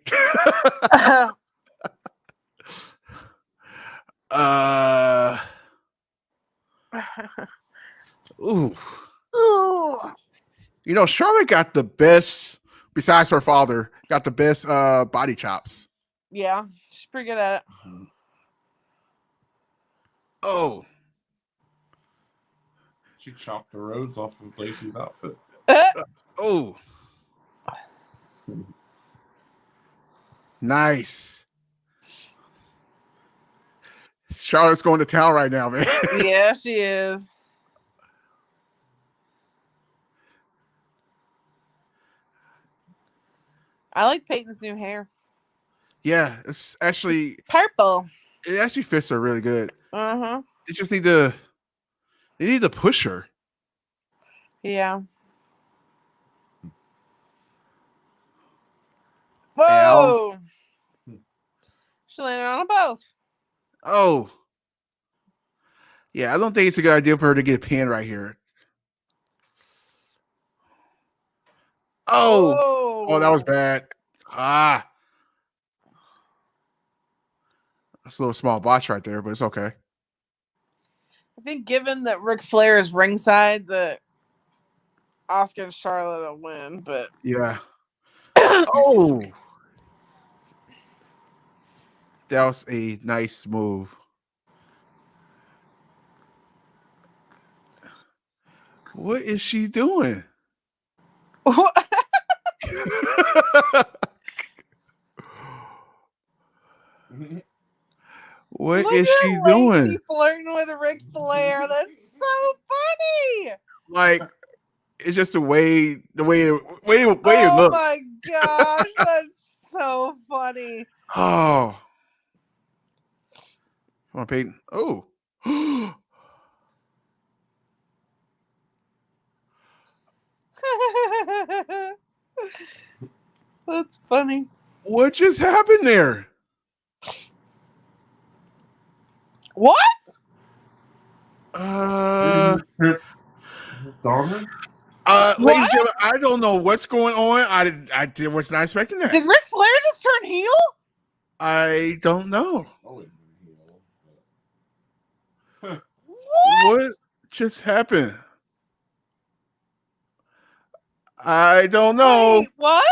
Ooh. Ooh. You know, Charlotte got the best, besides her father, got the best body chops. Yeah, she's pretty good at it. Oh. She chopped the roads off of Lacey's outfit. Oh. Nice. Charlotte's going to town right now, man. Yeah, she is. I like Peyton's new hair. Yeah, it's actually Purple. it actually fits her really good. Uh-huh. They just need to push her. Yeah. Whoa. She landed on them both. Oh. Yeah, I don't think it's a good idea for her to get a pin right here. Oh. Whoa. Oh, that was bad. Ah. That's a little small botch right there, but it's okay. I think given that Ric Flair is ringside, that Oscar and Charlotte will win, but Yeah. Oh. That was a nice move. What is she doing? what? What Look is at she Lacey doing? flirting with Ric Flair. That's so funny. Like, it's just the way it Oh look. my gosh, that's so funny. Oh. Come on, Peyton. Oh. That's funny. What just happened there? What? Donna? Ladies and gentlemen, I don't know what's going on. I was not expecting that. Did Ric Flair just turn heel? I don't know. Huh. What just happened? I don't know. Wait, what?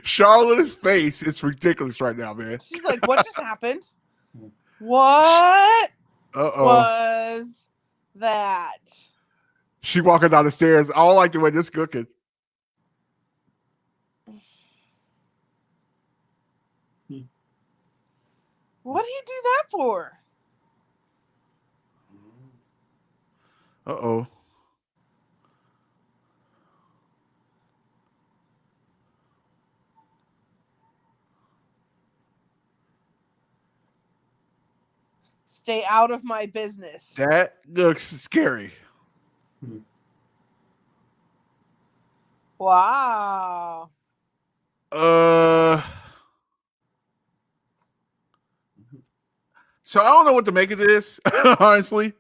Charlotte's face is ridiculous right now, man. She's like, what just happened? What was that? She walking down the stairs. I don't like the way this cooking. What do you do that for? Uh-oh. Stay out of my business. That looks scary. Wow. So I don't know what to make of this, honestly.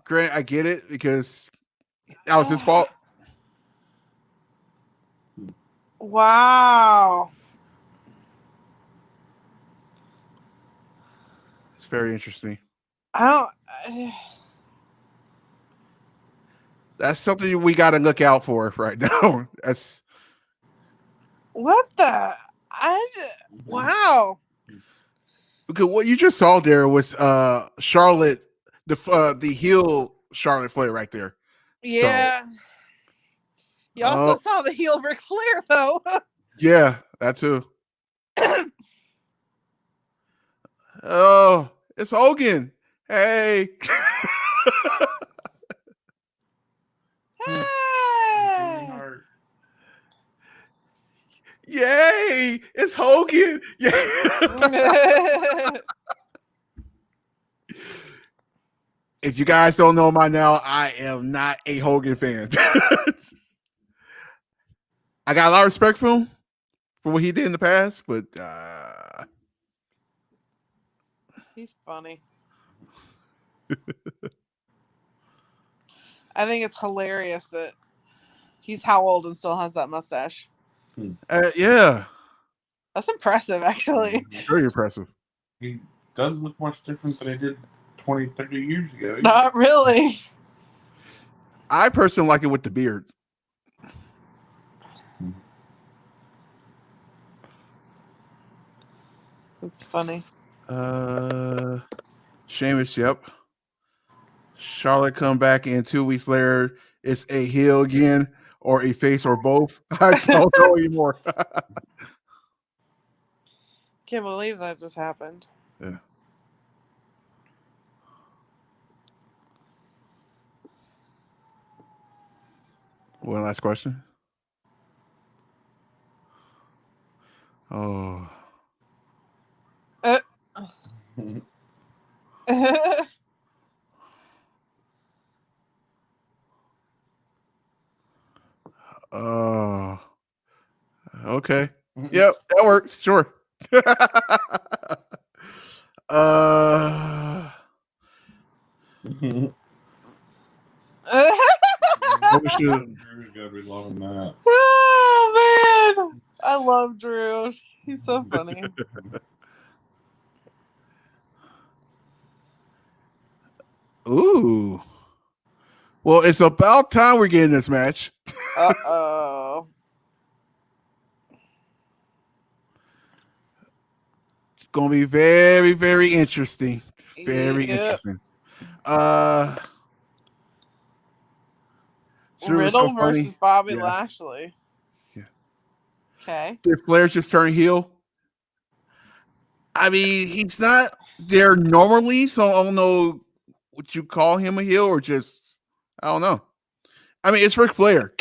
Grant, I get it because that was his fault. Wow. It's very interesting. That's something we got to look out for right now. That's what the wow. because what you just saw there was Charlotte, the heel Charlotte Flair right there. Yeah. So, you also saw the heel Ric Flair though. Yeah, that too. Oh, it's Hogan. Hey. Hey. Yay! It's Hogan. Yeah. If you guys don't know by now, I am not a Hogan fan. I got a lot of respect for him for what he did in the past, but he's funny. I think it's hilarious that he's how old and still has that mustache. Yeah. That's impressive, actually. Very impressive. He doesn't look much different than he did 20, 30 years ago. Not really. I personally like it with the beard. It's funny. Sheamus, yep. Charlotte come back in 2 weeks later. It's a heel again or a face or both. I don't know anymore. Can't believe that just happened. Yeah. One last question. Oh. Okay. Yep, that works. Sure. Drew's gotta be loving that. Oh man, I love Drew. He's so funny. Ooh. Well, it's about time we're getting this match. Uh-oh. It's gonna be very, very interesting. Very interesting. Riddle versus Bobby Lashley. Yeah. Okay. Did Flair just turn heel? I mean, he's not there normally, so I don't know. Would you call him a heel or just? I don't know. I mean, it's Ric Flair.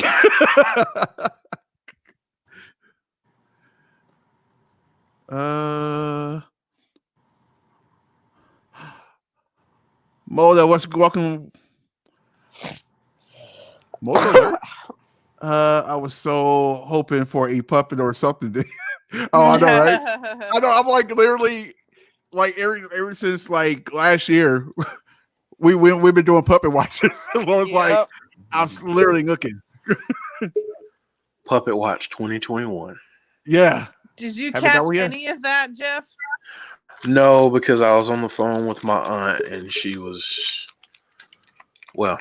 Moda, welcome. Moda, I was so hoping for a puppet or something. Oh, I know, right? I know. I'm like literally, like ever since like last year, we've been doing puppet watches. Lauren's like, I'm literally looking. Puppet Watch 2021. Yeah. Did you catch any of that, Jeff? No, because I was on the phone with my aunt and she was, well,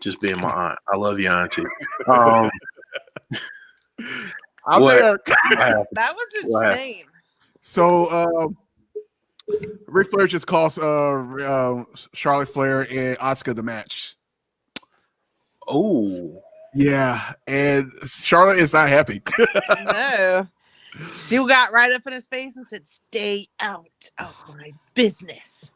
just being my aunt. I love you, auntie. I'm What? there. That was insane. So, Ric Flair just cost Charlotte Flair and Asuka the match. Oh, Yeah, and Charlotte is not happy. No. She got right up in his face and said, "Stay out of my business."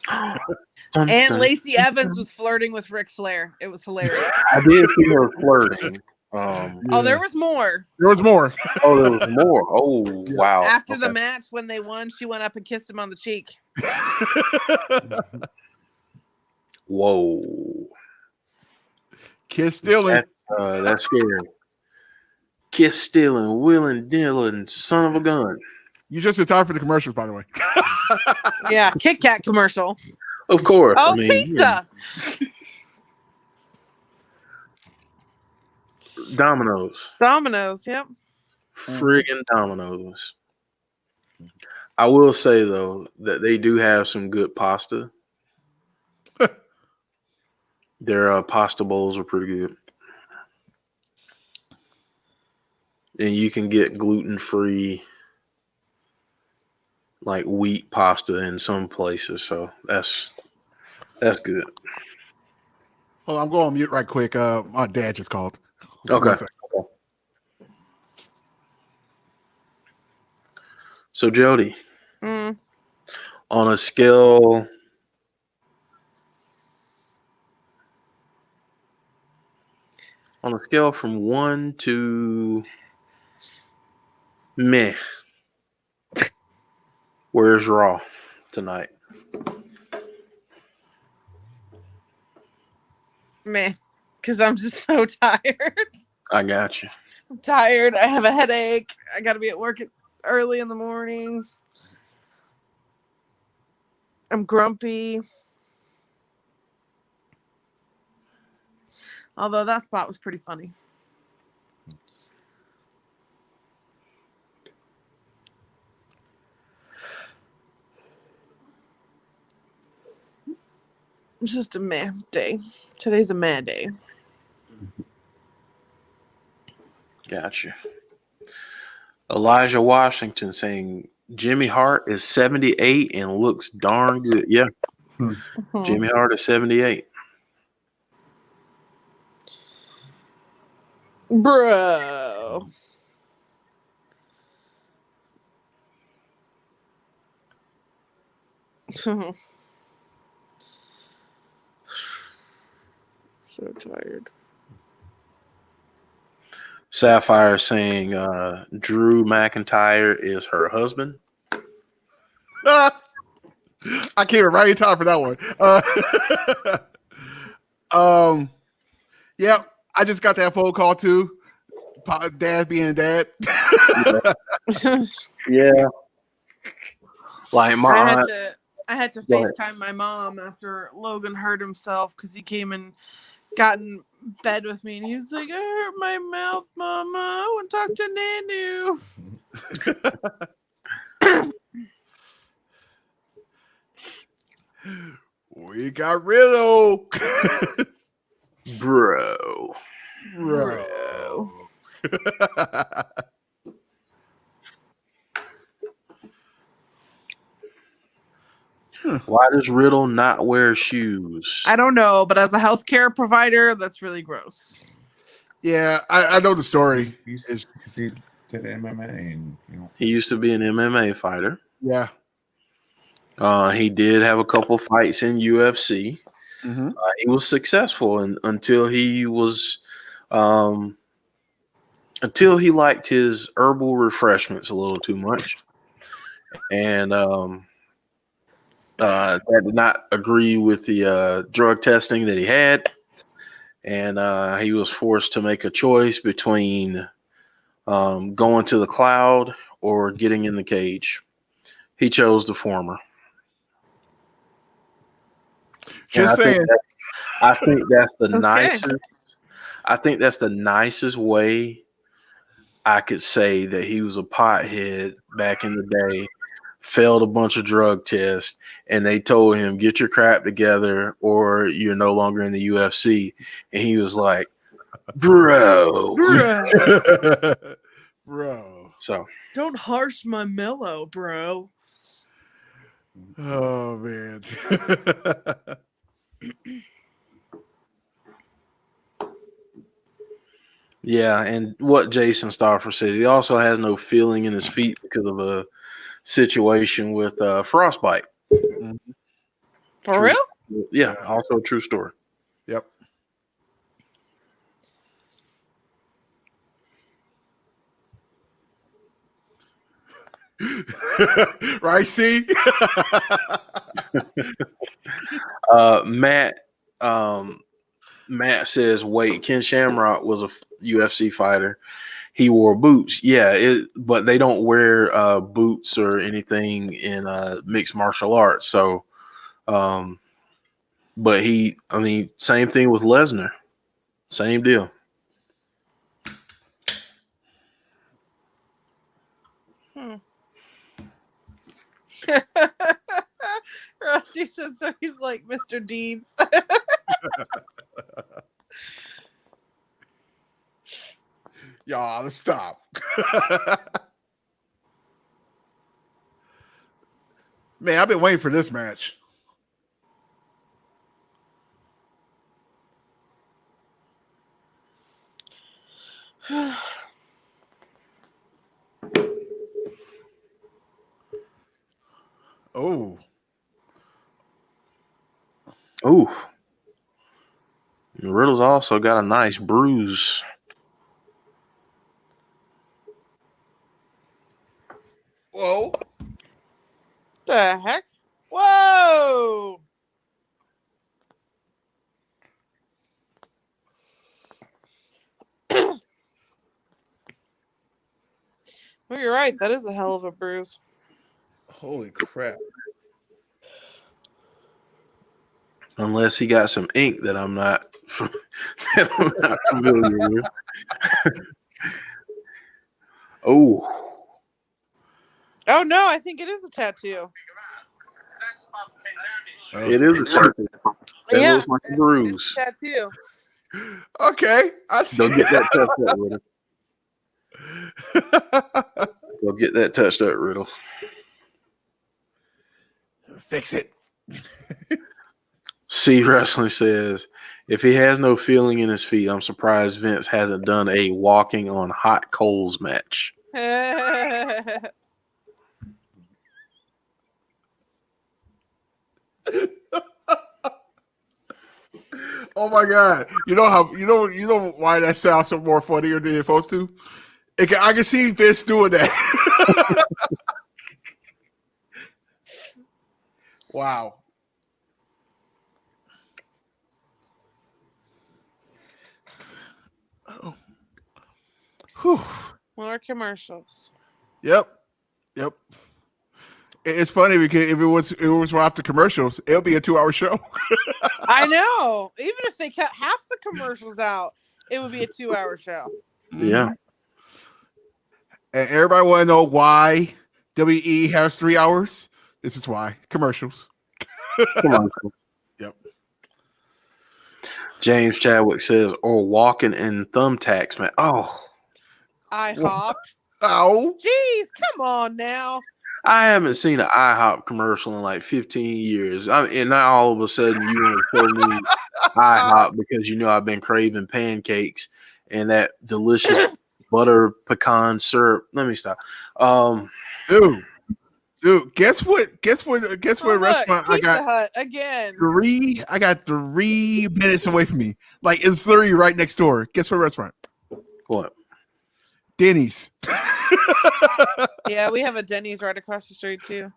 And Lacey Evans was flirting with Ric Flair. It was hilarious. I did see her flirting. Oh, there was more. There was more. Oh, there was more. Oh, wow. After the match, when they won, she went up and kissed him on the cheek. Whoa. Kiss stealing. That's scary. Kiss stealing, willing, dealing, son of a gun. You just in time for the commercials, by the way. Yeah, Kit Kat commercial. Of course. Oh, I mean, pizza. Domino's. Domino's, yep. Friggin' Domino's. I will say, though, that they do have some good pasta. Their pasta bowls are pretty good. And you can get gluten-free, like wheat pasta in some places. So that's good. Hold on, I'm going on mute right quick. My dad just called. Okay. So, Jody, on a scale from 1 to meh, where's Raw tonight? Meh, because I'm just so tired. I got you. I'm tired. I have a headache. I got to be at work early in the morning. I'm grumpy. Although that spot was pretty funny. It's just a meh day. Today's a meh day. Gotcha. Elijah Washington saying Jimmy Hart is 78 and looks darn good. Yeah. Jimmy Hart is 78. Bro. So tired. Sapphire saying Drew McIntyre is her husband. I came right in time for that one. Yeah, I just got that phone call too. Dad being dad. Yeah. Like my aunt. I had to FaceTime my mom after Logan hurt himself because he came and got in bed with me and he was like, "I hurt my mouth, Mama. I want to talk to Nanu." We got Riddle. Bro. Why does Riddle not wear shoes? I don't know, but as a healthcare provider, that's really gross. Yeah, I know the story. He did MMA, and He used to be an MMA fighter. Yeah. He did have a couple fights in UFC. Mm-hmm. He was successful until he liked his herbal refreshments a little too much, and that did not agree with the drug testing that he had, and he was forced to make a choice between going to the cloud or getting in the cage. He chose the former. Just saying. I think that's the Okay. nicest. I think that's the nicest way I could say that he was a pothead back in the day failed a bunch of drug tests, and they told him, get your crap together or you're no longer in the UFC. And he was like, bro. Bro. So Don't harsh my mellow, bro. Oh, man. yeah, and what Jason Stauffer says, he also has no feeling in his feet because of a situation with frostbite. For True. real? Yeah, also a true story. Yep. Right, see? Matt says, wait, Ken Shamrock was a UFC fighter. He wore boots. Yeah, but they don't wear boots or anything in mixed martial arts. So, but same thing with Lesnar. Same deal. Rusty said so. He's like Mr. Deeds. Y'all, stop. Man, I've been waiting for this match. Oh. Ooh. Riddle's also got a nice bruise. Whoa. The heck? Whoa! Well, you're right. That is a hell of a bruise. Holy crap. Unless he got some ink that I'm not familiar with. Oh. Oh no, I think it is a tattoo. It is a tattoo. It looks like a bruise. It's a tattoo. Okay, I see. Go get that touched up, Riddle. Go get that touched up, Riddle. Fix it. C Wrestling says, if he has no feeling in his feet, I'm surprised Vince hasn't done a walking on hot coals match. Oh my god! You know why that sounds so more funnier than it's supposed to? I can see Vince doing that. Wow. Oh. Whew. More commercials. Yep. It's funny because if it was right after commercials, it'll be a 2-hour show. I know. Even if they cut half the commercials out, it would be a 2-hour show. Yeah. And everybody want to know why WE has 3 hours. This is why. Commercials. Yep. James Chadwick says, or walking in thumbtacks, man. Oh. IHOP. Ow. Jeez, come on now. I haven't seen an IHOP commercial in like 15 years. And now all of a sudden you want to show me IHOP because you know I've been craving pancakes and that delicious butter pecan syrup. Let me stop. Dude, guess what restaurant I got? Hut again. I got 3 minutes away from me. Like it's literally right next door. Guess what restaurant? What? Denny's. Yeah, we have a Denny's right across the street too.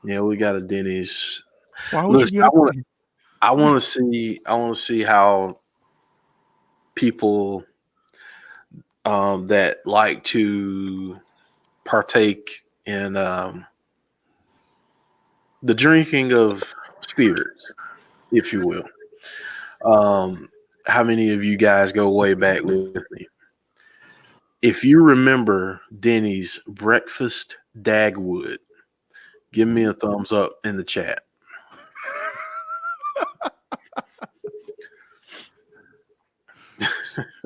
Yeah, we got a Denny's. Why would Listen, I want to see how people that like to partake in the drinking of spirits, if you will. How many of you guys go way back with me? If you remember Denny's breakfast Dagwood, Give me a thumbs up in the chat.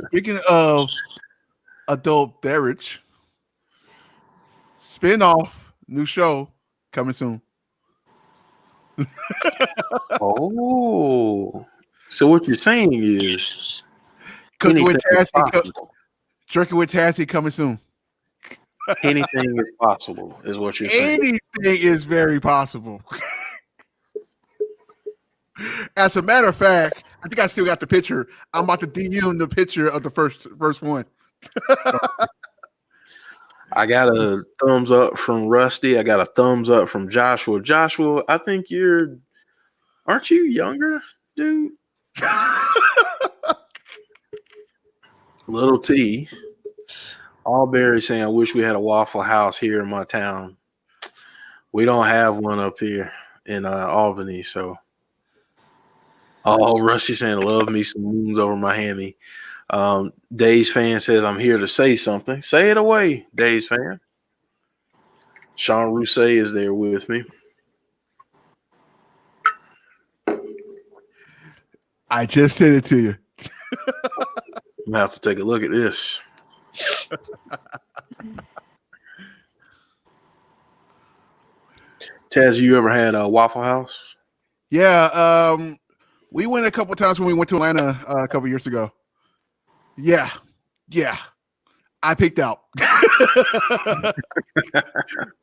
Speaking of adult beverage, spin-off new show coming soon. Oh, so what you're saying is Cooking with anything is Tassie, possible. Drinking with Tassie coming soon. Anything is possible, is what you're saying. Anything is very possible. As a matter of fact, I think I still got the picture. I'm about to DM the picture of the first one. I got a thumbs up from Rusty. I got a thumbs up from Joshua. Joshua, I think aren't you younger, dude? Little T. Allberry saying, I wish we had a Waffle House here in my town. We don't have one up here in Albany, so. Oh, Rusty saying, love me some moons over my hammy. Days fan says, I'm here to say something. Say it away, Days fan. Sean Rousset is there with me. I just sent it to you. I'm gonna have to take a look at this. Taz, you ever had a Waffle House? Yeah, we went a couple times when we went to Atlanta a couple years ago. Yeah. I picked out.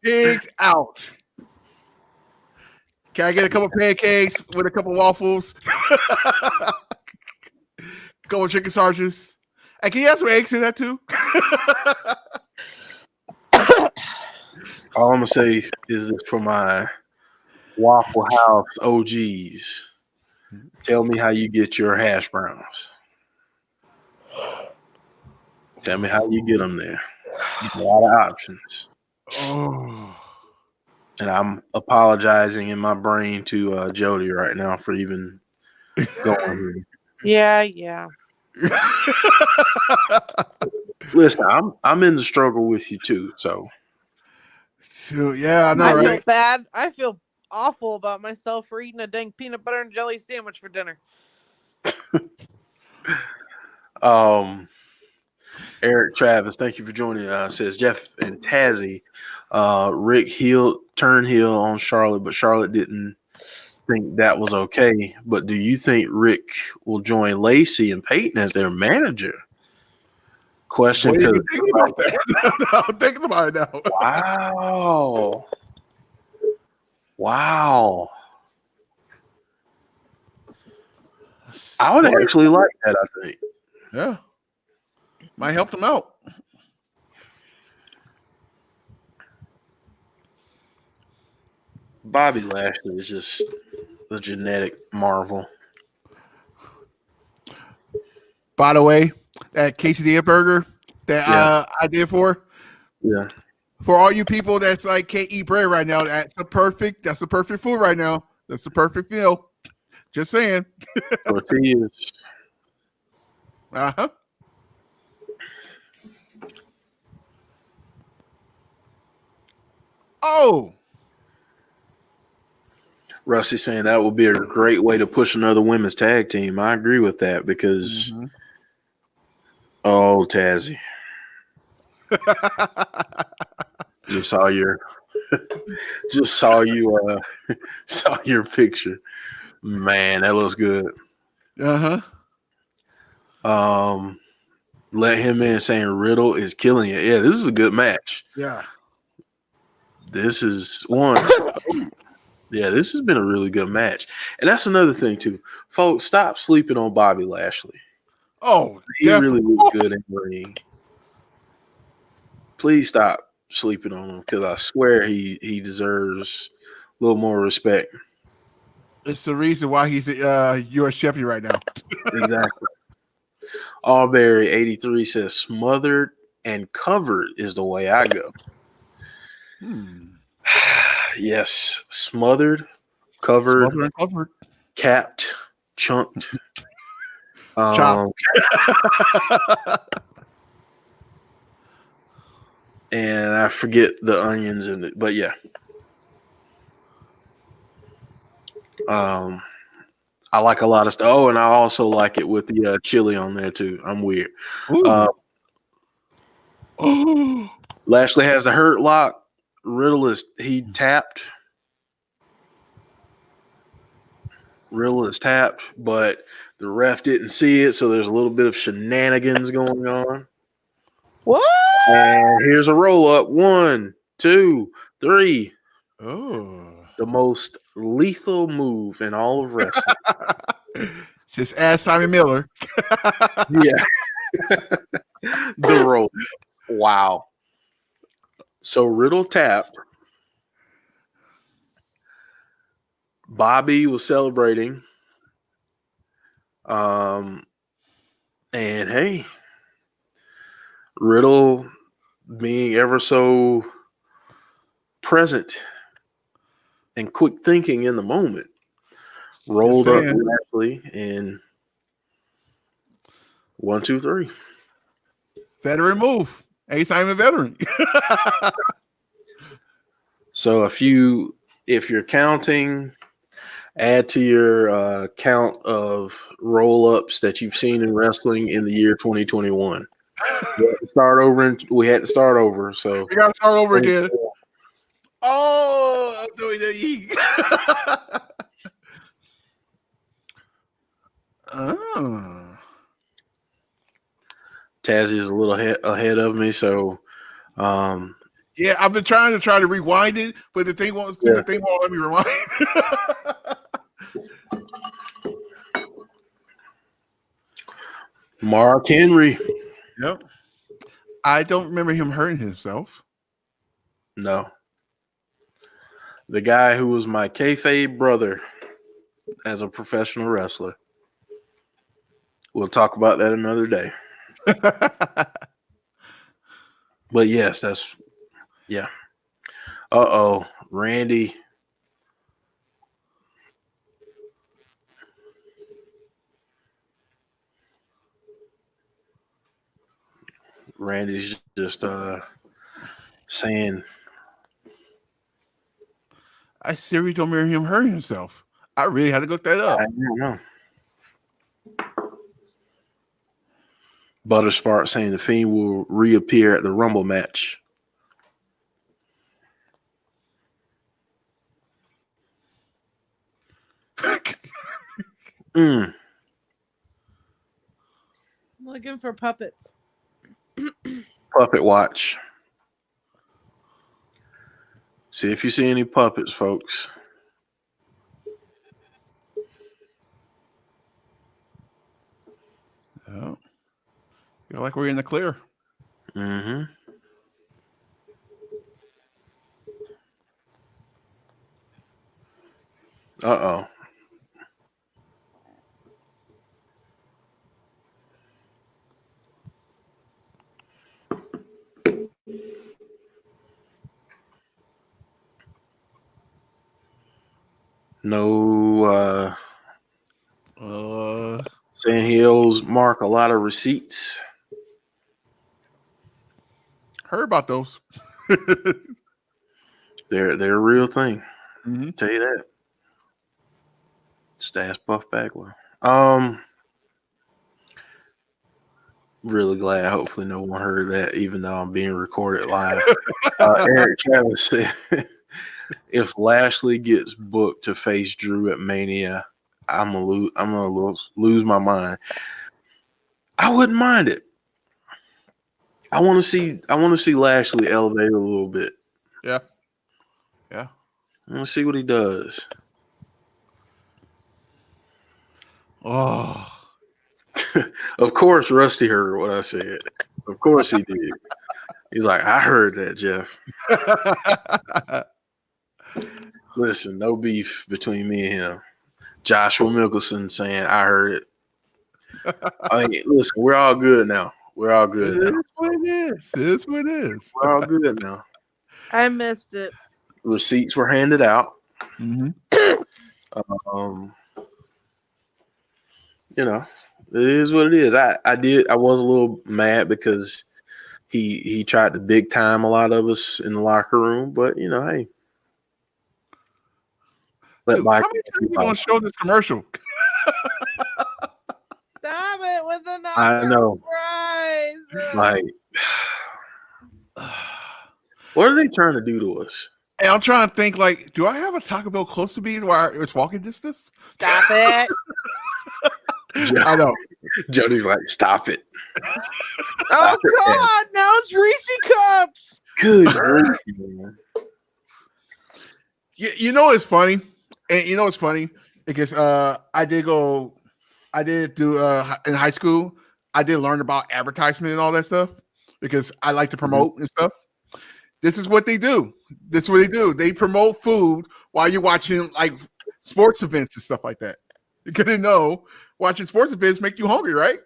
Picked out. Can I get a couple pancakes with a couple waffles? Couple chicken sandwiches. And can you have some eggs in that too? All I'm gonna say is this for my Waffle House OGs. Tell me how you get your hash browns. Tell me how you get them there. A lot of options. Oh. And I'm apologizing in my brain to Jody right now for even going here. Yeah. Listen, I'm in the struggle with you too. So Yeah, I know, I right? feel bad. I feel awful about myself for eating a dang peanut butter and jelly sandwich for dinner. Eric Travis, thank you for joining. Says Jeff and Tazzy, Rick turned heel on Charlotte, but Charlotte didn't think that was okay. But do you think Rick will join Lacey and Peyton as their manager? Question. What are you thinking about that? I'm thinking about it now. Wow. I would actually like that, I think. Yeah. Might help them out. Bobby Lashley is just a genetic marvel. By the way, that quesadilla burger that I did for all you people that's like can't eat bread right now, that's the perfect food right now. That's the perfect meal. Just saying. Tortillas. Uh-huh. Oh. Rusty saying that would be a great way to push another women's tag team. I agree with that because oh, Tazzy. Just saw your picture. Man, that looks good. Let him in saying Riddle is killing it. Yeah, this is a good match. Yeah. This is one. Yeah, this has been a really good match. And that's another thing too. Folks, stop sleeping on Bobby Lashley. Oh, he really looks good in the ring. Please stop sleeping on him because I swear he deserves a little more respect. It's the reason why he's the U.S. champion right now. Exactly. Allberry 83 says smothered and covered is the way I go. Yes, smothered, covered, capped, chunked, chopped. And I forget the onions in it, but yeah. I like a lot of stuff. Oh, and I also like it with the chili on there too. I'm weird. Lashley has the hurt lock. Riddle is tapped. Riddle is tapped, but the ref didn't see it, so there's a little bit of shenanigans going on. What? And here's a roll up. 1, 2, 3. Oh. The most lethal move in all of wrestling. Just ask Simon Miller. Yeah. The roll. Wow. So Riddle tapped. Bobby was celebrating. And hey, Riddle being ever so present and quick thinking in the moment, rolled up Lashley and 1, 2, 3. Veteran move. Anytime a veteran. So if you're counting, add to your count of roll-ups that you've seen in wrestling in the year 2021. We had to start over. So we got to start over again. Oh, WWE. Oh. Tazzy is a little ahead of me, so yeah, I've been trying to rewind it, but the thing won't let me rewind. Mark Henry. Yep. I don't remember him hurting himself. No. The guy who was my kayfabe brother as a professional wrestler. We'll talk about that another day. But yes, yeah. Uh-oh. Randy's just saying. I seriously don't remember him hurting himself. I really had to look that up. I don't know. Butterspark saying the Fiend will reappear at the Rumble match. Looking for puppets. Puppet watch. See if you see any puppets, folks. Oh. Feel like we're in the clear. Mm-hmm. Uh-oh. No saying he owes Mark a lot of receipts. Heard about those. They're a real thing. Mm-hmm. Tell you that. Stash Buff Bagwell. Really glad. Hopefully no one heard that, even though I'm being recorded live. Eric Travis said, if Lashley gets booked to face Drew at Mania, I'm gonna lose my mind. I wouldn't mind it. I want to see Lashley elevate a little bit. Yeah. I want to see what he does. Oh. Of course, Rusty heard what I said. Of course he did. He's like, I heard that, Jeff. Listen, no beef between me and him. Joshua Mickelson saying, I heard it. I mean, listen, we're all good now. We're all good now. It's what it is. We're all good now. I missed it. Receipts were handed out. Mm-hmm. You know, it is what it is. I was a little mad because he tried to big time a lot of us in the locker room, but you know, hey. Let Dude, Mike. how many times are you going to show this commercial? Stop it with the I know. fries. Like, what are they trying to do to us? And I'm trying to think, like, do I have a Taco Bell close to me where it's walking distance? Stop it. I know. Jody's like, stop it. Oh God! Now it's Reese cups. Good grief, man. You know it's funny, and you know it's funny because I did do in high school. I did learn about advertisement and all that stuff because I like to promote and stuff. This is what they do. This is what they do. They promote food while you're watching like sports events and stuff like that. You couldn't know watching sports events make you hungry, right?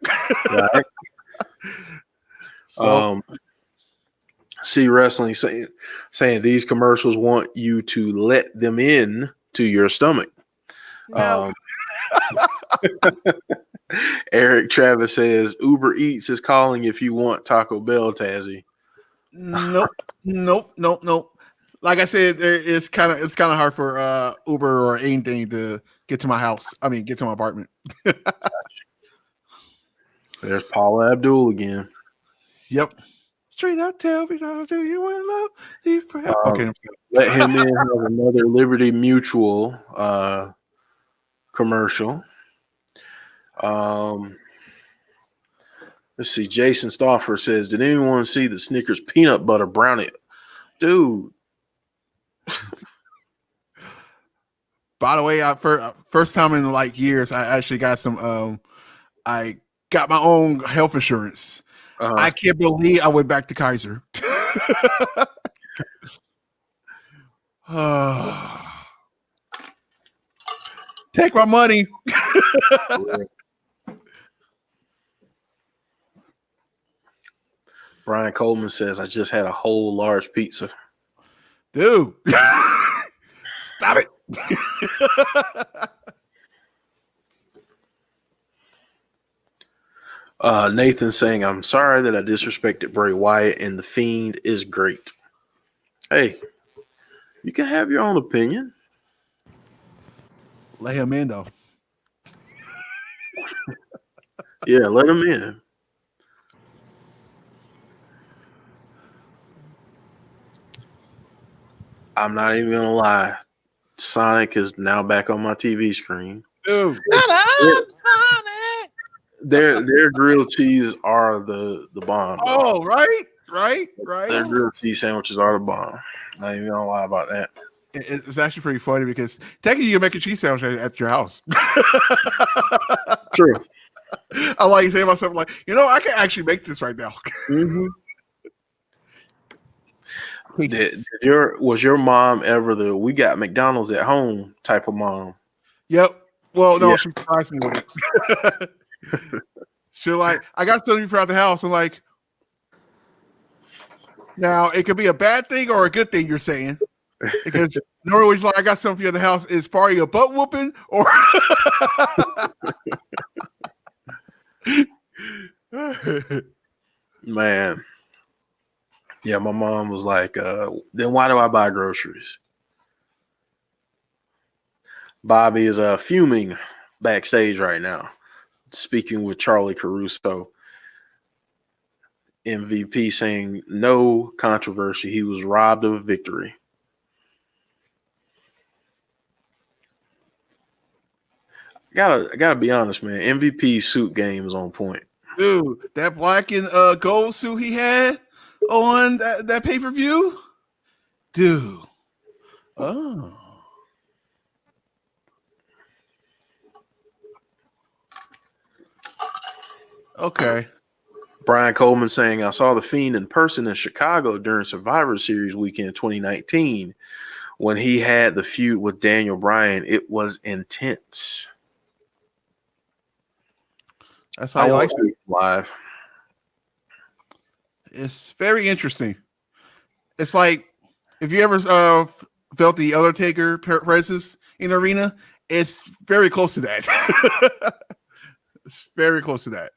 Right. So, See wrestling saying these commercials want you to let them in to your stomach. No. Eric Travis says Uber Eats is calling if you want Taco Bell, Tazzy. nope. Like I said, it's kind of hard for Uber or anything to get to my house. I mean, get to my apartment. There's Paula Abdul again. Yep. Straight out, tell me now, do you want love? Okay. Let him in have another Liberty Mutual commercial. Let's see. Jason Stauffer says, "Did anyone see the Snickers peanut butter brownie?" Dude. By the way, first time in like years, I actually got some. I got my own health insurance. I can't believe I went back to Kaiser. Take my money. Brian Coleman says, "I just had a whole large pizza." Dude, stop it. Nathan saying, "I'm sorry that I disrespected Bray Wyatt, and The Fiend is great." Hey, you can have your own opinion. Let him in, though. Yeah, let him in. I'm not even gonna lie. Sonic is now back on my TV screen. Dude, Shut up, Sonic. Their grilled cheese are the bomb. Oh, right. Their grilled cheese sandwiches are the bomb. Not even gonna lie about that. It's actually pretty funny because technically you can make a cheese sandwich at your house. True. I like to say to myself, like, I can actually make this right now. Mm-hmm. Was your mom ever the "we got McDonald's at home" type of mom? Yep. Well, no, Yeah. she surprised me with it. She's like, I got something for out the house. I'm like, now it could be a bad thing or a good thing you're saying. Because normally she's like, I got something for you at the house. Is part of your butt whooping or Man. Yeah, my mom was like, then why do I buy groceries? Bobby is fuming backstage right now, speaking with Charlie Caruso. MVP saying no controversy. He was robbed of a victory. I gotta be honest, man. MVP suit game is on point. dude, that black and gold suit he had on that pay-per-view? Dude. Oh. Okay. Brian Coleman saying, "I saw The Fiend in person in Chicago during Survivor Series weekend 2019 when he had the feud with Daniel Bryan. It was intense." That's how I like it live. It's very interesting. It's like if you ever felt the Undertaker presence in the arena, it's very close to that. It's very close to that.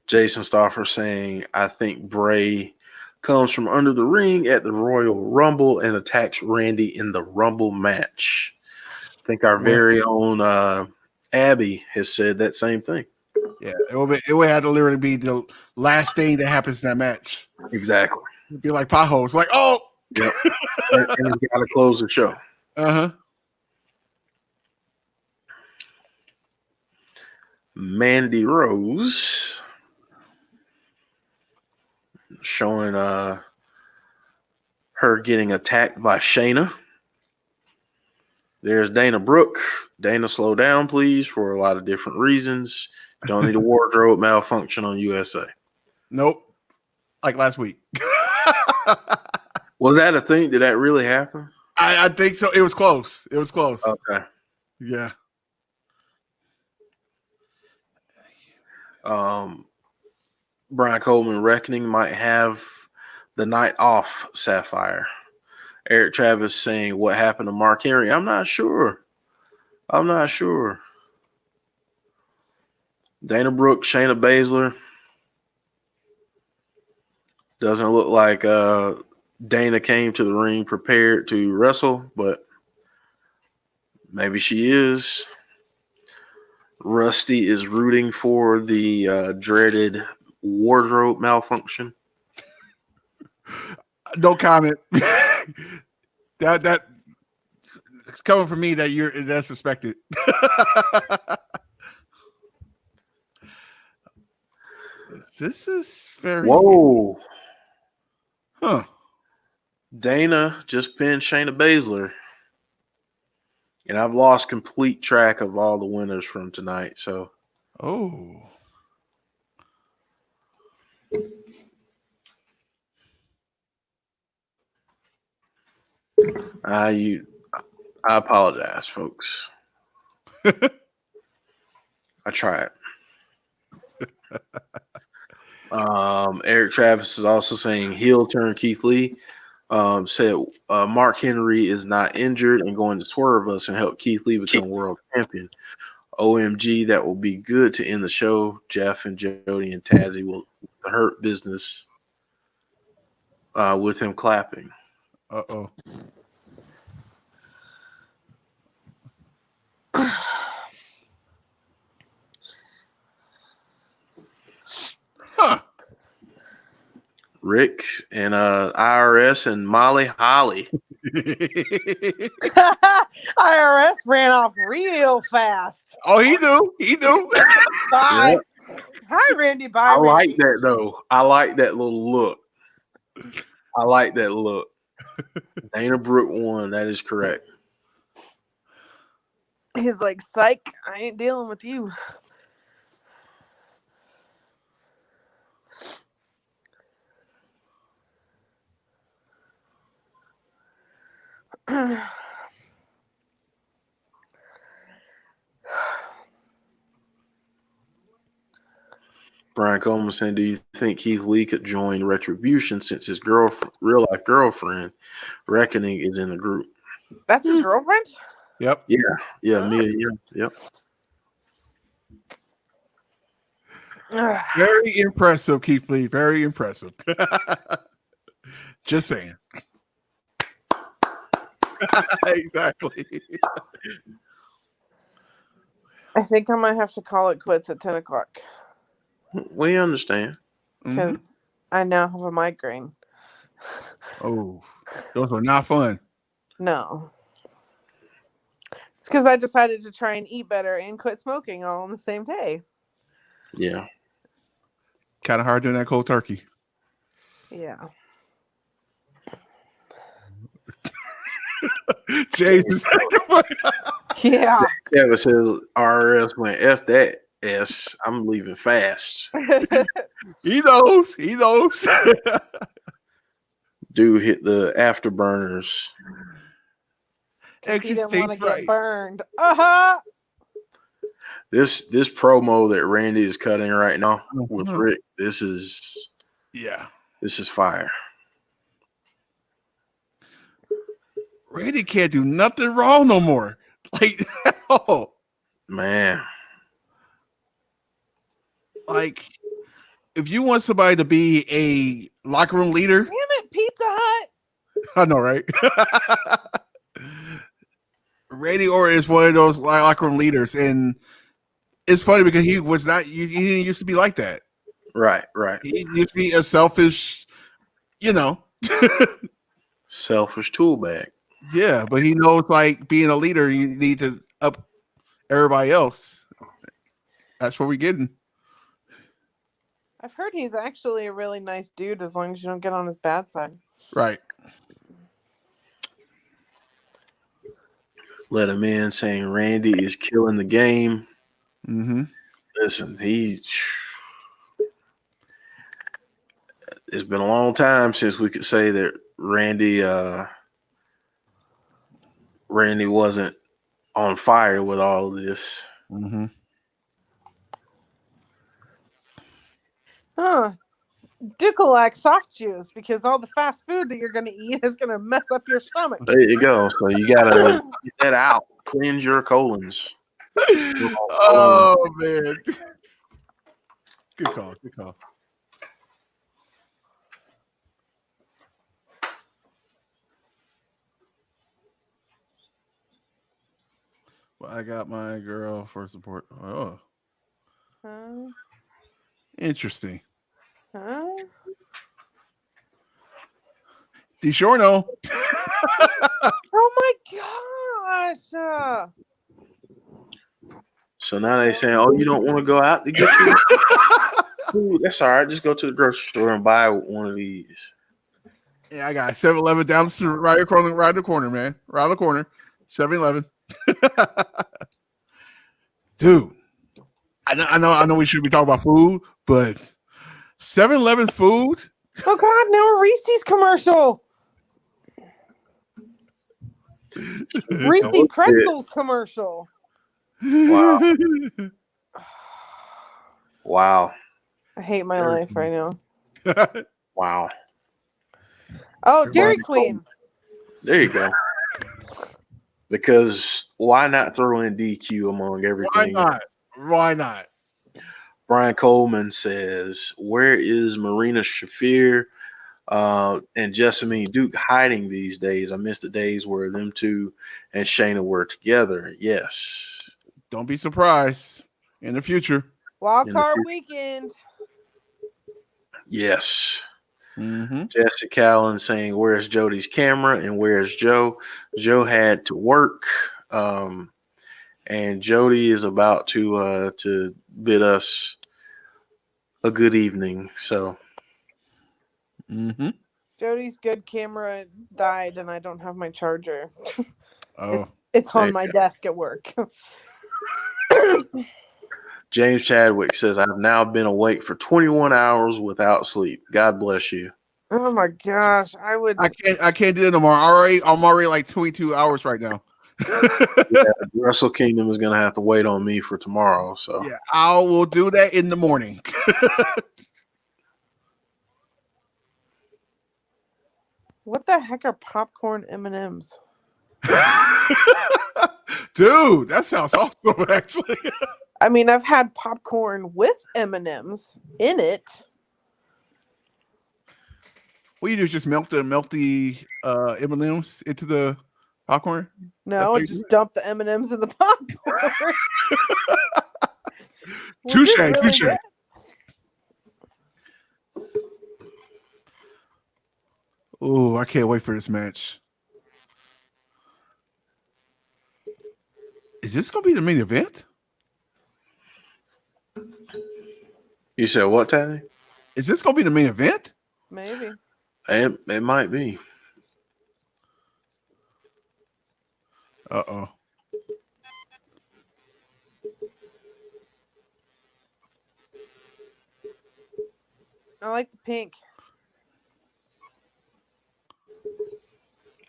Jason Stauffer saying, "I think Bray comes from under the ring at the Royal Rumble and attacks Randy in the Rumble match. I think our very own Abby has said that same thing. Yeah, it would have to literally be the last thing that happens in that match. Exactly. It'd be like potholes, like, oh, yep. And it's got to close the show. Mandy Rose showing her getting attacked by Shayna. There's Dana Brooke. Dana, slow down, please, for a lot of different reasons. Don't need a wardrobe malfunction on USA. Nope. Like last week. Was that a thing? Did that really happen? I think so. It was close. It was close. Okay. Yeah. Brian Coleman Reckoning might have the night off, Sapphire. Eric Travis saying, what happened to Mark Henry? I'm not sure. Dana Brooke, Shayna Baszler. Doesn't look like Dana came to the ring prepared to wrestle, but maybe she is. Rusty is rooting for the dreaded wardrobe malfunction. No comment. that it's coming from me that's suspected. This is very Whoa. Huh. Dana just pinned Shayna Baszler. And I've lost complete track of all the winners from tonight. So I apologize, folks. I tried. Eric Travis is also saying heel turn Keith Lee. Said Mark Henry is not injured and going to swerve us and help Keith Lee become world champion. OMG, that will be good to end the show. Jeff and Jody and Tazzy will hurt business with him clapping. Uh-oh. Huh. Rick and IRS and Molly Holly. IRS ran off real fast. Oh, he do. Bye. Yep. Hi, Randy. Bye. I Randy. like that though. I like that little look. Dana Brooke won. That is correct. He's like, psych, I ain't dealing with you. Brian Coleman saying, do you think Keith Lee could join Retribution since his real life girlfriend, Reckoning, is in the group? That's his girlfriend? Yep. Yeah, Mia. Yep. Very impressive, Keith Lee. Very impressive. Just saying. Exactly. I think I might have to call it quits at 10 o'clock. We understand. Because I now have a migraine. Oh, those are not fun. No. It's because I decided to try and eat better and quit smoking all on the same day. Yeah. Kind of hard doing that cold turkey. Yeah. Jesus. Yeah. Kevin says RS went F that S. I'm leaving fast. He knows. Dude hit the afterburners. He didn't want to get burned. This promo that Randy is cutting right now with Rick, this is fire. Randy can't do nothing wrong no more. Like, oh man. Like, if you want somebody to be a locker room leader, What? I know, right? Randy Orton is one of those locker room leaders, and it's funny because he was not. He didn't used to be like that. Right. He used to be a selfish, Selfish tool bag. Yeah, but he knows like being a leader, you need to up everybody else. That's what we're getting. I've heard he's actually a really nice dude as long as you don't get on his bad side. Right. Let him in saying Randy is killing the game. Mm-hmm. Listen, it's been a long time since we could say that Randy wasn't on fire with all of this. Mm-hmm. Ducalac soft juice, because all the fast food that you're going to eat is going to mess up your stomach. There you go. So you gotta get that out. Cleanse your colons. Oh man. Good call. Well, I got my girl for support. Oh. Interesting. Huh? DiGiorno. Oh my gosh. So now they saying, "Oh, you don't want to go out to get your food? That's all right. Just go to the grocery store and buy one of these." Yeah, I got 7-Eleven down the street, right the corner, man. Right the corner. 7-Eleven. Dude, I know we should be talking about food, but 7-Eleven food. Oh God, now a Reese's commercial. Reese Pretzels commercial. Wow. Wow. I hate my life right now. Wow. Oh, Dairy Queen. There you go. Because why not throw in DQ among everything? Why not? Brian Coleman says, "Where is Marina Shafir and Jessamine Duke hiding these days? I miss the days where them two and Shayna were together." Yes. Don't be surprised in the future. Wild card weekend. Yes. Mm-hmm. Jesse Callan saying, "Where's Jody's camera and where's Joe?" Joe had to work, and Jody is about to bid us a good evening. So, Jody's good camera died, and I don't have my charger. Oh, it's on my desk at work. James Chadwick says, "I've now been awake for 21 hours without sleep. God bless you." Oh my gosh, I can't do it no more. I'm already like 22 hours right now. Yeah, Wrestle Kingdom is gonna have to wait on me for tomorrow. So yeah, I will do that in the morning. What the heck are popcorn M&Ms? Dude, that sounds awesome, actually. I mean, I've had popcorn with M&Ms in it. What you do is just melt the M&Ms into the popcorn? No, just dump the M&Ms in the popcorn. Touche. Oh, I can't wait for this match. Is this going to be the main event? you said what, Tally? Is this going to be the main event? Maybe. It might be. Uh-oh. I like the pink.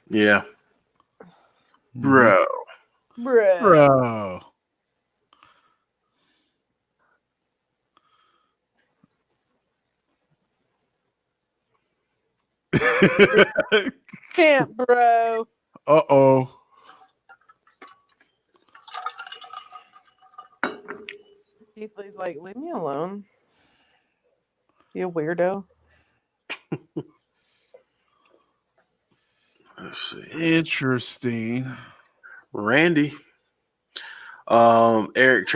Yeah. Mm-hmm. Bro. Champ, bro. Uh-oh. Keith Lee's like, leave me alone. You weirdo. Let's see. Interesting. Randy. Eric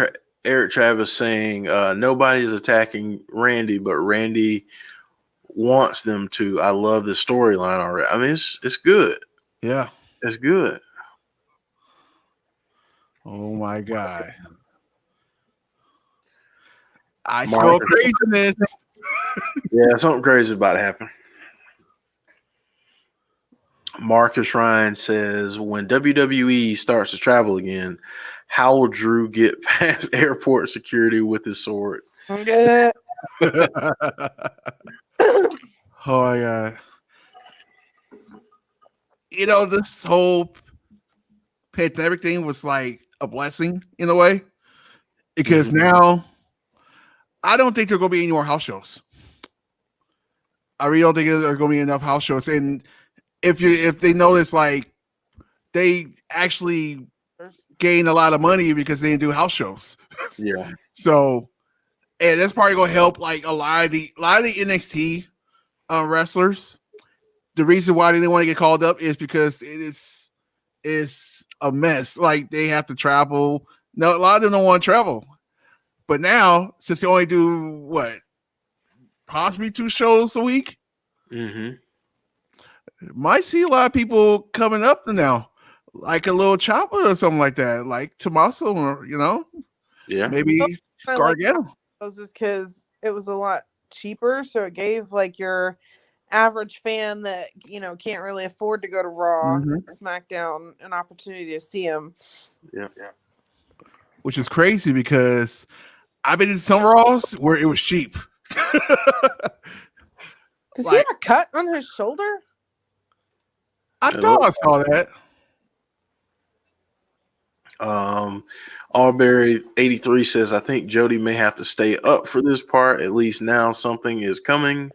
Travis saying nobody's attacking Randy, but Randy wants them to. I love the storyline already. I mean, it's good. Yeah. It's good. Oh my God. I Mark- smell craziness. Yeah, something crazy about to happen. Marcus Ryan says, when WWE starts to travel again, how will Drew get past airport security with his sword? Yeah. Oh my God. You know, this whole pandemic thing was like a blessing in a way. Because now I don't think there are going to be any more house shows. I really don't think there's going to be enough house shows. And if they notice, like, they actually gain a lot of money because they didn't do house shows. Yeah. So, and that's probably going to help like a lot of the NXT wrestlers. The reason why they didn't want to get called up is because it's a mess. Like, they have to travel. No, a lot of them don't want to travel. But now, since they only do possibly 2 shows a week, might see a lot of people coming up now, like a little Chopper or something like that, like Tommaso, or maybe Gargano. Like, just because it was a lot cheaper, so it gave like your average fan that can't really afford to go to Raw, SmackDown, an opportunity to see him. Yeah. Which is crazy because I've been in some Raws where it was cheap. Does he have a cut on his shoulder? I thought I saw that. Allberry 83 says, I think Jody may have to stay up for this part. At least now something is coming.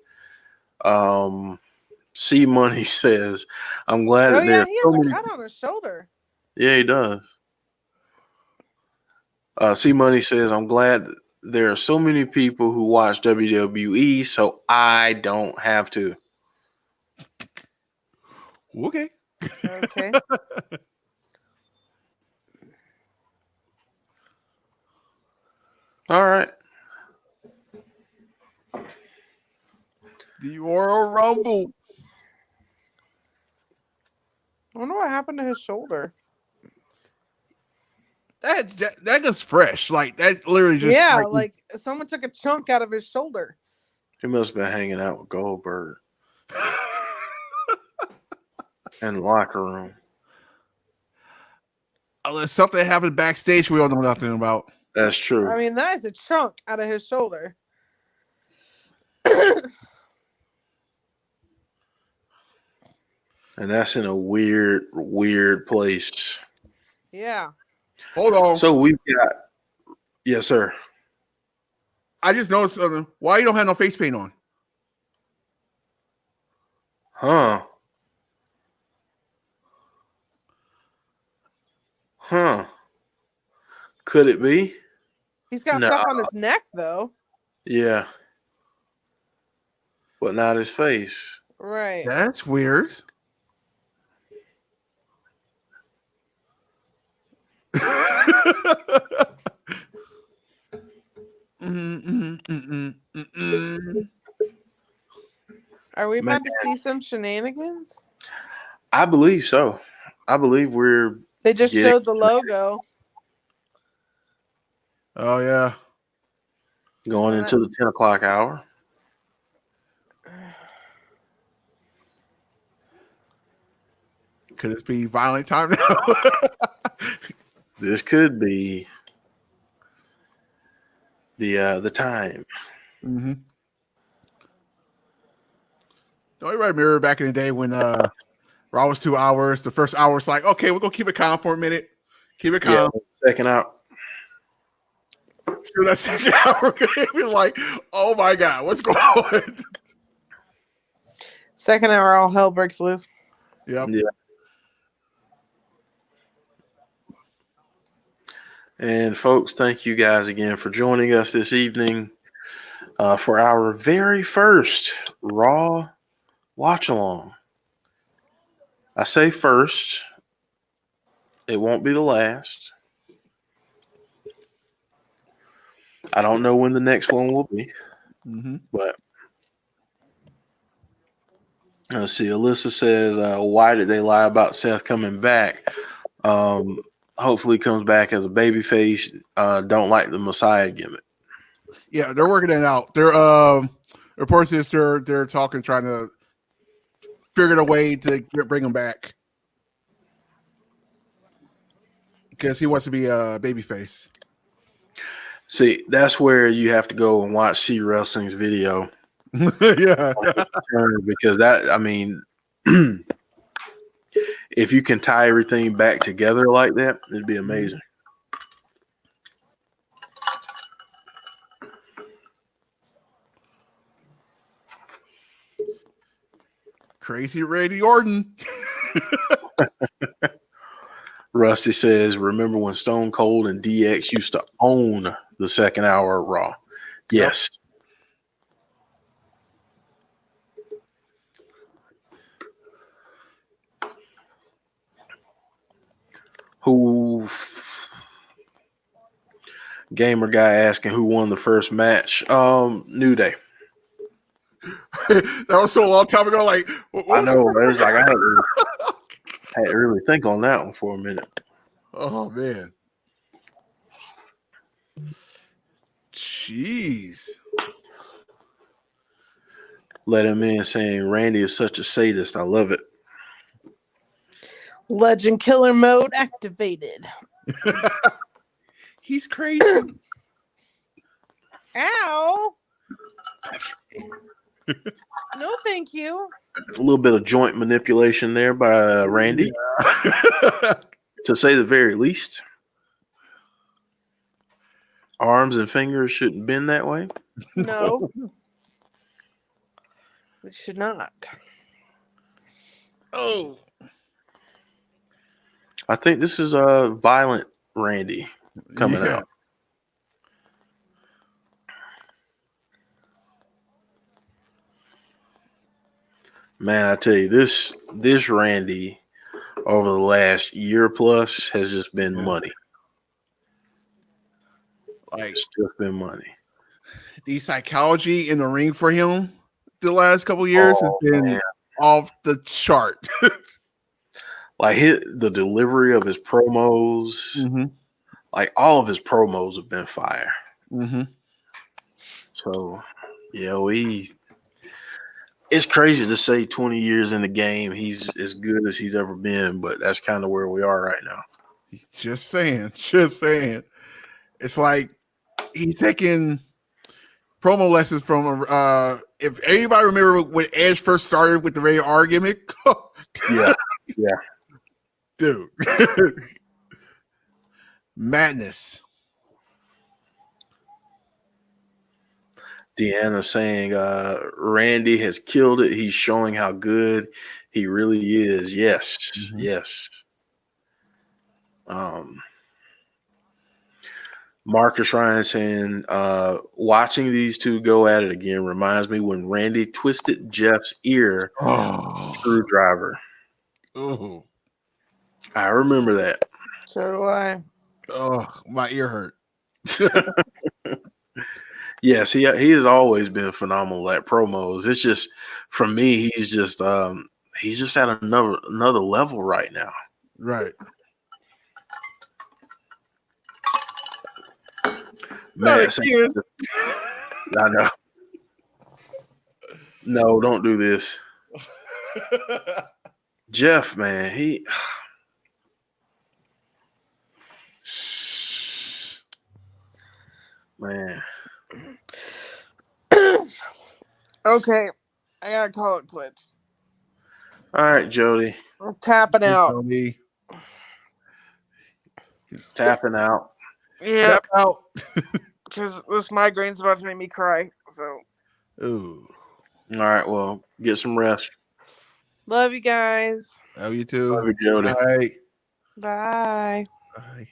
C Money says, I'm glad that he has a cut on his shoulder. Yeah, he does. C Money says, I'm glad there are so many people who watch WWE, so I don't have to. Okay. All right. The Royal Rumble. I wonder what happened to his shoulder. That gets fresh. Like, that literally just like someone took a chunk out of his shoulder. He must have been hanging out with Goldberg in the locker room. Unless something happened backstage we don't know nothing about. That's true. I mean, that is a chunk out of his shoulder. And that's in a weird place. Yeah. Hold on. So we've got, yes, sir. I just noticed something. Why you don't have no face paint on? Huh. Could it be? He's got stuff on his neck, though. Yeah. But not his face. Right. That's weird. Are we about to see some shenanigans? I believe so. I believe They just showed the logo. Oh, yeah. Going into the 10 o'clock hour. Could it be violent time now? This could be the time. Mm-hmm. Don't you remember back in the day when Raw was 2 hours? The first hour was like, okay, we're gonna keep it calm for a minute. Keep it calm. Yeah, second out. So that second hour, it was like, oh my God, what's going on? Second hour, all hell breaks loose. Yep. Yeah. And folks, thank you guys again for joining us this evening for our very first Raw Watch Along. I say first. It won't be the last. I don't know when the next one will be, but let's see. Alyssa says, "Why did they lie about Seth coming back? Hopefully, comes back as a babyface. Don't like the Messiah gimmick." Yeah, they're working it out. They're reports is they're talking, trying to figure a way to bring him back because he wants to be a babyface. See, that's where you have to go and watch C Wrestling's video. Yeah, because that, I mean, if you can tie everything back together like that, it'd be amazing. Crazy Randy Orton. Rusty says, "Remember when Stone Cold and DX used to own the second hour of Raw?" Yes. Who gamer guy asking who won the first match? New Day. That was so a long time ago. Like, I know. It's like I had to really think on that one for a minute. Oh man, jeez. Let him in saying Randy is such a sadist. I love it. Legend killer mode activated. He's crazy. Ow. No, thank you. A little bit of joint manipulation there by Randy, to say the very least. Arms and fingers shouldn't bend that way. No. It should not. Oh. I think this is a violent Randy coming out. Man, I tell you, this Randy over the last year plus has just been money. Like, it's just been money. The psychology in the ring for him the last couple of years has been off the chart. Like the delivery of his promos, like all of his promos have been fire. So, yeah, it's crazy to say 20 years in the game, he's as good as he's ever been, but that's kind of where we are right now. Just saying. It's like he's taking promo lessons from if anybody remember when Edge first started with the Rated R gimmick. Yeah. Dude. Madness. Deanna saying Randy has killed it. He's showing how good he really is. Yes. Yes. Marcus Ryan saying watching these two go at it again reminds me when Randy twisted Jeff's ear screwdriver. Oh, I remember that. So do I. Oh, my ear hurt. Yes, he has always been phenomenal at promos. It's just for me, he's just at another level right now. Right. Man, I know. No, don't do this. Jeff, man, he man. Okay, I gotta call it quits. All right, Jody. I'm tapping out. Jody. Tapping out. Yeah. Tap out. Because this migraine's about to make me cry. So. Ooh. All right, well, get some rest. Love you guys. Love you too. Love you, Jody. Bye. Bye. Bye.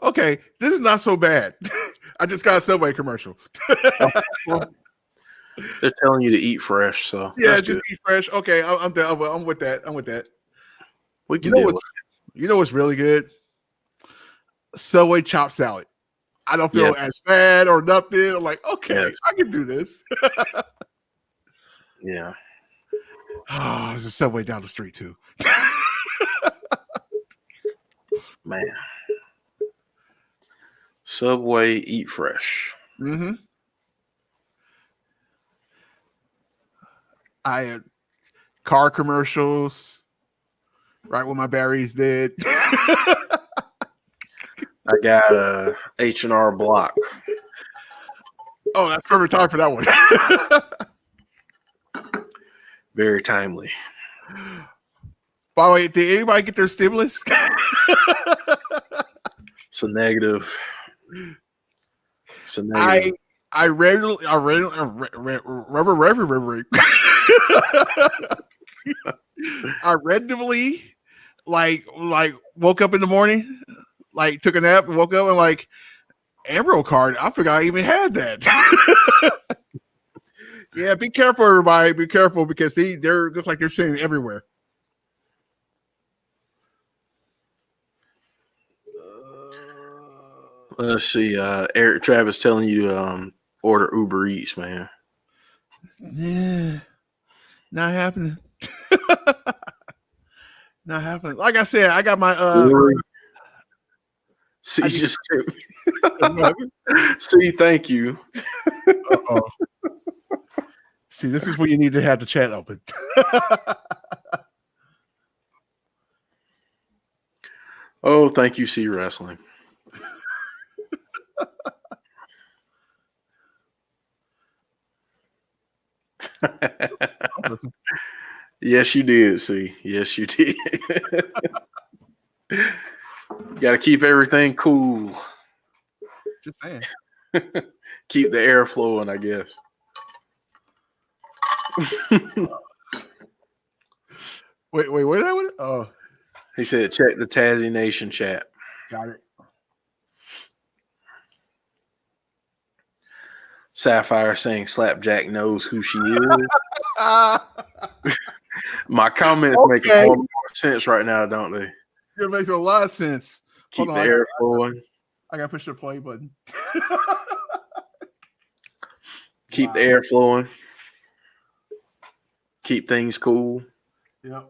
Okay, this is not so bad. I just got a Subway commercial. They're telling you to eat fresh, so Yeah, just eat fresh. Okay, I'm down. I'm with that. I'm with that. we can deal with it. You know what's really good? Subway chopped salad. I don't feel as bad or nothing. I'm like, okay, I can do this. Yeah. Oh, there's a Subway down the street too. Man. Subway, eat fresh. Mm-hmm. I had car commercials, right when my berries did. I got a H&R Block. Oh, that's perfect time for that one. Very timely. By the way, did anybody get their stimulus? It's a negative. It's a negative. I randomly like woke up in the morning, like took a nap and woke up and like Emerald card. I forgot I even had that. Yeah, be careful, everybody. Be careful because they look like they're sitting everywhere. Let's see. Eric Travis telling you to order Uber Eats, man. Yeah, not happening. Not happening. Like I said, I got my See, just see, thank you. Uh-oh. See, this is where you need to have the chat open. Oh, thank you, C Wrestling. Yes, you did, see. Yes, you did. Got to keep everything cool. Just saying. Keep the air flowing, I guess. Wait, where did I went? Oh, he said, check the Tazzy Nation chat. Got it. Sapphire saying Slapjack knows who she is. My comments make more sense right now, don't they? It makes a lot of sense. Keep the air flowing. I gotta push the play button. Keep the air flowing. Keep things cool. Yep.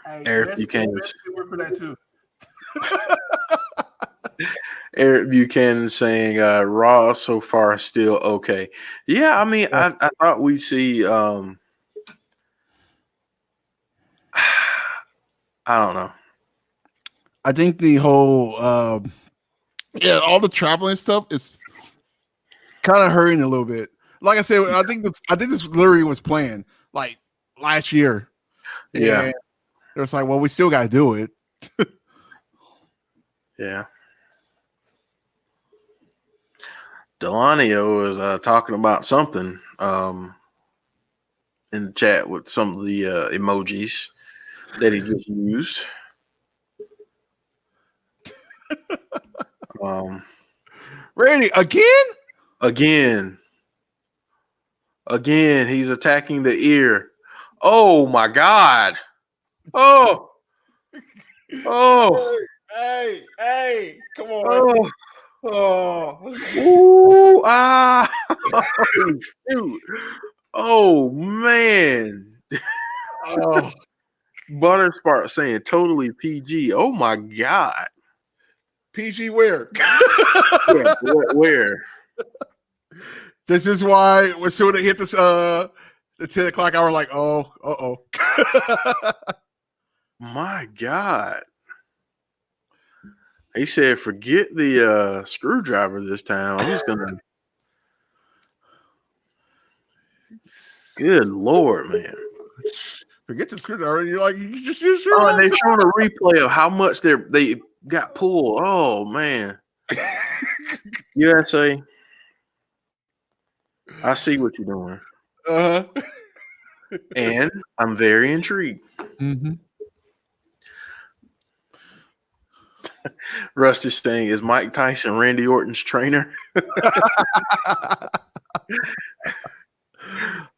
Hey, Eric Buchanan. Work for that too. Eric Buchanan saying Raw so far still okay. Yeah, I mean, I thought we'd see I don't know. I think the whole all the traveling stuff is kind of hurting a little bit. Like I said, I think this literally was planned like last year. Yeah. And it was like, well, we still gotta do it. Yeah. Delanio is talking about something in the chat with some of the emojis that he just used. Randy, again, he's attacking the ear. Oh my God! Oh, hey, come on! Oh, ooh, ah! Oh, shoot. Oh man! Oh, Butterspark saying totally PG. Oh my God! PG where? Yeah, where? This is why when soon they hit this the 10 o'clock hour, like, oh. My God. He said, forget the screwdriver this time. I'm just gonna Good Lord, man. Forget the screwdriver. You're like, you just use your and they're showing a replay of how much they got pulled. Oh man. USA. I see what you're doing. Uh-huh. And I'm very intrigued. Mm-hmm. Rusty's saying, is Mike Tyson Randy Orton's trainer?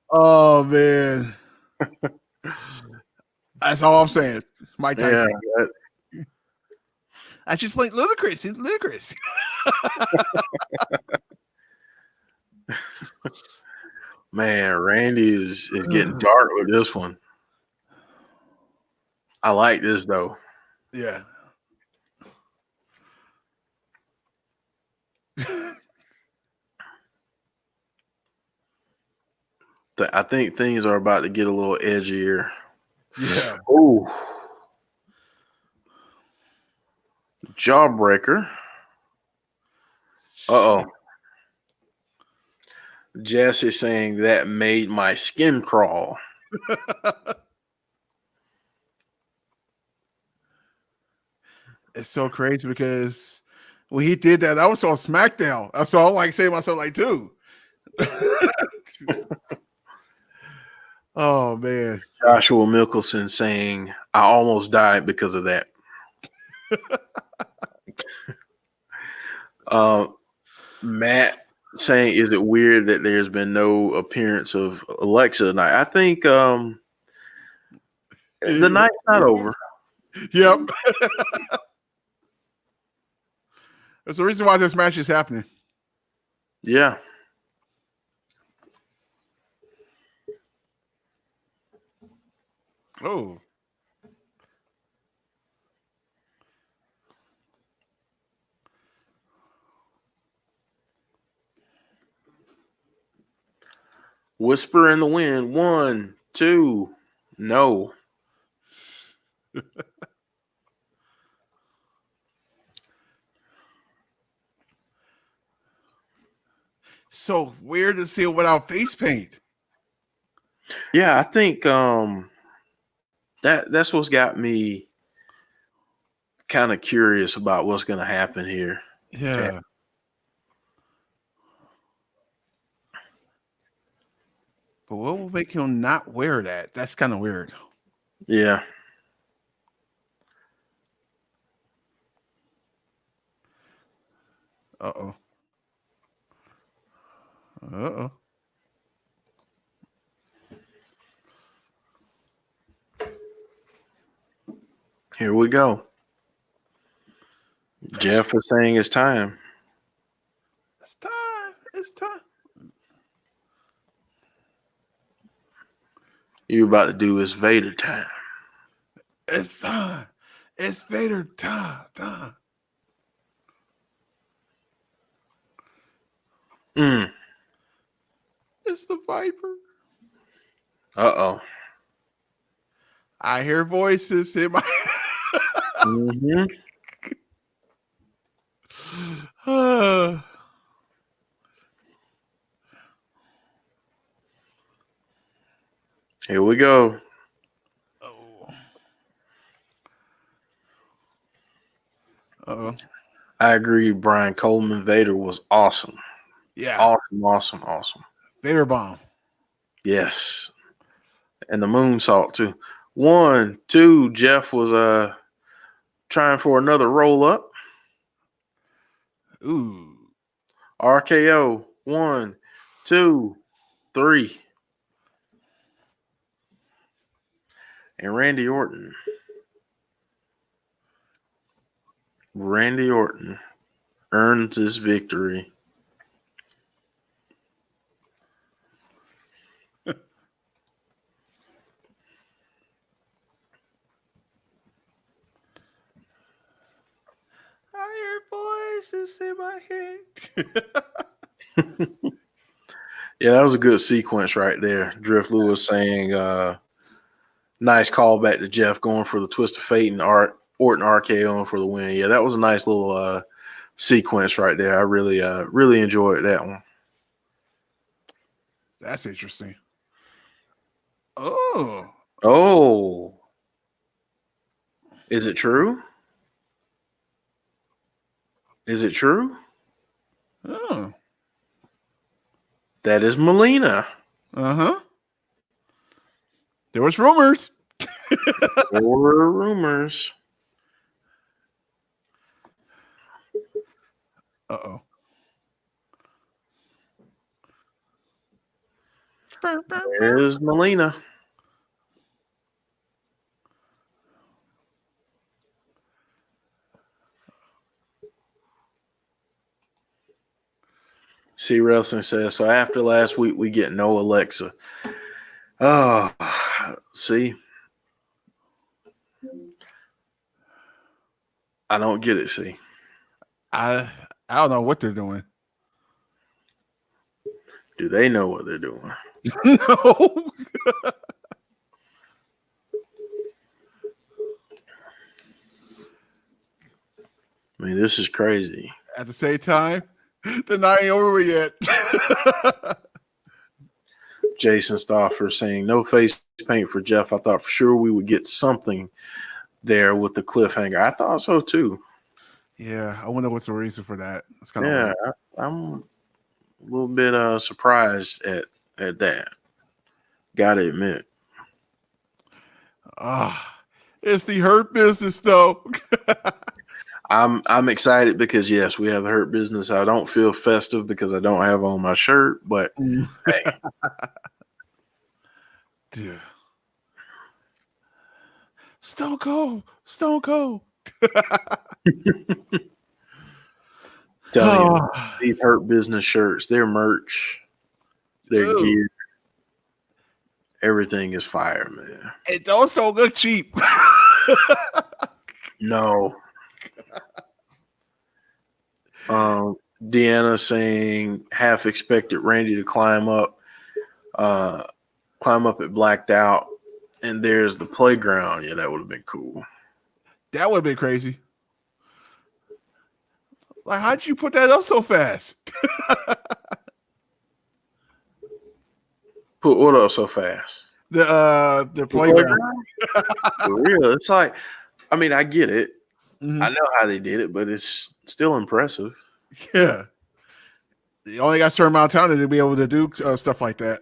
Oh man, that's all I'm saying. Mike Tyson. Yeah. I just played ludicrous. It's ludicrous. Man, Randy is getting dark with this one. I like this though. Yeah. I think things are about to get a little edgier. Yeah. Ooh. Jawbreaker. Uh-oh. Jesse saying that made my skin crawl. It's so crazy because when he did that, I was on SmackDown. So I'm like saying to myself, like, dude. Oh man. Joshua Mickelson saying, I almost died because of that. Matt saying, is it weird that there's been no appearance of Alexa tonight? I think the night's not over. Yep. There's a reason why this match is happening. Yeah. Oh. Whisper in the wind. 1, 2. No. So weird to see it without face paint. Yeah, I think that's what's got me kind of curious about what's going to happen here. Yeah. But what will make him not wear that? That's kind of weird. Yeah. Uh-oh. Uh-oh. Here we go. Jeff was saying it's time. It's time. It's time. You're about to do his Vader time. It's time. It's Vader time. It's the Viper. Uh-oh. I hear voices in my Mm-hmm. Here we go. Uh-oh. I agree. Brian Coleman Vader was awesome. Yeah. Awesome. Vader bomb. Yes. And the moonsault too. 1, 2. Jeff was trying for another roll up. Ooh. RKO. 1, 2, 3. And Randy Orton earns his victory. I hear voices in my head. Yeah, that was a good sequence right there. Drift Lewis saying, nice callback to Jeff going for the twist of fate and Orton RKO for the win. Yeah, that was a nice little sequence right there. I really enjoyed that one. That's interesting. Oh. Is it true? Oh. That is Melina. Uh-huh. There was rumors. There were rumors. Uh-oh. There's Melina. C Wrestling says, so after last week, we get no Alexa. Oh, see? I don't get it, see? I don't know what they're doing. Do they know what they're doing? No. I mean, this is crazy. At the same time, the night ain't over yet. Jason Stauffer saying, no face paint for Jeff. I thought for sure we would get something there with the cliffhanger. I thought so too. Yeah, I wonder what's the reason for that. It's kind of I'm a little bit surprised at that. Gotta admit. It's the Hurt Business though. I'm excited because yes, we have the Hurt Business. I don't feel festive because I don't have on my shirt, but hey. Dude. Stone Cold. Tell you, these Hurt Business shirts, their merch, their gear, everything is fire, man. It also look cheap. No. Deanna saying half expected Randy to climb up at Blacked Out, and there's the playground. Yeah, that would have been cool. That would have been crazy. Like, how'd you put that up so fast? Put what up so fast? The playground. For real. It's like, I mean, I get it. Mm-hmm. I know how they did it, but it's still impressive. Yeah. You only got a certain amount of time to be able to do stuff like that.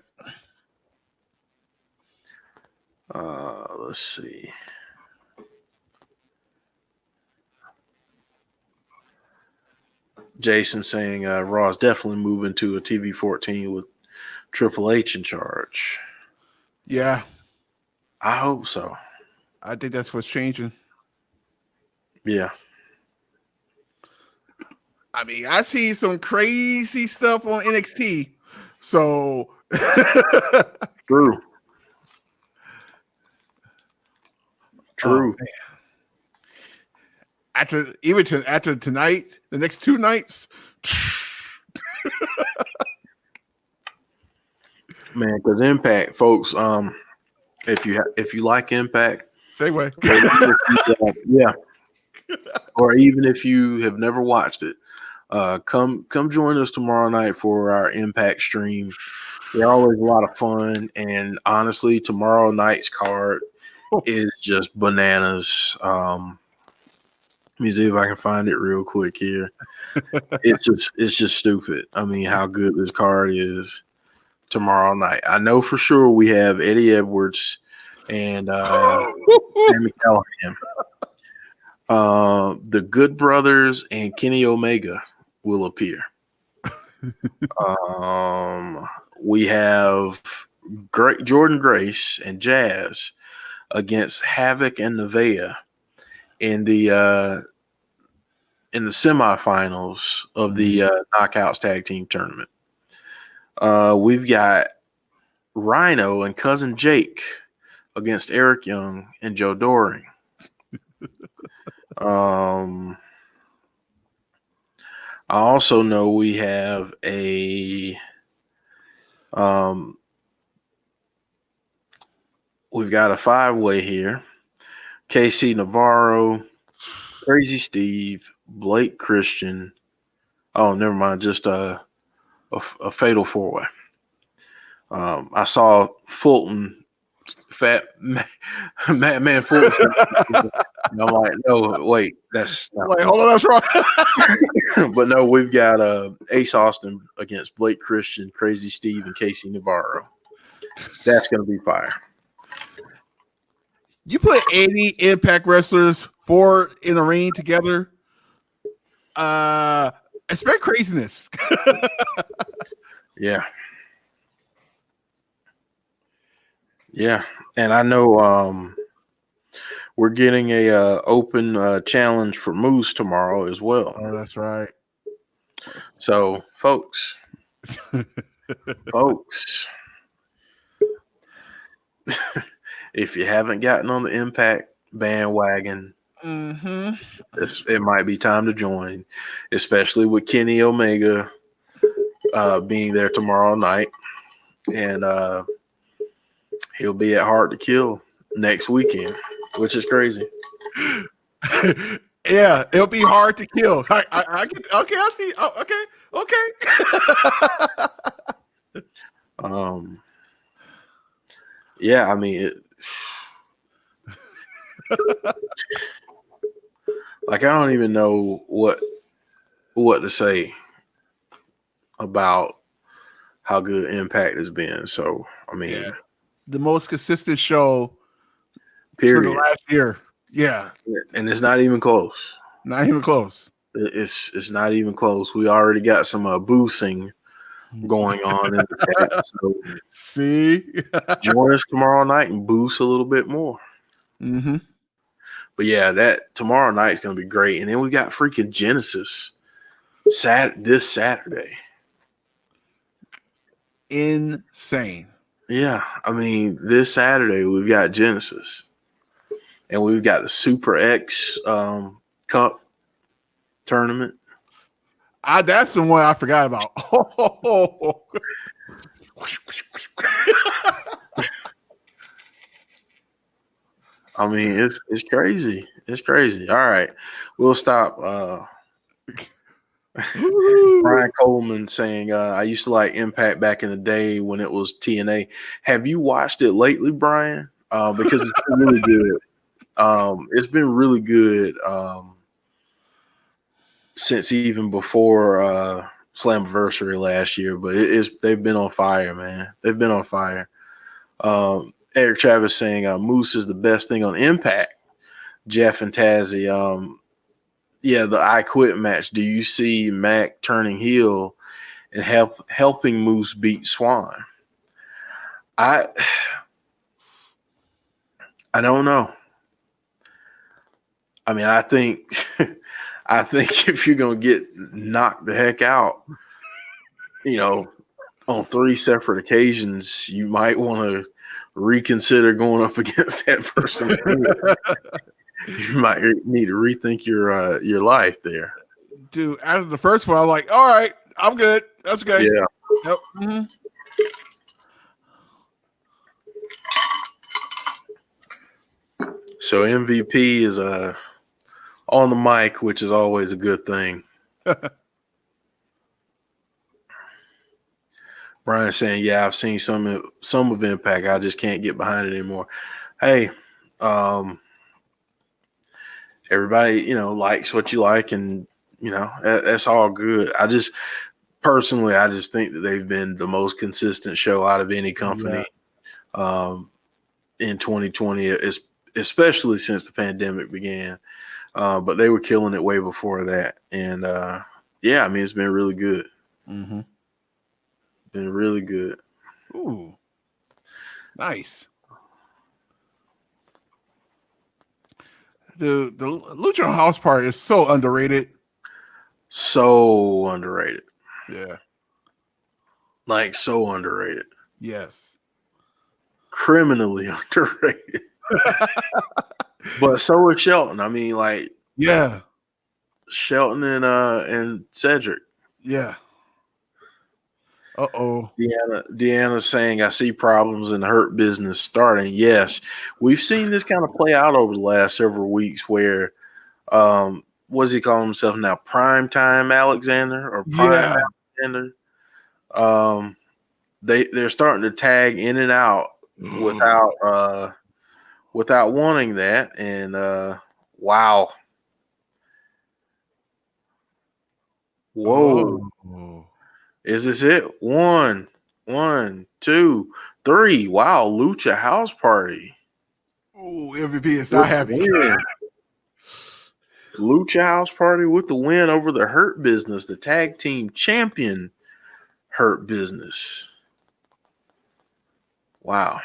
Let's see. Jason saying Raw is definitely moving to a TV 14 with Triple H in charge. Yeah. I hope so. I think that's what's changing. Yeah. I mean, I see some crazy stuff on NXT. So True. Oh, after tonight, the next 2 nights. Man, because Impact, folks, if you like Impact, Segue. Yeah. Or even if you have never watched it, come join us tomorrow night for our Impact stream. They're always a lot of fun, and honestly, tomorrow night's card is just bananas. Let me see if I can find it real quick here. It's just stupid. I mean, how good this card is tomorrow night. I know for sure we have Eddie Edwards and Sami Callihan. The Good Brothers and Kenny Omega will appear. We have Jordan Grace and Jazz against Havoc and Nevaeh in the semifinals of the Knockouts Tag Team Tournament. We've got Rhino and Cousin Jake against Eric Young and Joe Doring. I also know we have we've got a 5-way here. KC Navarro, Crazy Steve, Blake Christian. Oh, never mind. Just a fatal 4-way. I saw Fulton, fat man Fulton. And I'm like, no, wait, that's not. Like, hold on, that's wrong. But no, we've got Ace Austin against Blake Christian, Crazy Steve, and Casey Navarro. That's going to be fire. You put 80 Impact wrestlers, 4 in the ring together. Expect craziness. Yeah. Yeah, and I know we're getting a open challenge for Moose tomorrow as well. Oh, that's right. So, folks, if you haven't gotten on the Impact bandwagon, it might be time to join, especially with Kenny Omega being there tomorrow night, and he'll be at Hard to Kill next weekend, which is crazy. Yeah, it'll be hard to kill. I get okay. I see. Oh, okay. Yeah, I mean, like I don't even know what to say about how good Impact has been. So, I mean, the most consistent show period. for the last year. Yeah, and it's not even close. Not even close. It's not even close. We already got some boosting going on in the chat. So see, join us tomorrow night and boost a little bit more. But yeah, that tomorrow night is going to be great. And then we got freaking Genesis this Saturday. Insane. Yeah, I mean, this Saturday we've got Genesis, and we've got the Super X Cup tournament. That's the one I forgot about. I mean, it's crazy. It's crazy. All right, we'll stop. Brian Coleman saying, I used to like Impact back in the day when it was TNA. Have you watched it lately, Brian? Because it's been really good. It's been really good since even before Slammiversary last year. But they've been on fire, man. They've been on fire. Eric Travis saying Moose is the best thing on Impact. Jeff and Tazzy. Yeah, the I Quit match. Do you see Mac turning heel and helping Moose beat Swan? I don't know. I mean, I think if you're gonna get knocked the heck out, on 3 separate occasions, you might want to reconsider going up against that person. You might need to rethink your life there. Dude, after the first one, I'm like, all right, I'm good. That's okay. Yeah. Yep. Mm-hmm. So MVP is on the mic, which is always a good thing. Brian saying, yeah, I've seen some of Impact. I just can't get behind it anymore. Hey, everybody, likes what you like, and that's all good. I just think that they've been the most consistent show out of any company in 2020, especially since the pandemic began. But they were killing it way before that, and I mean, it's been really good. Mm-hmm. Been really good. Ooh, nice. The Lucha House Party is so underrated. So underrated. Yeah. Like so underrated. Yes. Criminally underrated. But so is Shelton. I mean, like, yeah. Shelton and Cedric. Yeah. Uh-oh. Deanna's saying, I see problems in the Hurt Business starting. Yes. We've seen this kind of play out over the last several weeks where what does he call himself now? Primetime Alexander or Prime Alexander? They're starting to tag in and out without wanting that. And wow. Whoa. Oh. Is this it? 1, 2, 3. Wow, Lucha House Party. Ooh, MVP is not happy. Lucha House Party with the win over the Hurt Business, the tag team champion Hurt Business. Wow.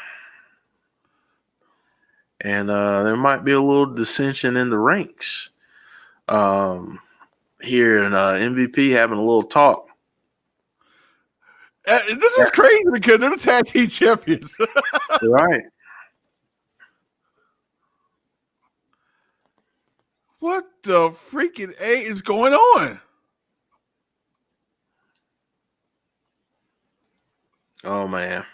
and there might be a little dissension in the ranks. Here and MVP having a little talk. This is crazy because they're the tag team champions. Right. What the freaking A is going on? Oh, man.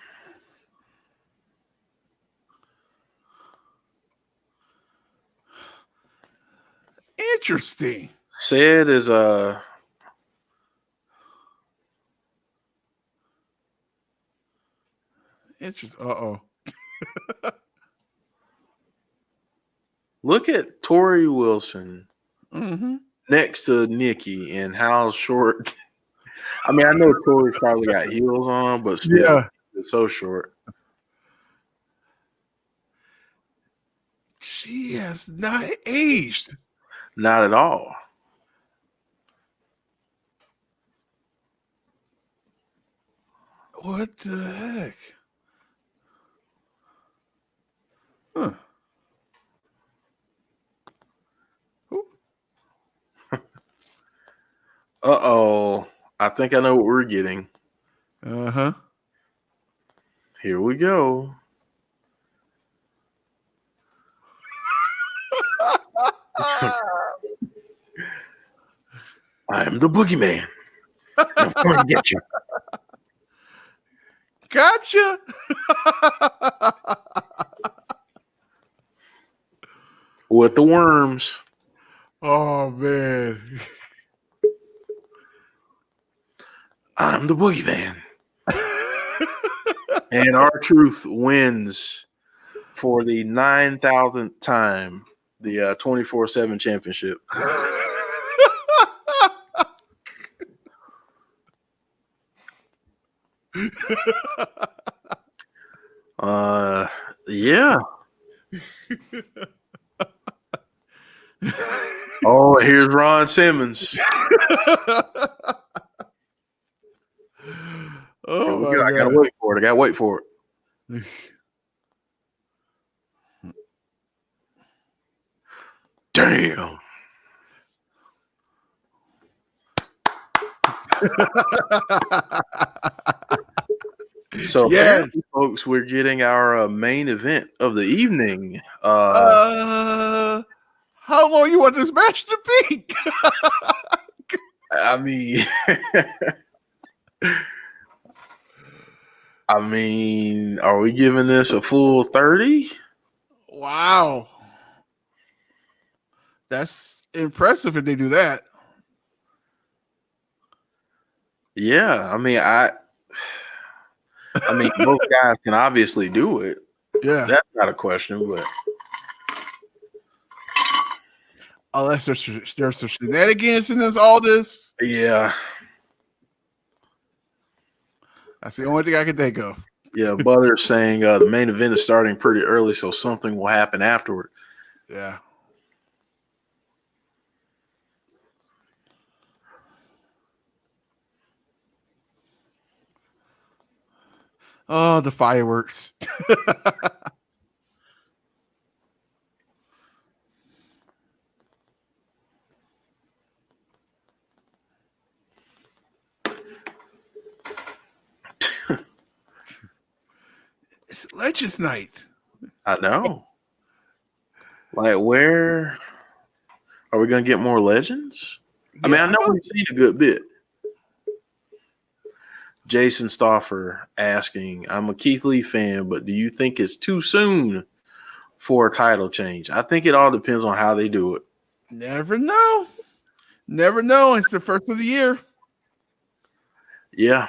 Interesting. Sid is Interesting. Uh-oh. Look at Tori Wilson Mm-hmm. next to Nikki and how short. I mean, I know Tori's probably got heels on, but still, Yeah. it's so short. She has not aged. Not at all. What the heck? Huh. Uh-oh. I think I know what we're getting. Uh-huh. Here we go. I'm the boogeyman. I'm going to get you. Gotcha. With the worms. Oh, man. I'm the boogeyman. And R-Truth wins for the 9,000th time the 24/7 championship. Yeah. Oh, here's Ron Simmons. Oh, my I gotta God. wait for it. I gotta wait for it. Damn. So, Yes. folks, we're getting our main event of the evening. How long you want this match to be? I mean, are we giving this a full 30? Wow. That's impressive if they do that. Yeah, I mean, both guys can obviously do it. Yeah. That's not a question, but Unless there's some shenanigans in all this. yeah. That's the only thing I can think of. Yeah, Butter's saying the main event is starting pretty early, so something will happen afterward. Yeah. Oh, the fireworks. It's Legends Night. I know. Like, where are we going to get more legends? I mean, I know we've seen a good bit. Jason Stauffer asking, I'm a Keith Lee fan, but do you think it's too soon for a title change? I think it all depends on how they do it. Never know. Never know. It's the first of the year. Yeah.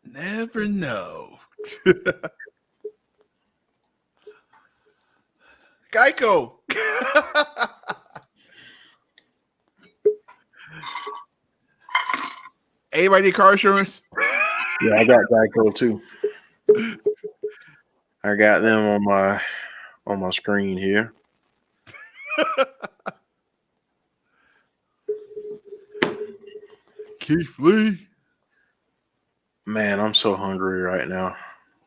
Never know. Geico. Anybody need car insurance? Yeah, I got Geico too. I got them on my screen here. Keith Lee. Man, I'm so hungry right now.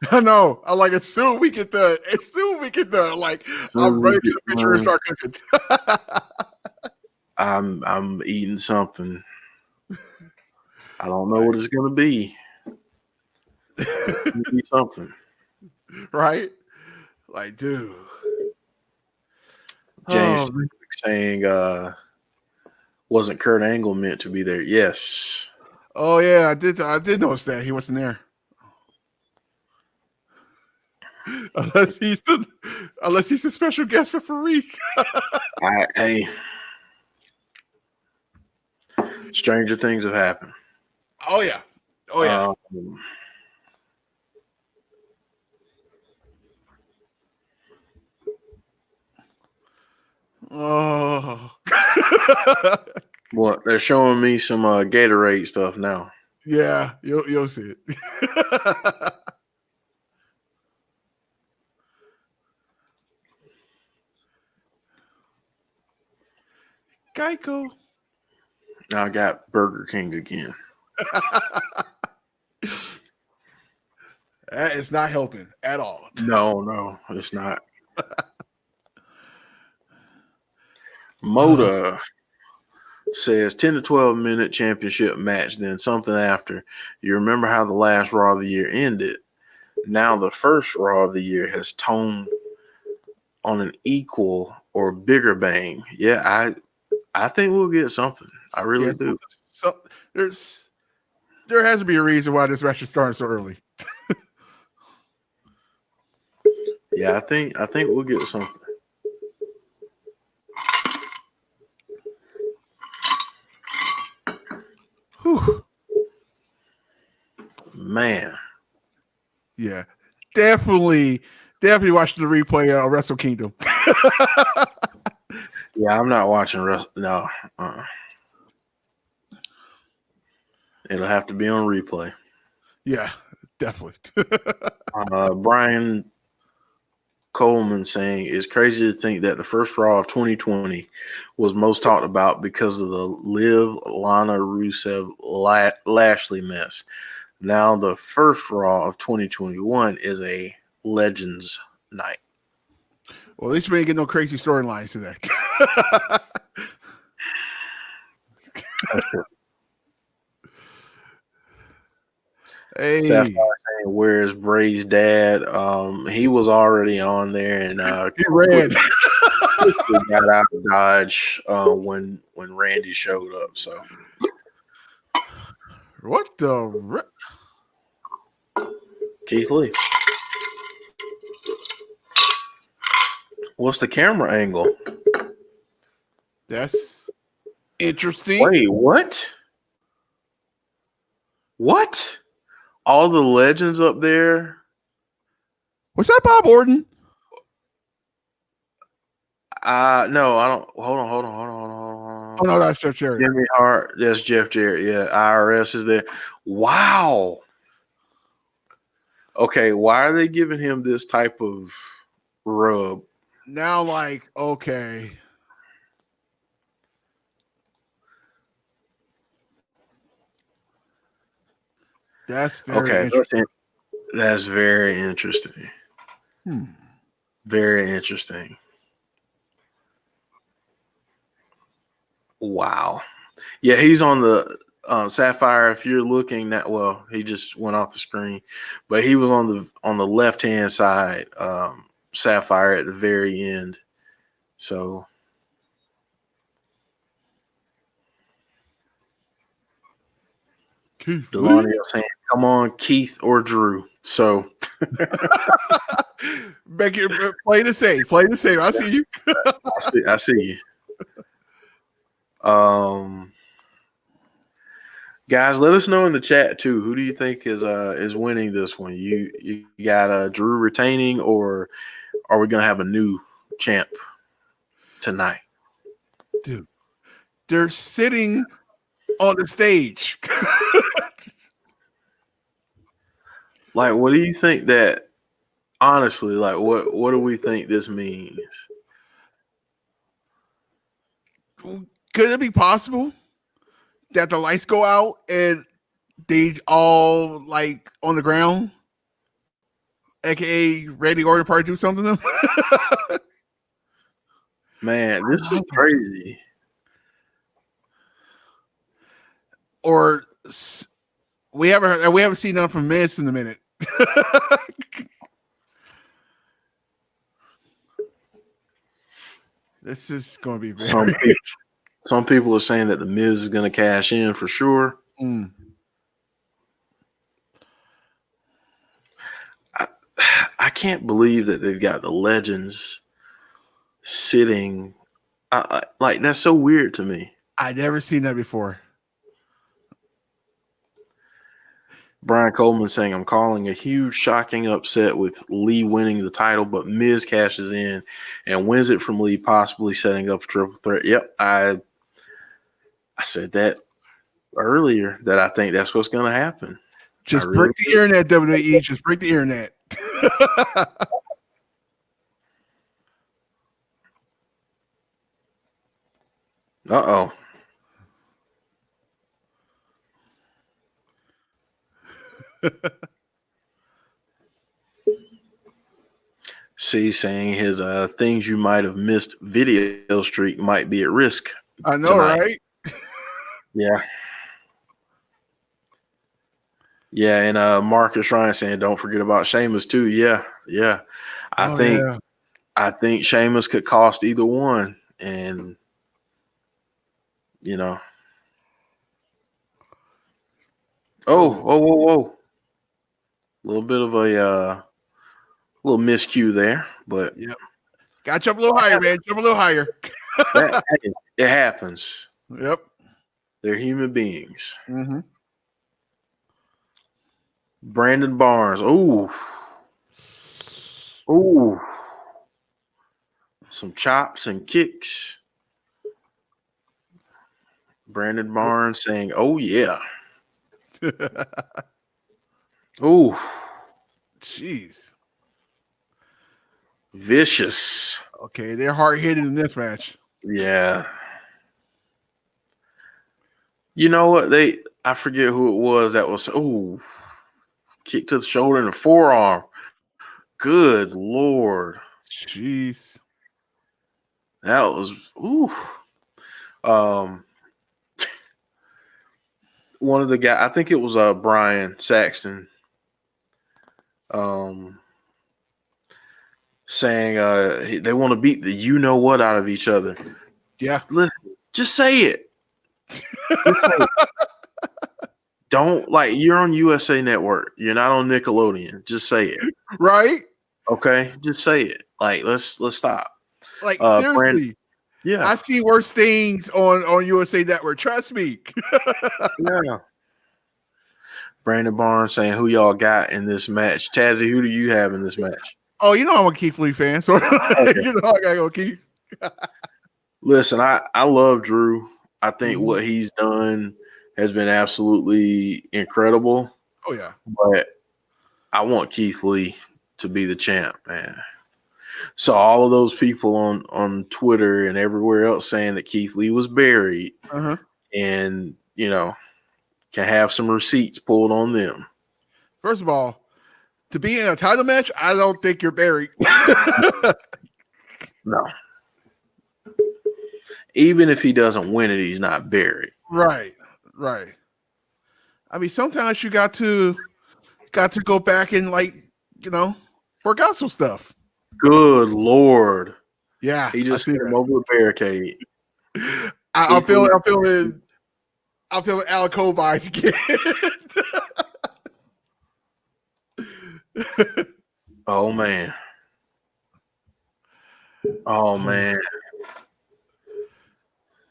I know. I like as soon we get done, like I'm ready to the picture and start cooking. I'm eating something. I don't know what it's gonna be. It'll be something. Right? Like, dude. James saying wasn't Kurt Angle meant to be there? Yes. Oh yeah, I did notice that he wasn't there. Unless he's the special guest for Farouk. Hey, stranger things have happened. Oh yeah. Oh. What, they're showing me some Gatorade stuff now. Yeah, you'll see it. Geico. Now I got Burger King again. That is not helping at all. No, it's not. Moda says 10 to 12 minute championship match, then something after. You remember how the last Raw of the year ended. Now the first Raw of the year has toned on an equal or bigger bang. Yeah, I think we'll get something. I really do. So there has to be a reason why this match is starting so early. Yeah, I think we'll get something. Whew. Man. Yeah, definitely watching the replay of Wrestle Kingdom. Yeah, I'm not watching no. It'll have to be on replay. Yeah, definitely. Brian Coleman saying it's crazy to think that the first Raw of 2020 was most talked about because of the Liv, Lana, Rusev, Lashley mess. Now the first Raw of 2021 is a Legends Night. Well, at least we ain't get no crazy storylines today. That's true. Hey, saying, where's Bray's dad? He was already on there, and he ran. got out of Dodge when Randy showed up. So What the? Keith Lee. What's the camera angle? That's interesting. Wait, what? What? All the legends up there? Was that Bob Orton? No, I don't. Hold on. Oh no, that's Jeff Jarrett. Jimmy Hart. That's Jeff Jarrett. Yeah, IRS is there. Wow. Okay, why are they giving him this type of rub? Now, like, okay. That's very interesting. That's very interesting. Very interesting. Wow. Yeah, he's on the Sapphire. If you're looking at, well, he just went off the screen, but he was on the left hand side, Sapphire at the very end. So Delania saying, "Come on, Keith or Drew." So make it play the same. Play the same. I see you. I see you. Guys, let us know in the chat too. Who do you think is winning this one? You got Drew retaining, or are we gonna have a new champ tonight? Dude, they're sitting on the stage. Like, what do you think that? Honestly, like, what do we think this means? Could it be possible that the lights go out and they all like on the ground? aka Randy Orton, probably do something to him. Man, this is crazy. Or we haven't seen none from Miz in a minute. This is going to be very. Some people are saying that the Miz is going to cash in for sure. Mm. I can't believe that they've got the legends sitting. Like, that's so weird to me. I'd never seen that before. Brian Coleman saying, I'm calling a huge shocking upset with Lee winning the title, but Miz cashes in and wins it from Lee, possibly setting up a triple threat. Yep, I said that earlier, that I think that's what's going to happen. Just break the internet, WWE. Just break the internet. Uh-oh. C saying his things you might have missed video streak might be at risk. I know, tonight. right? Yeah. Yeah, and Marcus Ryan saying don't forget about Sheamus too. Yeah. I think Sheamus could cost either one, and you know. Whoa. A little bit of a little miscue there, but yep. Got to jump a little higher, man. Jump a little higher. It happens. Yep. They're human beings. Mm-hmm. Brandon Barnes. Ooh. Some chops and kicks. Brandon Barnes saying, oh, yeah. Ooh. Jeez. Vicious. Okay, they're hard-hitting in this match. Yeah. You know what? I forget who it was that was, kick to the shoulder and the forearm. Good Lord. Jeez. That was, one of the guys, I think it was Brian Saxton, saying they want to beat the you-know-what out of each other. Yeah. Listen, just say it. Don't, like, you're on USA Network. You're not on Nickelodeon. Just say it. Right? Okay? Just say it. Like, let's stop. Like, seriously. Yeah. I see worse things on USA Network. Trust me. Yeah. Brandon Barnes saying, who y'all got in this match? Tazzy, who do you have in this match? Oh, you know I'm a Keith Lee fan, so okay. You know I gotta go Keith. Listen, I love Drew. I think what he's done has been absolutely incredible. Oh yeah. But I want Keith Lee to be the champ, man. So all of those people on Twitter and everywhere else saying that Keith Lee was buried, and can have some receipts pulled on them. First of all, to be in a title match, I don't think you're buried. No. Even if he doesn't win it, he's not buried. Right. I mean, sometimes you got to go back and work out some stuff. Good Lord. Yeah. He just hit him over the barricade. I'm feeling Alico vibes again. Oh man.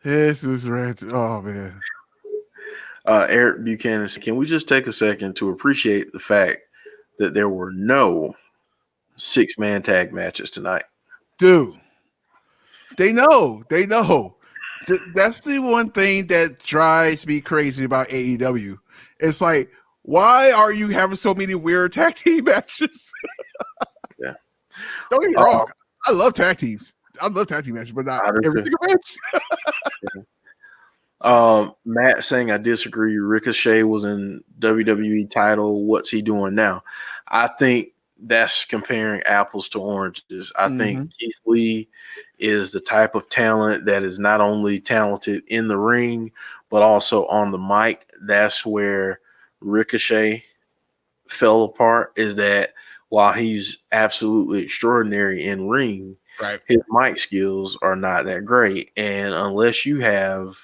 This is right. Oh man. Eric Buchanan, can we just take a second to appreciate the fact that there were no 6-man tag matches tonight? Dude, they know. That's the one thing that drives me crazy about AEW. It's like, why are you having so many weird tag team matches? Yeah. Don't get me wrong. I love tag teams. I love tag team matches, but not every single match. Matt saying, I disagree. Ricochet was in WWE title. What's he doing now? I think that's comparing apples to oranges. I think Keith Lee is the type of talent that is not only talented in the ring, but also on the mic. That's where Ricochet fell apart, is that while he's absolutely extraordinary in ring, right, his mic skills are not that great. And unless you have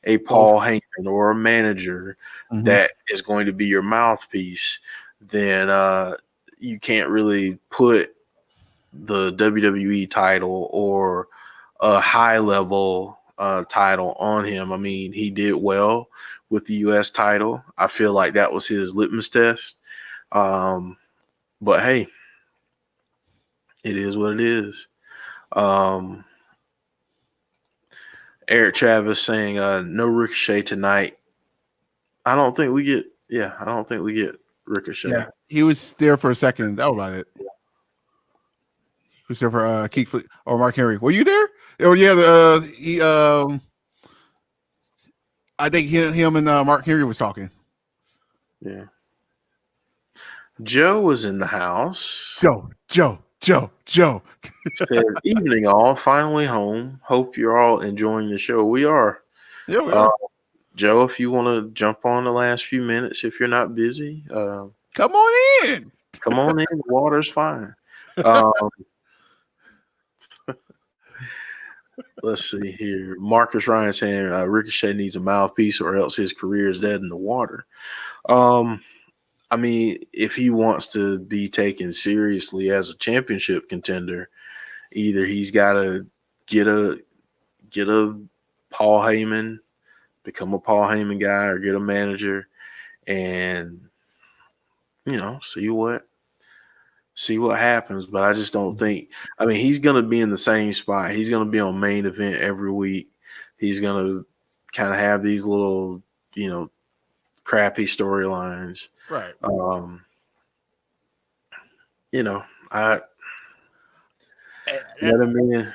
a Paul Heyman or a manager that is going to be your mouthpiece, then you can't really put the WWE title or a high level title on him. I mean, he did well with the US title. I feel like that was his litmus test. But hey, it is what it is. Eric Travis saying no Ricochet tonight. I don't think we get Ricochet. Yeah, he was there for a second. That was about it. He was there for Keith Lee or Mark Henry. Were you there? Oh yeah, he I think him and Mark Henry was talking. Yeah. Joe was in the house. Joe. Said, evening all, finally home. Hope you're all enjoying the show. We are. Yeah, we are. Joe, if you want to jump on the last few minutes, if you're not busy, come on in. Come on in. The water's fine. Let's see here. Marcus Ryan saying Ricochet needs a mouthpiece or else his career is dead in the water. I mean, if he wants to be taken seriously as a championship contender, either he's got to get a Paul Heyman, become a Paul Heyman guy, or get a manager, and see what happens. But I just don't think. I mean, he's going to be in the same spot. He's going to be on main event every week. He's going to kind of have these little, crappy storylines. Right. I let him in.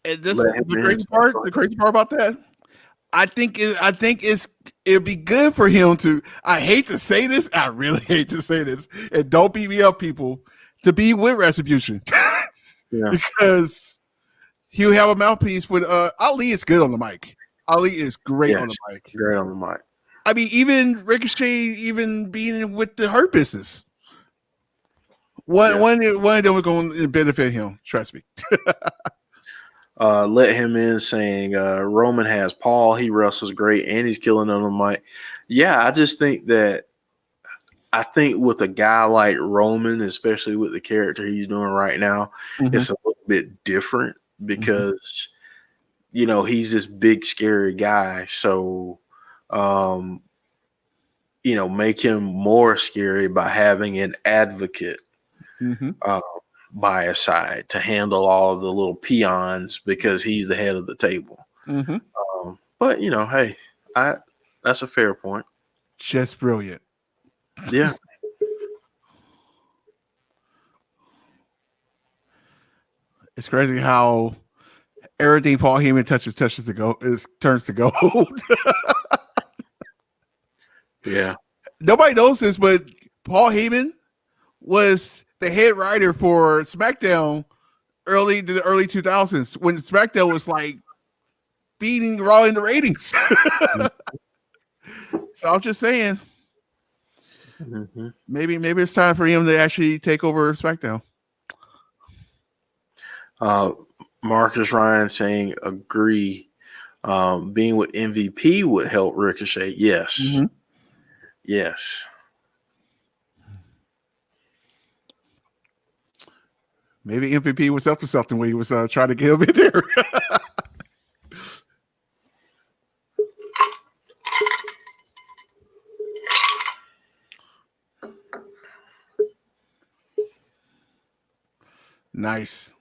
And this the crazy part about that, I think it'd be good for him to. I hate to say this. I really hate to say this, and don't beat me up, people. To be with Retribution, because he'll have a mouthpiece with Ali. Is good on the mic. Ali is great on the mic. Great on the mic. I mean, even Ricochet, even being with the Hurt Business, one of them are going to benefit him. Trust me. Let him in saying Roman has Paul. He wrestles great and he's killing on the mic. Yeah, I just think that with a guy like Roman, especially with the character he's doing right now, it's a little bit different because he's this big scary guy. So make him more scary by having an advocate by his side to handle all of the little peons because he's the head of the table. But hey, that's a fair point. Just brilliant. Yeah. It's crazy how everything Paul Heyman touches turns to gold. Yeah. Nobody knows this, but Paul Heyman was the head writer for SmackDown the early 2000s when SmackDown was like beating Raw in the ratings. So I'm just saying, maybe it's time for him to actually take over SmackDown. Marcus Ryan saying agree. Being with MVP would help Ricochet. Yes. Yes. Maybe MVP was up to something when he was trying to get him in there. Nice.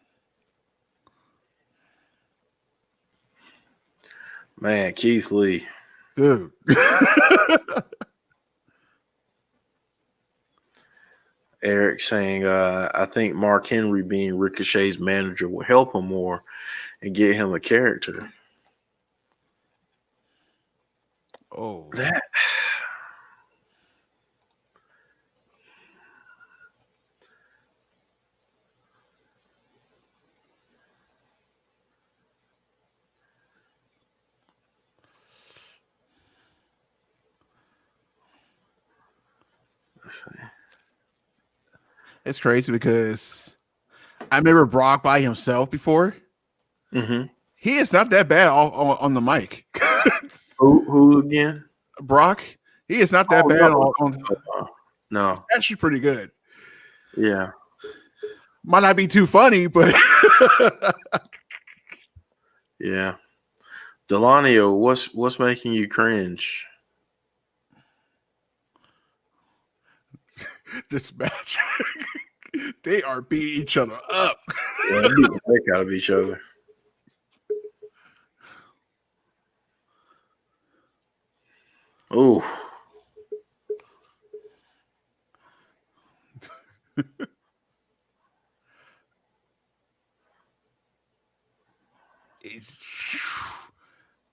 Man, Keith Lee. Dude. Eric saying, I think Mark Henry being Ricochet's manager will help him more and get him a character. Oh. It's crazy because I remember Brock by himself before. Mm-hmm. He is not that bad on the mic. Who again? Brock. He is not that bad No. He's actually pretty good. Yeah. Might not be too funny, but yeah. Delanio, what's making you cringe? this match, they are beating each other up. Yeah, they beat the heck out of each other. Oh.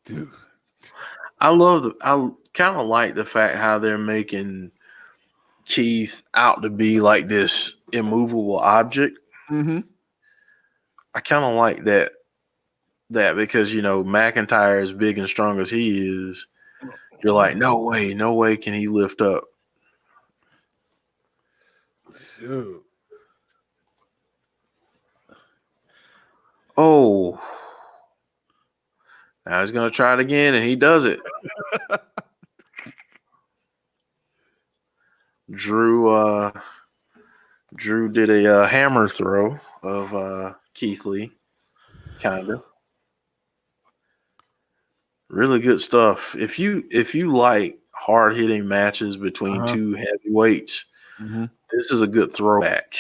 Dude. I kind of like the fact how they're making Keith out to be like this immovable object. Mm-hmm. I kind of like that because, you know, McIntyre, as big and strong as he is, you're like, no way can he lift up. Dude. Oh. Now he's going to try it again, and he does it. Drew did a hammer throw of Keith Lee, kind of. Really good stuff. If you like hard hitting matches between two heavyweights, this is a good throwback.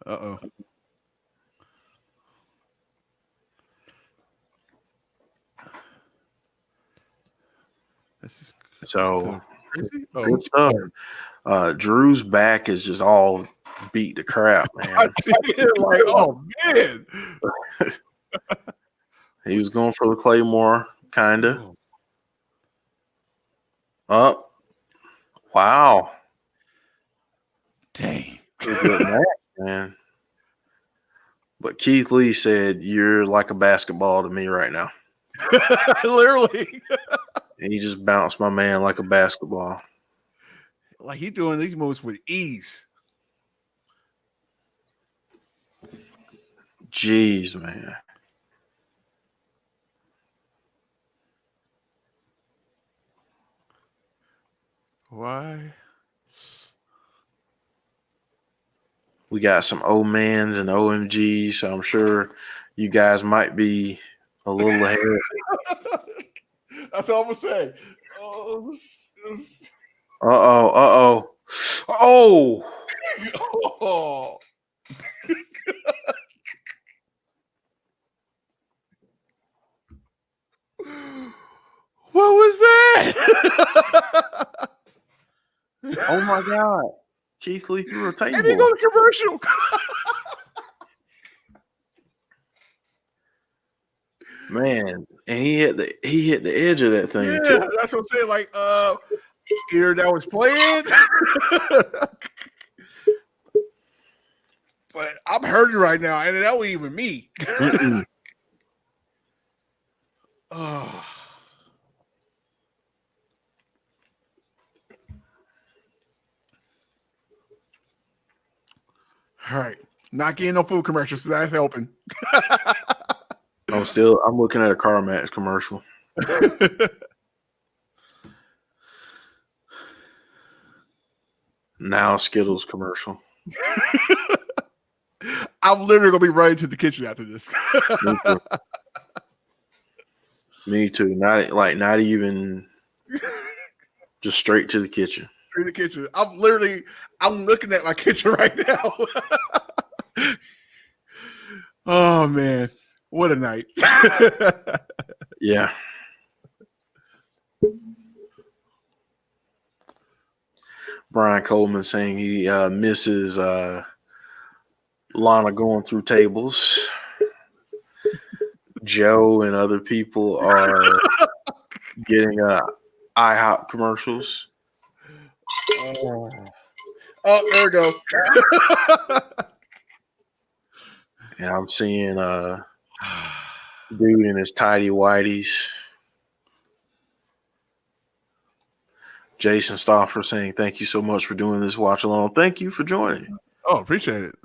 Uh-oh. This is so crazy. Good stuff. Drew's back is just all beat to crap, man. I see it like, oh man. He was going for the Claymore, kinda. Oh, wow. Dang. Good match, man. But Keith Lee said, "You're like a basketball to me right now." Literally. And he just bounced my man like a basketball. Like he's doing these moves with ease. Jeez, man. Why? We got some O-mans and OMGs, so I'm sure you guys might be a little ahead. That's all I'm gonna say. Oh. Oh. What was that? Oh my God. Keith Lee threw a table. And he go to commercial. Man, and he hit the edge of that thing Yeah, too. that's what I'm saying. Like, either that was planned, but I'm hurting right now, and that wasn't even me. Oh. All right, not getting no food commercials, so that's helping. I'm looking at a car match commercial. Now Skittles commercial. I'm literally gonna be running to the kitchen after this. Me too. Not even just straight to the kitchen. Straight to the kitchen. I'm looking at my kitchen right now. Oh man, what a night. Yeah. Brian Coleman saying he misses Lana going through tables. Joe and other people are getting IHOP commercials. Oh, there we go. And I'm seeing dude in his tidy whities. Jason Stoffer saying, thank you so much for doing this watch along. Thank you for joining. Oh, appreciate it.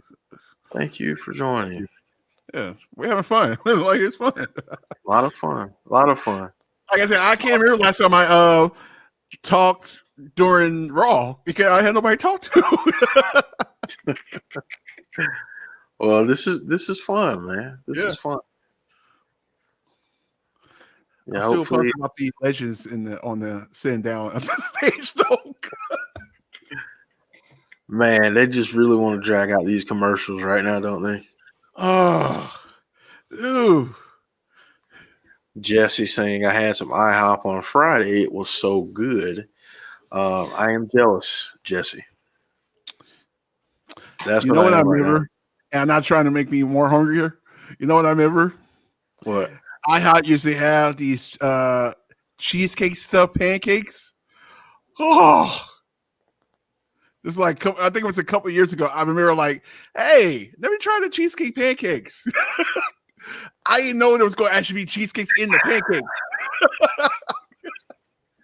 Thank you for joining. Yeah, we're having fun. Like, it's fun. A lot of fun. A lot of fun. Like I said, I can't remember last time I talked during Raw because I had nobody to talk to. Well, this is fun, man. This is fun. Yeah, I'm still talking about the legends on the sitting down on the stage, though. Man, they just really want to drag out these commercials right now, don't they? Oh, ew. Jesse saying, I had some IHOP on Friday. It was so good. I am jealous, Jesse. That's you know what I am remember? Right, and I'm not trying to make me more hungrier. You know what I remember? What? IHOP usually have these cheesecake stuffed pancakes. Oh, it's like I think it was a couple years ago. I remember like, hey, let me try the cheesecake pancakes. I didn't know there was going to actually be cheesecakes in the pancakes.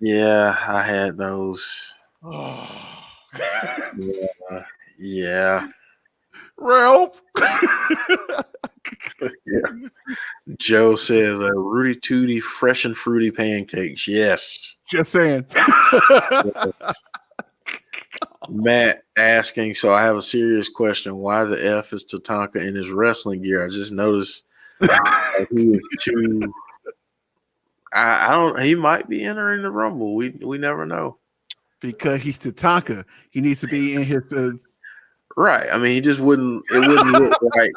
Yeah, I had those. Oh. Yeah. Ralph. Yeah. Joe says Rudy Tooty fresh and fruity pancakes. Yes. Just saying. Matt asking, so I have a serious question. Why the F is Tatanka in his wrestling gear? I just noticed he is too. I don't. He might be entering the Rumble. We never know. Because he's Tatanka, he needs to be in his. Right. I mean, he just wouldn't. It wouldn't look right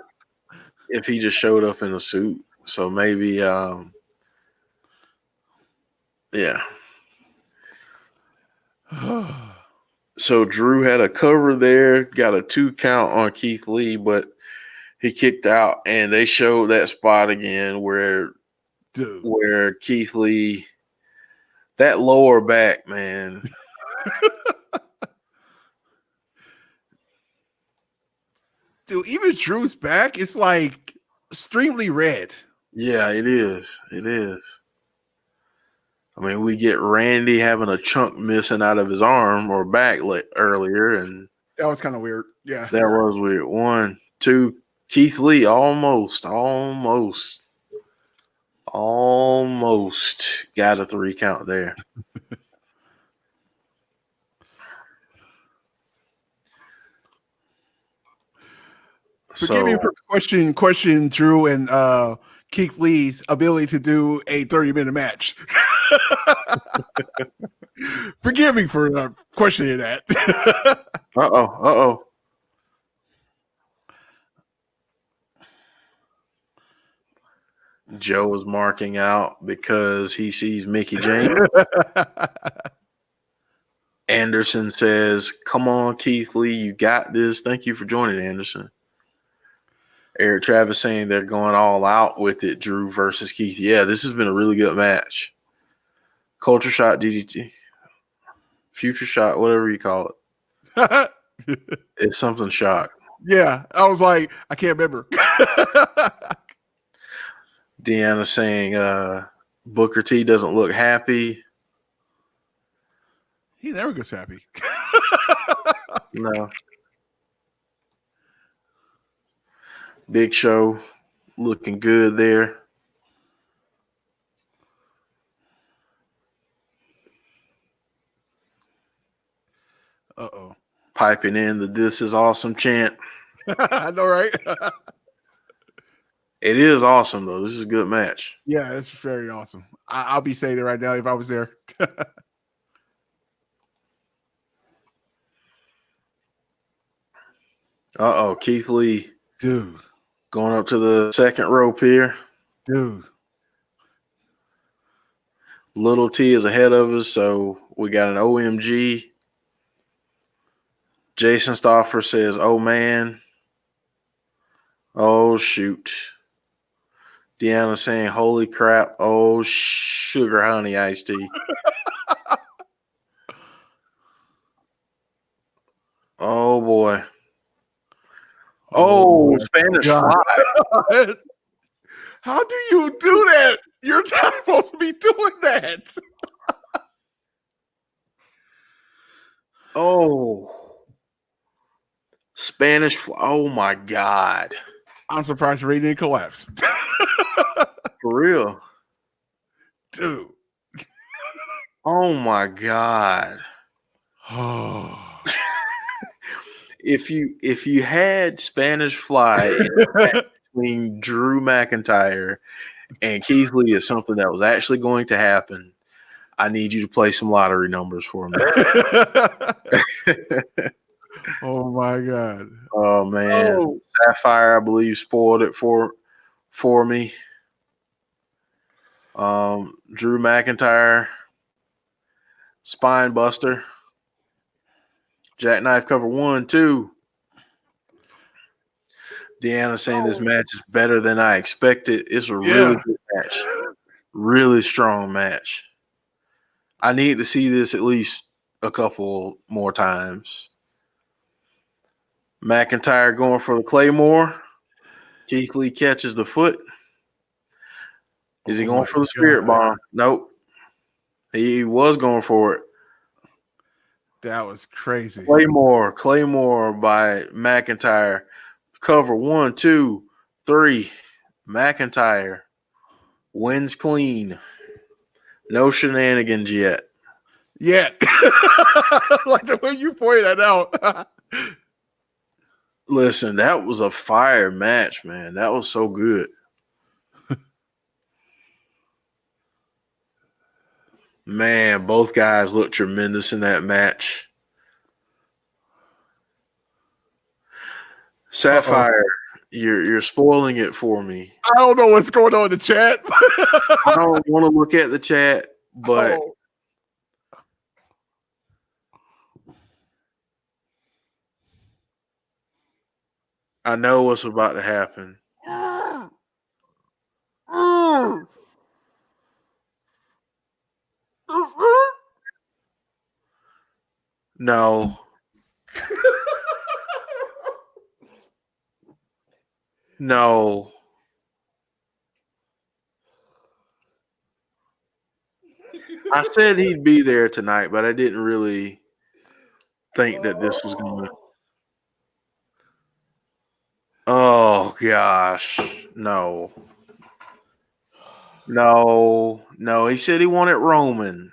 if he just showed up in a suit. So maybe, yeah. So Drew had a cover there, got a 2 count on Keith Lee, but he kicked out, and they showed that spot again where Keith Lee, that lower back, man. Dude, even Drew's back, it's like extremely red. Yeah, it is. It is. I mean, we get Randy having a chunk missing out of his arm or back earlier, and that was kind of weird. Yeah, that was weird. 1, 2, Keith Lee almost got a 3 count there. Forgive me for question Drew and Keith Lee's ability to do a 30-minute match. Forgive me for questioning that. Uh-oh. Joe is marking out because he sees Mickey James. Anderson says, come on, Keith Lee, you got this. Thank you for joining, Anderson. Eric Travis saying they're going all out with it, Drew versus Keith. Yeah, this has been a really good match. Culture Shot DDT. Future Shot, whatever you call it. It's something shot. Yeah, I was like, I can't remember. Deanna saying Booker T doesn't look happy. He never gets happy. No. Big Show looking good there. Uh-oh. Piping in the "This is awesome" chant. I know, right? It is awesome, though. This is a good match. Yeah, it's very awesome. I'll be saying it right now if I was there. Uh-oh, Keith Lee. Dude. Going up to the second rope here. Dude. Little T is ahead of us, so we got an OMG. Jason Stoffer says, oh, man. Oh, shoot. Deanna saying, holy crap. Oh, sugar honey iced tea. Oh, boy. Oh, Spanish fly. How do you do that? You're not supposed to be doing that. Oh, Spanish. Oh my God. I'm surprised Ray didn't collapse. For real. Dude. Oh my God. Oh. If you had Spanish Fly between Drew McIntyre and Keith Lee is something that was actually going to happen, I need you to play some lottery numbers for me. Oh my God. Oh man. Oh. Sapphire, I believe, spoiled it for me. Drew McIntyre, Spine Buster, Jackknife cover 1, 2. Deanna saying this match is better than I expected. It's a really good match. Really strong match. I need to see this at least a couple more times. McIntyre going for the Claymore. Keith Lee catches the foot. Is he going for the Spirit Bomb? Nope. He was going for it. That was crazy. Claymore by McIntyre. Cover 1, 2, 3. McIntyre wins clean. No shenanigans yet. Yeah. Like the way you pointed that out. Listen, that was a fire match, man. That was so good. Man, both guys looked tremendous in that match. Sapphire, you're spoiling it for me. I don't know what's going on in the chat. I don't want to look at the chat, but I know what's about to happen. No. No. I said he'd be there tonight, but I didn't really think that this was going to. Oh, gosh. No. No. No. He said he wanted Roman.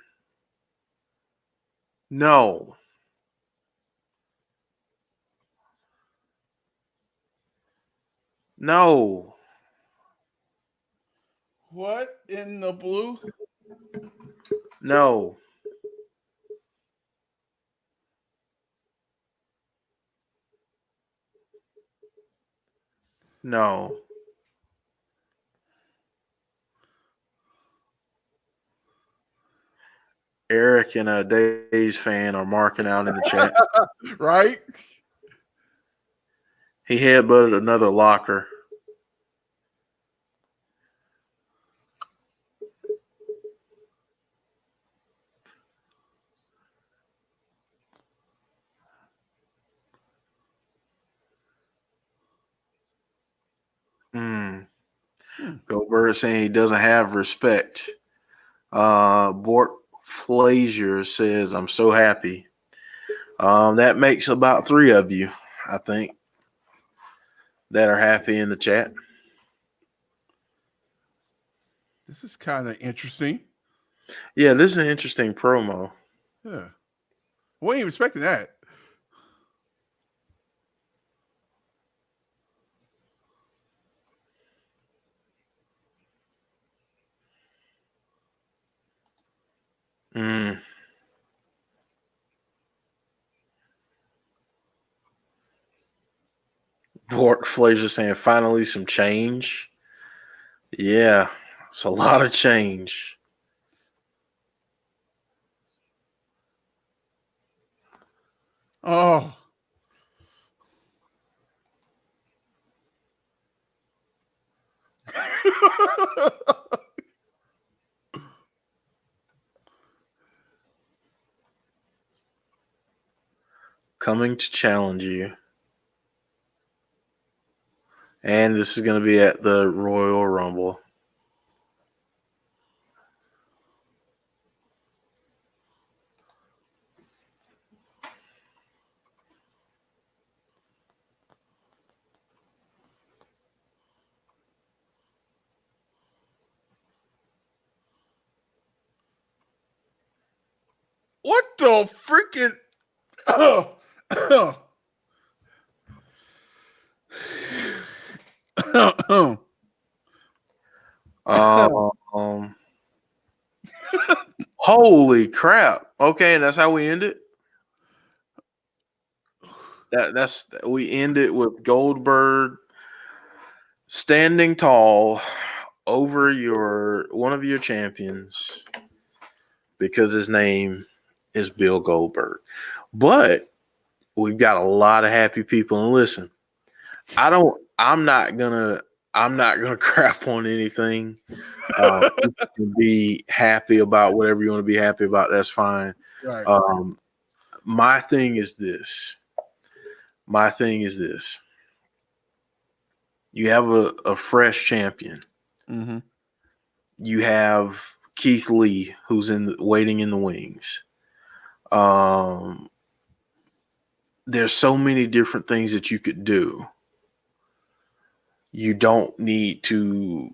No. No. What in the blue? No. No. Eric and a Days fan are marking out in the chat. Right? He headbutted another locker. Goldberg saying he doesn't have respect. Bork Flazier says, I'm so happy. That makes about 3 of you, I think, that are happy in the chat. This is kind of interesting. Yeah, this is an interesting promo. Yeah. I wasn't even expecting that. Bork Flazier saying, finally some change. Yeah, it's a lot of change. Oh. Coming to challenge you. And this is going to be at the Royal Rumble. What the freaking? Holy crap! Okay, and that's how we end it. We end it with Goldberg standing tall over one of your champions because his name is Bill Goldberg. But we've got a lot of happy people, and listen, I'm not gonna crap on anything. You can be happy about whatever you want to be happy about. That's fine. Right. My thing is this. You have a fresh champion. Mm-hmm. You have Keith Lee, who's waiting in the wings. There's so many different things that you could do. You don't need to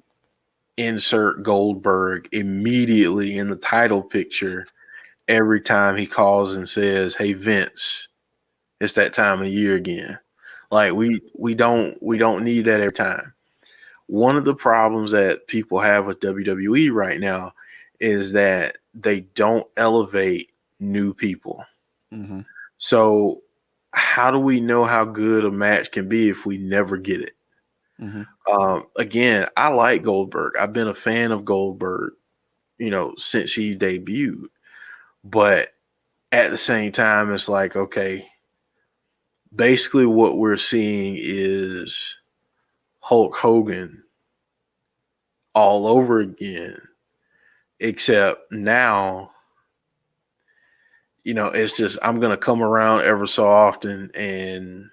insert Goldberg immediately in the title picture every time he calls and says, "Hey Vince, it's that time of year again." Like we don't need that every time. One of the problems that people have with WWE right now is that they don't elevate new people. Mm-hmm. So how do we know how good a match can be if we never get it? Mm-hmm. Again, I like Goldberg. I've been a fan of Goldberg, since he debuted. But at the same time, it's like, okay, basically what we're seeing is Hulk Hogan all over again, except now, it's just I'm going to come around ever so often and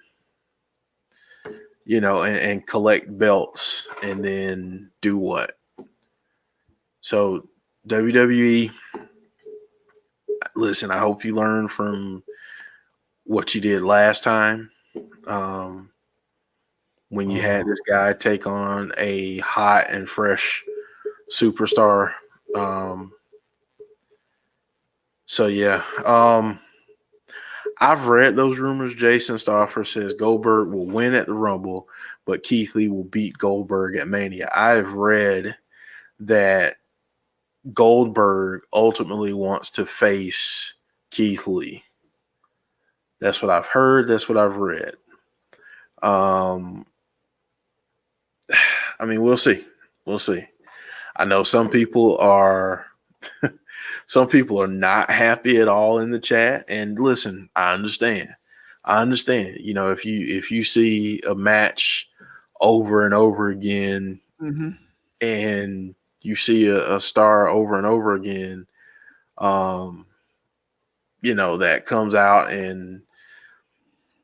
and collect belts and then do what? So WWE, listen, I hope you learn from what you did last time. When you had this guy take on a hot and fresh superstar. So yeah. I've read those rumors. Jason Stauffer says Goldberg will win at the Rumble, but Keith Lee will beat Goldberg at Mania. I've read that Goldberg ultimately wants to face Keith Lee. That's what I've heard. That's what I've read. I mean, we'll see. We'll see. I know some people are not happy at all in the chat. And listen, I understand. If you see a match over and over again, mm-hmm. and you see a star over and over again, that comes out and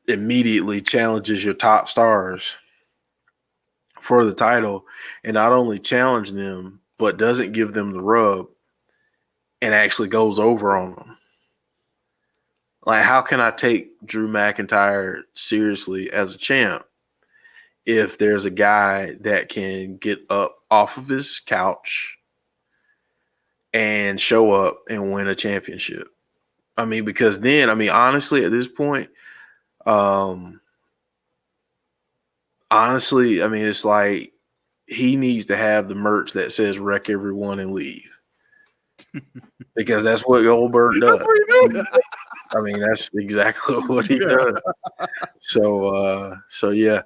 immediately challenges your top stars for the title, and not only challenge them, but doesn't give them the rub and actually goes over on them. Like, how can I take Drew McIntyre seriously as a champ if there's a guy that can get up off of his couch and show up and win a championship? I mean, because then, honestly, at this point, it's like he needs to have the merch that says "Wreck Everyone and Leave," because that's what Goldberg does. That's exactly what he does. So yeah.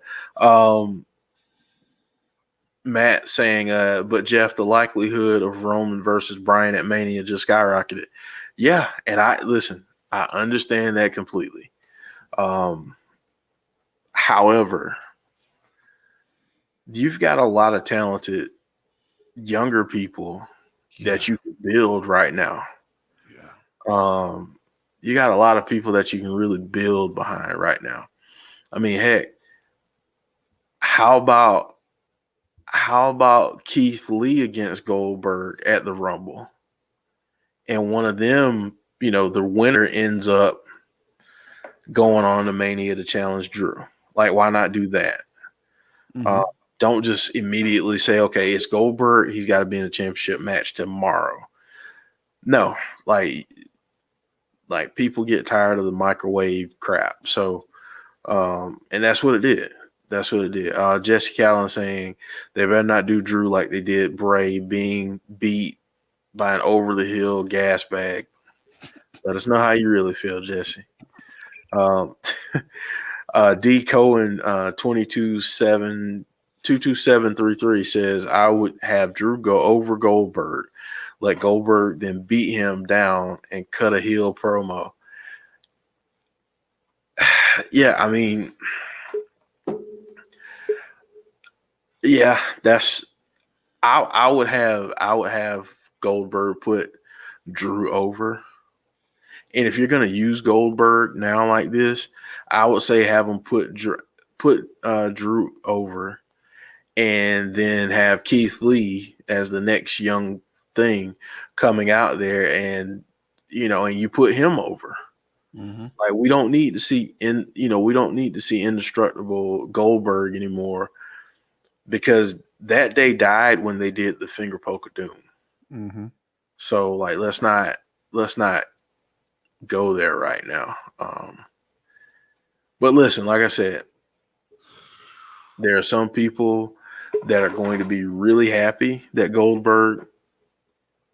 Matt saying, but Jeff, the likelihood of Roman versus Bryan at Mania just skyrocketed. Yeah, and I understand that completely. However, you've got a lot of talented younger people that you can build right now. Yeah. You got a lot of people that you can really build behind right now. I mean, heck, how about Keith Lee against Goldberg at the Rumble? And one of them, the winner ends up going on to Mania to challenge Drew. Like, why not do that? Mm-hmm. Don't just immediately say, okay, it's Goldberg. He's got to be in a championship match tomorrow. No, like, Like people get tired of the microwave crap. So, and that's what it did. That's what it did. Jesse Callan saying they better not do Drew like they did Bray, being beat by an over the hill gas bag. Let us know how you really feel, Jesse. D Cohen 22733 says I would have Drew go over Goldberg, let Goldberg then beat him down and cut a heel promo. Yeah, I mean, yeah, that's I would have Goldberg put Drew over. And if you're going to use Goldberg now like this, I would say have him put Drew over, and then have Keith Lee as the next young thing coming out there, and and you put him over. Mm-hmm. Like we don't need to see indestructible Goldberg anymore, because that day died when they did the finger poke of doom. Mm-hmm. So like let's not go there right now. But listen, like I said, there are some people that are going to be really happy that Goldberg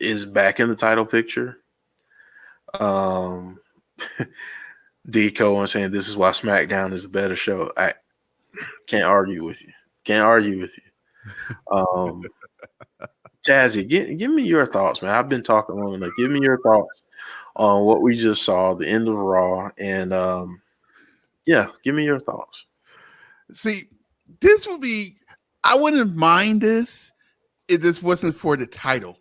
is back in the title picture. D. Cohen saying this is why SmackDown is a better show. I can't argue with you. Chazzy, give me your thoughts, man. I've been talking long enough. Give me your thoughts on what we just saw, the end of Raw, and give me your thoughts. See, this would be, I wouldn't mind this if this wasn't for the title.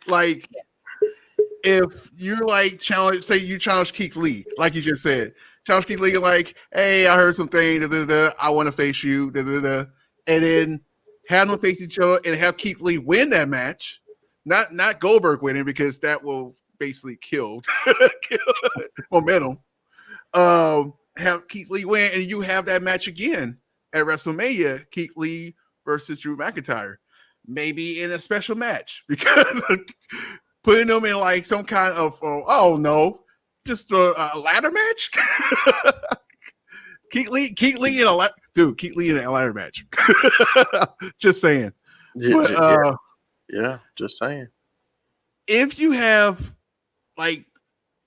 Like, if you're like say you challenge Keith Lee, like you just said, challenge Keith Lee, like, hey, I heard something, I want to face you, and then have them face each other and have Keith Lee win that match, not Goldberg winning, because that will basically kill momentum. Have Keith Lee win, and you have that match again at WrestleMania, Keith Lee versus Drew McIntyre, maybe in a special match, because putting them in like some kind of just a ladder match. Keith Lee in a ladder match. Just saying. Yeah, just saying. If you have, like,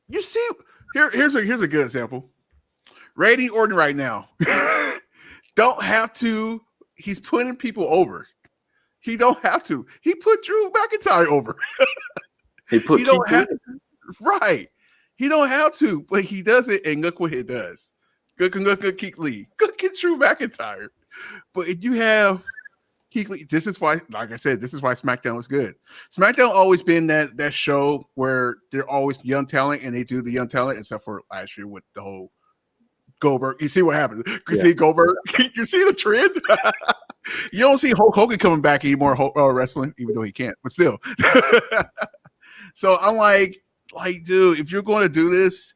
you see, here's a good example. Randy Orton right now don't have to. He's putting people over. He don't have to. He put Drew McIntyre over. He don't have to. Right. He don't have to, but he does it, and look what he does. Good Keith Lee. Good Drew McIntyre. But if you have Keith Lee, this is why, like I said, this is why SmackDown was good. SmackDown always been that show where they're always young talent, and they do the young talent, except for last year with the whole Goldberg. You see what happens. See Goldberg. You see the trend. You don't see Hulk Hogan coming back anymore wrestling, even though he can't, but still. So I'm like, dude, if you're going to do this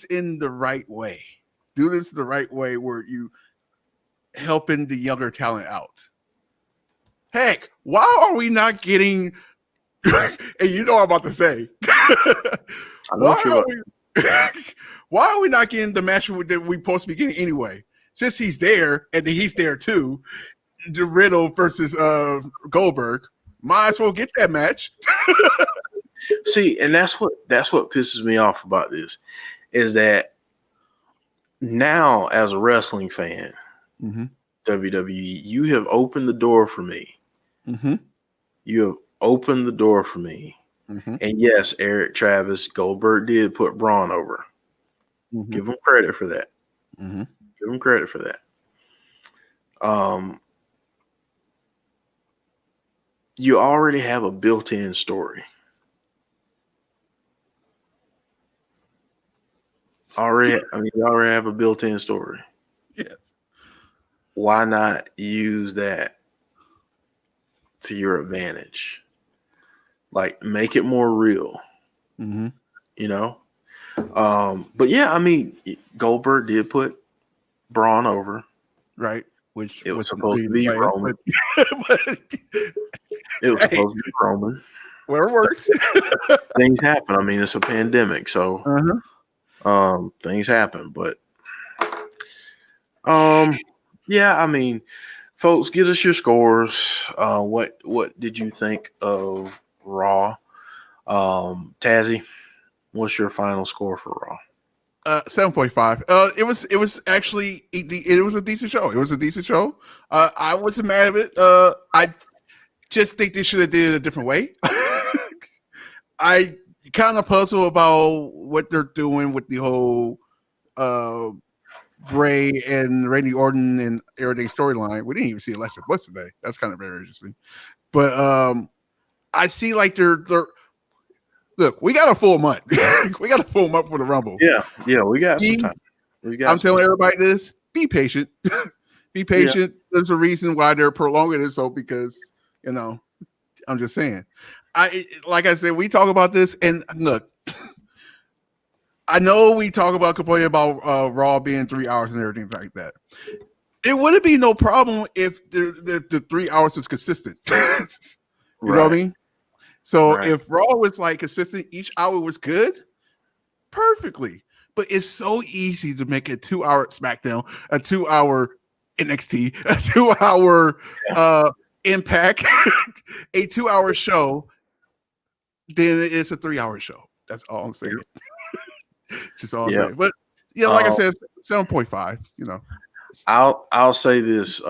in the right way. Do this the right way, where you helping the younger talent out. Heck, why are we not getting? And you know what I'm about to say. Why are we not getting the match that we supposed to be getting anyway? Since he's there, and he's there too, the Riddle versus Goldberg. Might as well get that match. See, and that's what pisses me off about this, is that now as a wrestling fan, mm-hmm. WWE, you have opened the door for me. Mm-hmm. You have opened the door for me. Mm-hmm. And yes, Eric Travis, Goldberg did put Braun over. Mm-hmm. Give him credit for that. Mm-hmm. Give him credit for that. You already have a built-in story. You already have a built-in story. Yes. Why not use that to your advantage? Like, make it more real. Mm-hmm. But yeah, I mean, Goldberg did put Braun over, right? Which it was supposed to be Roman. It was supposed to be Roman. Where it works. Things happen. I mean, it's a pandemic, so things happen. But yeah, I mean, folks, give us your scores. What did you think of Raw? Tazzy, what's your final score for Raw? 7.5. It was actually it was a decent show. It was a decent show. I wasn't mad at it. I just think they should have did it a different way. I kind of puzzle about what they're doing with the whole Bray and Randy Orton and everything storyline. We didn't even see Alexa Bliss today. That's kind of very interesting. But I see like they're look, we got a full month. We got a full month for the Rumble. Yeah, we got some time. I'm telling everybody this: be patient. Be patient. Yeah. There's a reason why they're prolonging it, so because I'm just saying. Like I said, we talk about this, and look, I know we talk about complaining about Raw being 3 hours and everything like that. It wouldn't be no problem if the 3 hours is consistent. You know what I mean? So if Raw was like consistent, each hour was good, perfectly. But it's so easy to make a 2 hour SmackDown, a 2 hour NXT, a 2 hour Impact, a 2 hour show. Then it's a 3 hour show. That's all I'm saying. Just all I'm saying. But like I said, 7.5. I'll say this.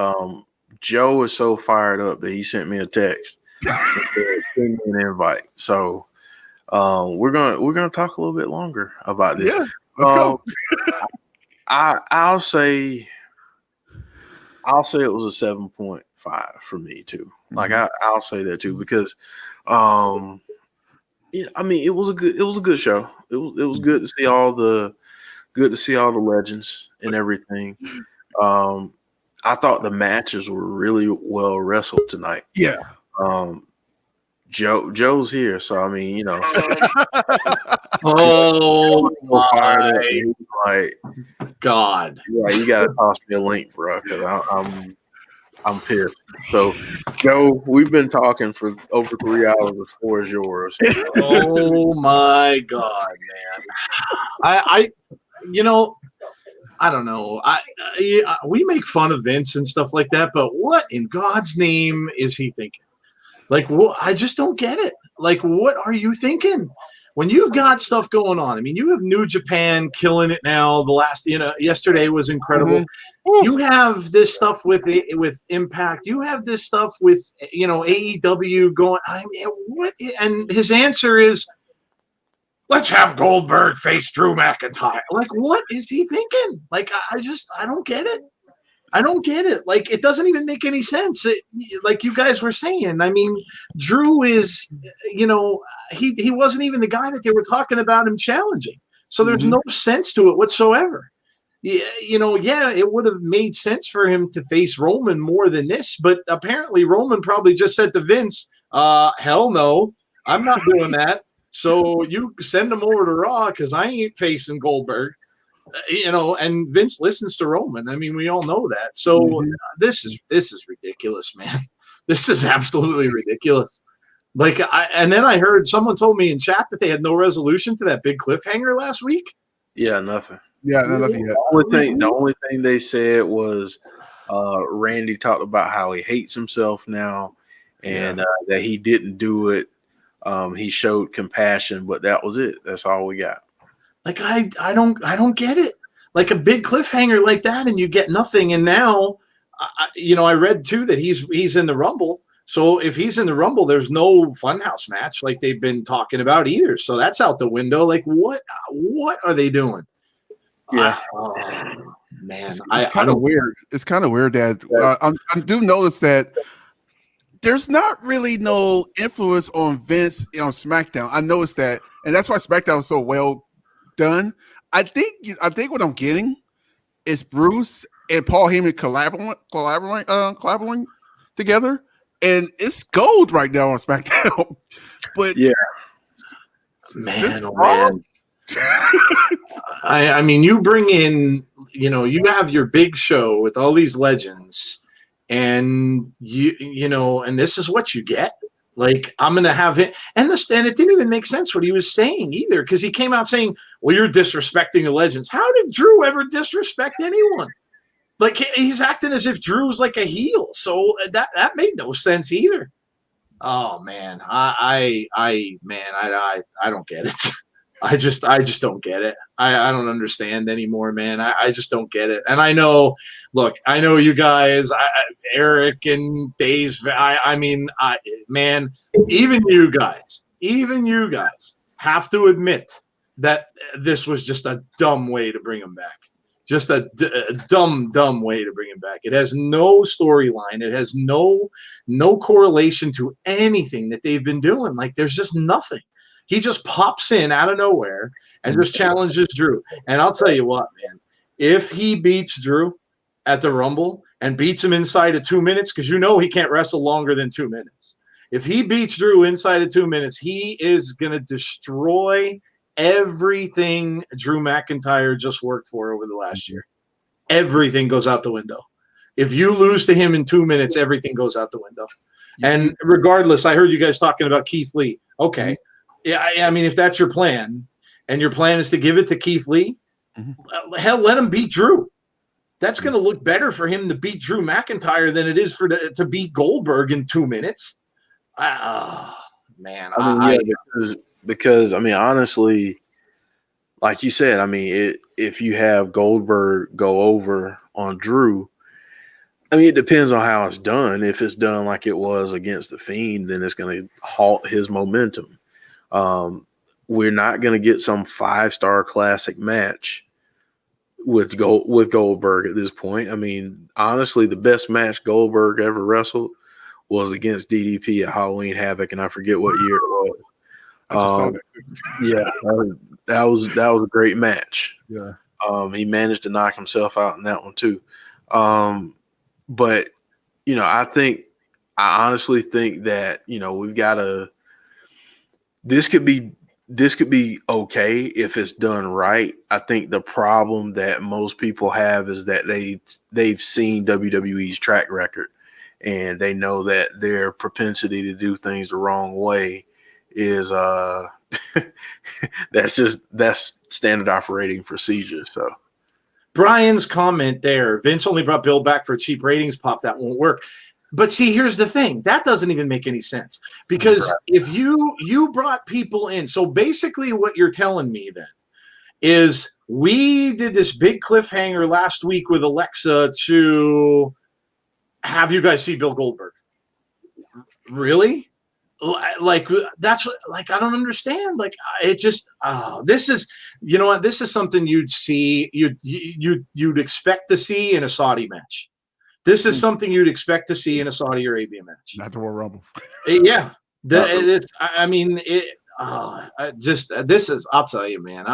Joe is so fired up that he sent me a text. Send me an invite. So we're gonna talk a little bit longer about this. Yeah, let's go. I'll say it was a 7.5 for me too. Like I'll say that too because I mean it was a good show. It was good to see all the legends and everything. I thought the matches were really well wrestled tonight. Yeah. Joe's here, so I mean, oh my God! Yeah, you gotta toss me a link, bro, because I'm pissed. So, Joe, we've been talking for over 3 hours. The floor is yours. Oh my God, man! I don't know. We make fun of Vince and stuff like that, but what in God's name is he thinking? Like, I just don't get it. Like, what are you thinking? When you've got stuff going on, I mean, you have New Japan killing it now. Yesterday was incredible. Mm-hmm. You have this stuff with Impact. You have this stuff with, AEW going. I mean, what? And his answer is, let's have Goldberg face Drew McIntyre. Like, what is he thinking? Like, I don't get it. I don't get it. Like, it doesn't even make any sense. Like you guys were saying, I mean, Drew is, he wasn't even the guy that they were talking about him challenging. So there's no sense to it whatsoever. It would have made sense for him to face Roman more than this, but apparently Roman probably just said to Vince, hell no, I'm not doing that. So you send him over to Raw because I ain't facing Goldberg. And Vince listens to Roman. I mean, we all know that. So this is ridiculous, man. This is absolutely ridiculous. Like, and then I heard someone told me in chat that they had no resolution to that big cliffhanger last week. Yeah, nothing. Yeah, nothing yet. The only thing they said was Randy talked about how he hates himself now and that he didn't do it. He showed compassion, but that was it. That's all we got. Like, I don't get it. Like a big cliffhanger like that, and you get nothing. And now, I read too that he's in the Rumble. So if he's in the Rumble, there's no Funhouse match like they've been talking about either. So that's out the window. Like, what are they doing? Yeah, man, it's kind of weird. It's kind of weird that I do notice that there's not really no influence on Vince on SmackDown. I noticed that, and that's why SmackDown is so well done. I think what I'm getting is Bruce and Paul Heyman collaborating together, and it's gold right now on SmackDown. But yeah, man, oh man. I mean, you bring in, you have your big show with all these legends, and and this is what you get. Like, I'm going to have it. And it didn't even make sense what he was saying either, because he came out saying, well, you're disrespecting the legends. How did Drew ever disrespect anyone? Like, he's acting as if Drew's like a heel. So that made no sense either. Oh, man. I don't get it. I just don't get it. I don't understand anymore, man. I just don't get it. And I know you guys, Eric and Days. Man, even you guys have to admit that this was just a dumb way to bring him back. Just a dumb way to bring him back. It has no storyline. It has no correlation to anything that they've been doing. Like, there's just nothing. He just pops in out of nowhere and just challenges Drew. And I'll tell you what, man, if he beats Drew at the Rumble and beats him inside of 2 minutes, because he can't wrestle longer than 2 minutes. If he beats Drew inside of 2 minutes, he is going to destroy everything Drew McIntyre just worked for over the last year. Everything goes out the window. If you lose to him in 2 minutes, everything goes out the window. And regardless, I heard you guys talking about Keith Lee. Okay. Yeah, I mean, if that's your plan, and your plan is to give it to Keith Lee, hell, let him beat Drew. That's going to look better for him to beat Drew McIntyre than it is to beat Goldberg in 2 minutes. Man, because I mean, honestly, like you said, I mean, if you have Goldberg go over on Drew, I mean, it depends on how it's done. If it's done like it was against the Fiend, then it's going to halt his momentum. We're not going to get some 5-star classic match with Goldberg at this point. I mean, honestly, the best match Goldberg ever wrestled was against DDP at Halloween Havoc, and I forget what year it was. Yeah, that was a great match. Yeah. He managed to knock himself out in that one too. But I honestly think that we've got to. This could be okay if it's done right. I think the problem that most people have is that they've seen WWE's track record, and they know that their propensity to do things the wrong way is that's standard operating procedure. So Brian's comment there, Vince only brought Bill back for a cheap ratings pop, that won't work. But see, here's the thing. That doesn't even make any sense, because if you brought people in, so basically what you're telling me then is we did this big cliffhanger last week with Alexa to have you guys see Bill Goldberg. Really? Like, that's what, like, I don't understand. Like, it just, this is, this is something you'd see, you'd expect to see in a Saudi match. This is something you'd expect to see in a Saudi Arabia match. Not the Royal Rumble. Yeah. This is, I'll tell you, man,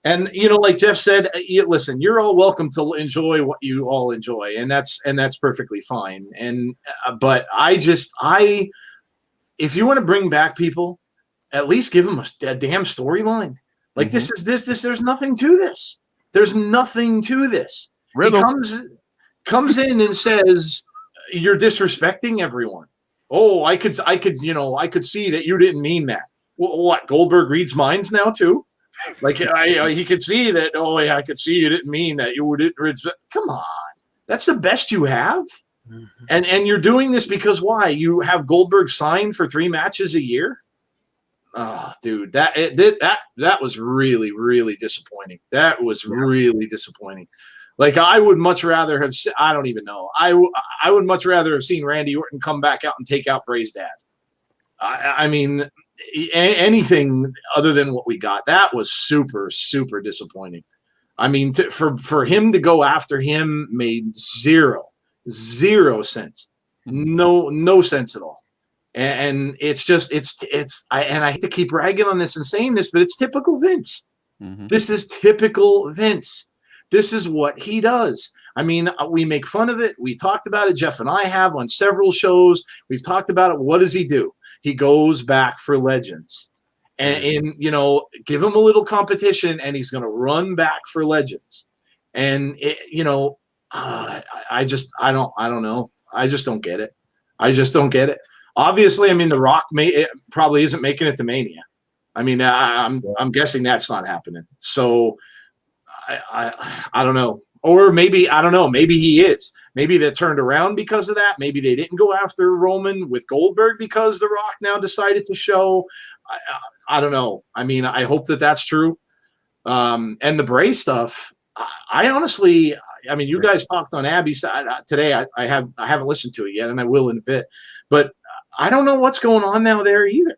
and like Jeff said, listen, you're all welcome to enjoy what you all enjoy. And that's perfectly fine. And, but if you want to bring back people, at least give them a damn storyline. Like, this, there's nothing to this. There's nothing to this. He comes in and says, you're disrespecting everyone. Oh, I could see that you didn't mean that. What? Goldberg reads minds now too? Like, he could see that. Oh, yeah, I could see you didn't mean that. You didn't. Come on, that's the best you have. And you're doing this because why? You have Goldberg signed for 3 matches a year. Oh, dude, that was really, really disappointing. That was really disappointing. Like, I would much rather have. I don't even know. I would much rather have seen Randy Orton come back out and take out Bray's dad. I mean, anything other than what we got. That was super, super disappointing. I mean, for him to go after him made zero sense. No sense at all. And it's just I hate to keep ragging on this and saying this, but it's typical Vince. This is typical Vince. This is what he does. I mean, we make fun of it. We talked about it. Jeff and I have on several shows. We've talked about it. What does he do? He goes back for legends, and give him a little competition, and he's going to run back for legends. And I don't know. I just don't get it. Obviously, I mean, The Rock probably isn't making it to Mania. I mean, I'm guessing that's not happening. So I don't know. Or maybe, I don't know, maybe he is. Maybe they turned around because of that. Maybe they didn't go after Roman with Goldberg because The Rock now decided to show. I don't know. I mean, I hope that that's true. And the Bray stuff, I honestly, I mean, you guys talked on Abby today. I haven't listened to it yet, and I will in a bit. But I don't know what's going on now there either.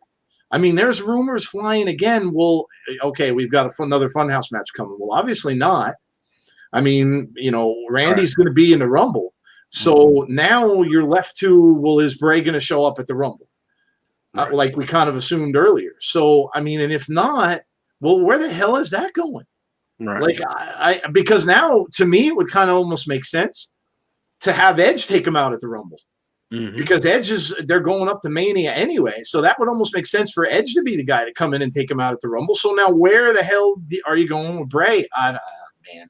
I mean, there's rumors flying again. Well, okay, we've got another Funhouse match coming. Well, obviously not. I mean, you know, Randy's going to be in the Rumble. So now you're left to, well, is Bray going to show up at the Rumble? Like we kind of assumed earlier. So, I mean, and if not, well, where the hell is that going? Right. Like, because now, to me, it would kind of almost make sense to have Edge take him out at the Rumble. Mm-hmm. Because they're going up to Mania anyway. So that would almost make sense for Edge to be the guy to come in and take him out at the Rumble. So now where the hell are you going with Bray? Man.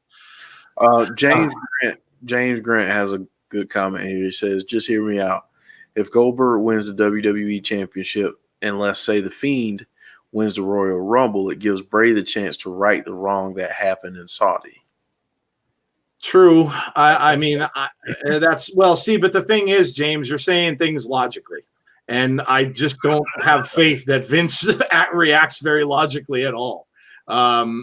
James Grant has a good comment here. He says, just hear me out. If Goldberg wins the WWE Championship and let's say The Fiend wins the Royal Rumble, it gives Bray the chance to right the wrong that happened in Saudi. True. I mean, that's, well, see, but the thing is, James, you're saying things logically. And I just don't have faith that Vince reacts very logically at all.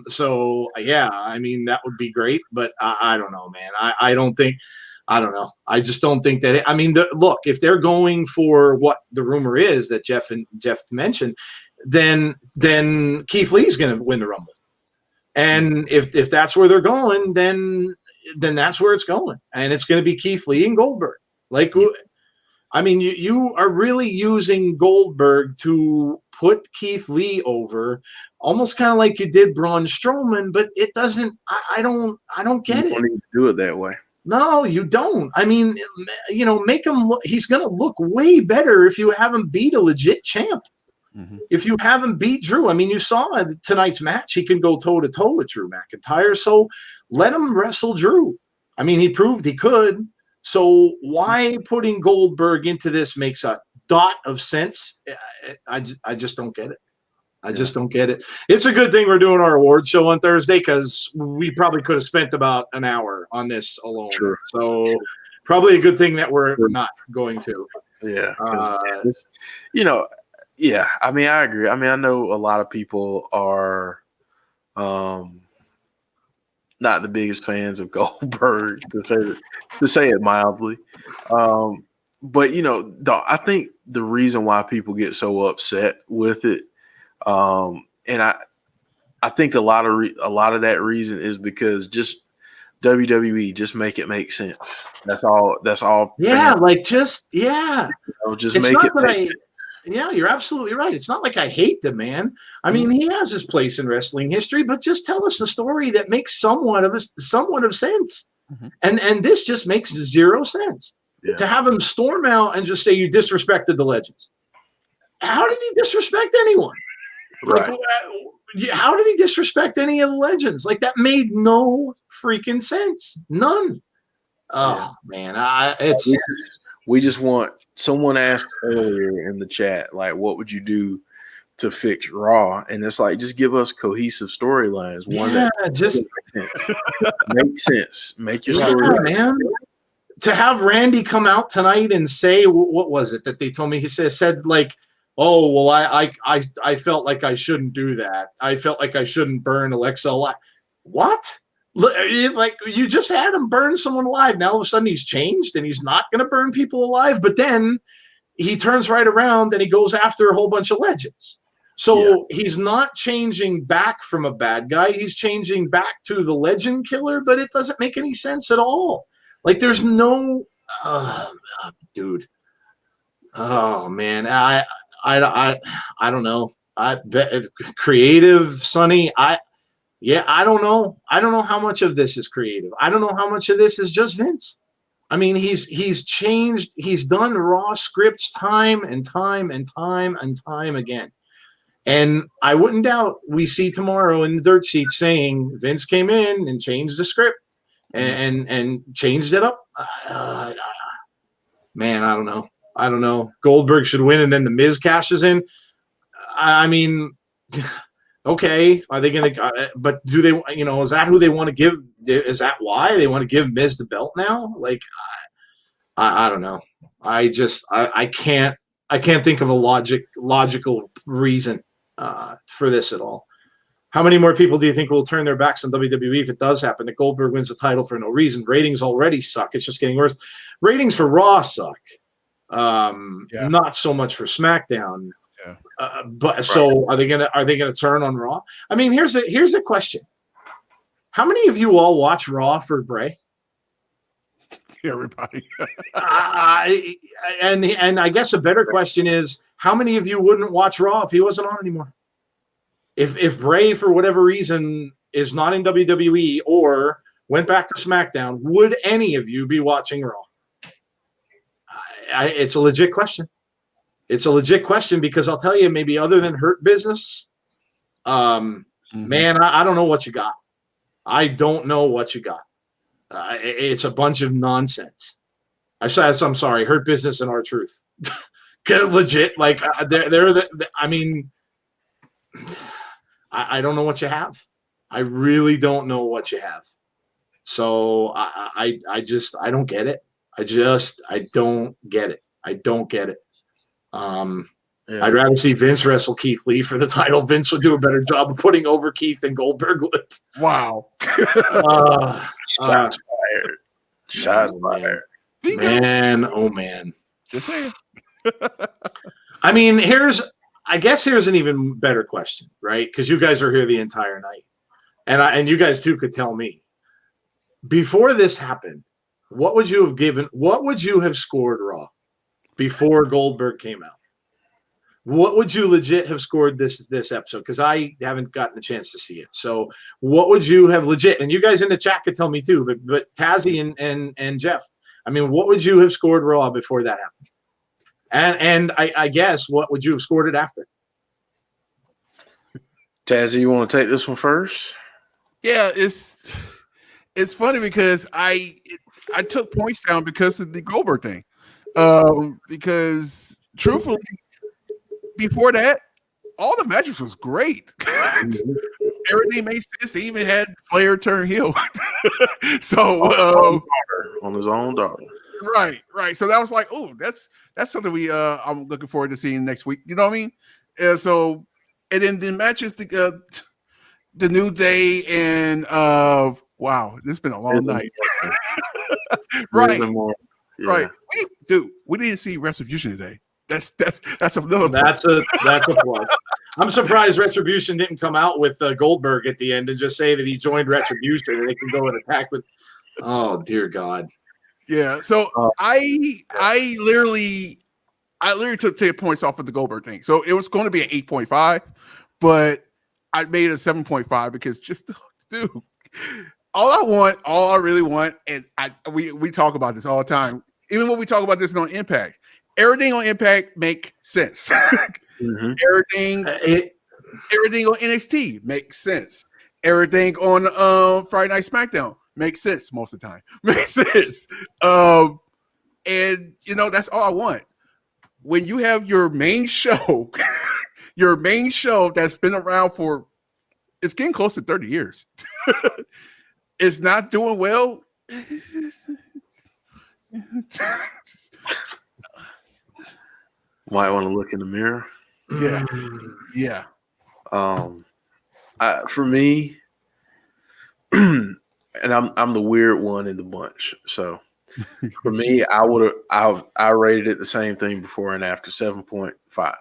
So yeah, I mean, that would be great, but I don't know, man. I don't know. I just don't think that I mean, look, if they're going for what the rumor is that Jeff mentioned, then Keith Lee's going to win the Rumble. And if that's where they're going, then that's where it's going. And it's going to be Keith Lee and Goldberg. Like, I mean, you are really using Goldberg to put Keith Lee over, almost kind of like you did Braun Strowman, but it doesn't. I don't get it. You don't need to do it that way. No, you don't. I mean, you know, make him look. He's going to look way better if you have him beat a legit champ. Mm-hmm. If you have him beat Drew, I mean, you saw in tonight's match, he can go toe to toe with Drew McIntyre. So let him wrestle Drew. I mean, he proved he could. So why putting Goldberg into this makes a dot of sense? I just don't get it. I just don't get it. It's a good thing we're doing our award show on Thursday because we probably could have spent about an hour on this alone. Sure. So probably a good thing that we're not going to. Yeah. You know, yeah. I mean, I agree. I mean, I know a lot of people are not the biggest fans of Goldberg, to say it mildly. But you know, I think the reason why people get so upset with it, and I think a lot of that reason is because just WWE just make it make sense. That's all. Yeah, like just yeah. You know, just it's make not it. That yeah, you're absolutely right. It's not like I hate the man. I mean, he has his place in wrestling history, but just tell us a story that makes somewhat of sense. Mm-hmm. And this just makes zero sense. Yeah. To have him storm out and just say you disrespected the legends. How did he disrespect anyone? Right. Like, how did he disrespect any of the legends? Like that made no freaking sense. None. Oh man, we just want. Someone asked earlier in the chat, like, what would you do to fix Raw? And it's like, just give us cohesive storylines. One that just makes sense. Make your story right. Man. To have Randy come out tonight and say, what was it that they told me? He said like, oh, well, I felt like I shouldn't do that. I felt like I shouldn't burn Alexa alive. What? Like you just had him burn someone alive. Now all of a sudden he's changed and he's not going to burn people alive. But then he turns right around and he goes after a whole bunch of legends. So he's not changing back from a bad guy. He's changing back to the legend killer, but it doesn't make any sense at all. Like there's no, dude. Oh man, I don't know. I bet creative, Sonny. I don't know. I don't know how much of this is creative. I don't know how much of this is just Vince. I mean, he's changed. He's done Raw scripts time and time and time and time again. And I wouldn't doubt we see tomorrow in the dirt sheet saying Vince came in and changed the script and changed it up. Man, I don't know. I don't know. Goldberg should win, and then the Miz cashes in. I mean, okay, are they going to? But do they? Is that who they want to give? Is that why they want to give Miz the belt now? Like, I don't know. I can't think of a logical reason for this at all. How many more people do you think will turn their backs on WWE if it does happen? That Goldberg wins the title for no reason. Ratings already suck. It's just getting worse. Ratings for Raw suck. Not so much for SmackDown. Yeah. But so are they gonna turn on Raw? I mean, here's a question. How many of you all watch Raw for Bray? Everybody. And I guess a better question is, how many of you wouldn't watch Raw if he wasn't on anymore? If Bray, for whatever reason, is not in WWE or went back to SmackDown, would any of you be watching Raw? It's a legit question. It's a legit question because I'll tell you, maybe other than Hurt Business, man, I don't know what you got. I don't know what you got. It's a bunch of nonsense. I'm sorry, Hurt Business and R-Truth. Legit, like I don't know what you have. I really don't know what you have. So I don't get it. I don't get it. I don't get it. I'd rather see Vince wrestle Keith Lee for the title. Vince would do a better job of putting over Keith than Goldberg would. Wow. Shots fired. Shots fired. Man, oh man. Just saying. I mean, here's an even better question, right? Because you guys are here the entire night, and you guys too could tell me. Before this happened, what would you have given? What would you have scored Raw before Goldberg came out? What would you legit have scored this episode? Because I haven't gotten a chance to see it. So what would you have legit? And you guys in the chat could tell me too. But Tazzy and Jeff, I mean, what would you have scored Raw before that happened? And I guess what would you have scored it after? Tazzy, you want to take this one first? Yeah, it's funny because I took points down because of the Goldberg thing. Because truthfully, before that, all the matches was great. Everything made sense. They even had Flair turn heel. So on his own daughter. Right. So that was like, oh, that's something I'm looking forward to seeing next week. You know what I mean? And then the matches, the New Day and wow, this has been a long night. Right. Right. We didn't see Retribution today. That's another. That's a plus. I'm surprised Retribution didn't come out with Goldberg at the end and just say that he joined Retribution and they can go and attack with. Oh dear God. Yeah. So I literally took 10 points off of the Goldberg thing. So it was going to be an 8.5, but I made it a 7.5 because just dude, all I really want, and we talk about this all the time. Even when we talk about this on Impact. Everything on Impact make sense. Everything on NXT makes sense. Everything on Friday Night SmackDown makes sense most of the time. Makes sense. And that's all I want. When you have your main show, that's been around for, it's getting close to 30 years. It's not doing well. Might want to look in the mirror. Yeah. For me, and I'm the weird one in the bunch. So for me, I rated it the same thing before and after 7.5.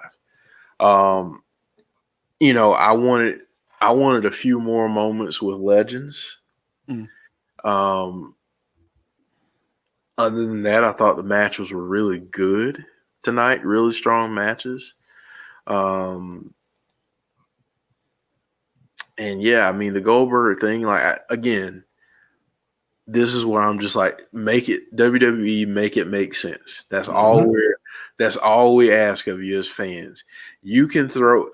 I wanted a few more moments with Legends. Other than that, I thought the matches were really good tonight, really strong matches. And yeah, I mean, the Goldberg thing, again, this is where I'm just like, make it WWE, make it make sense. That's all we ask of you as fans. You can throw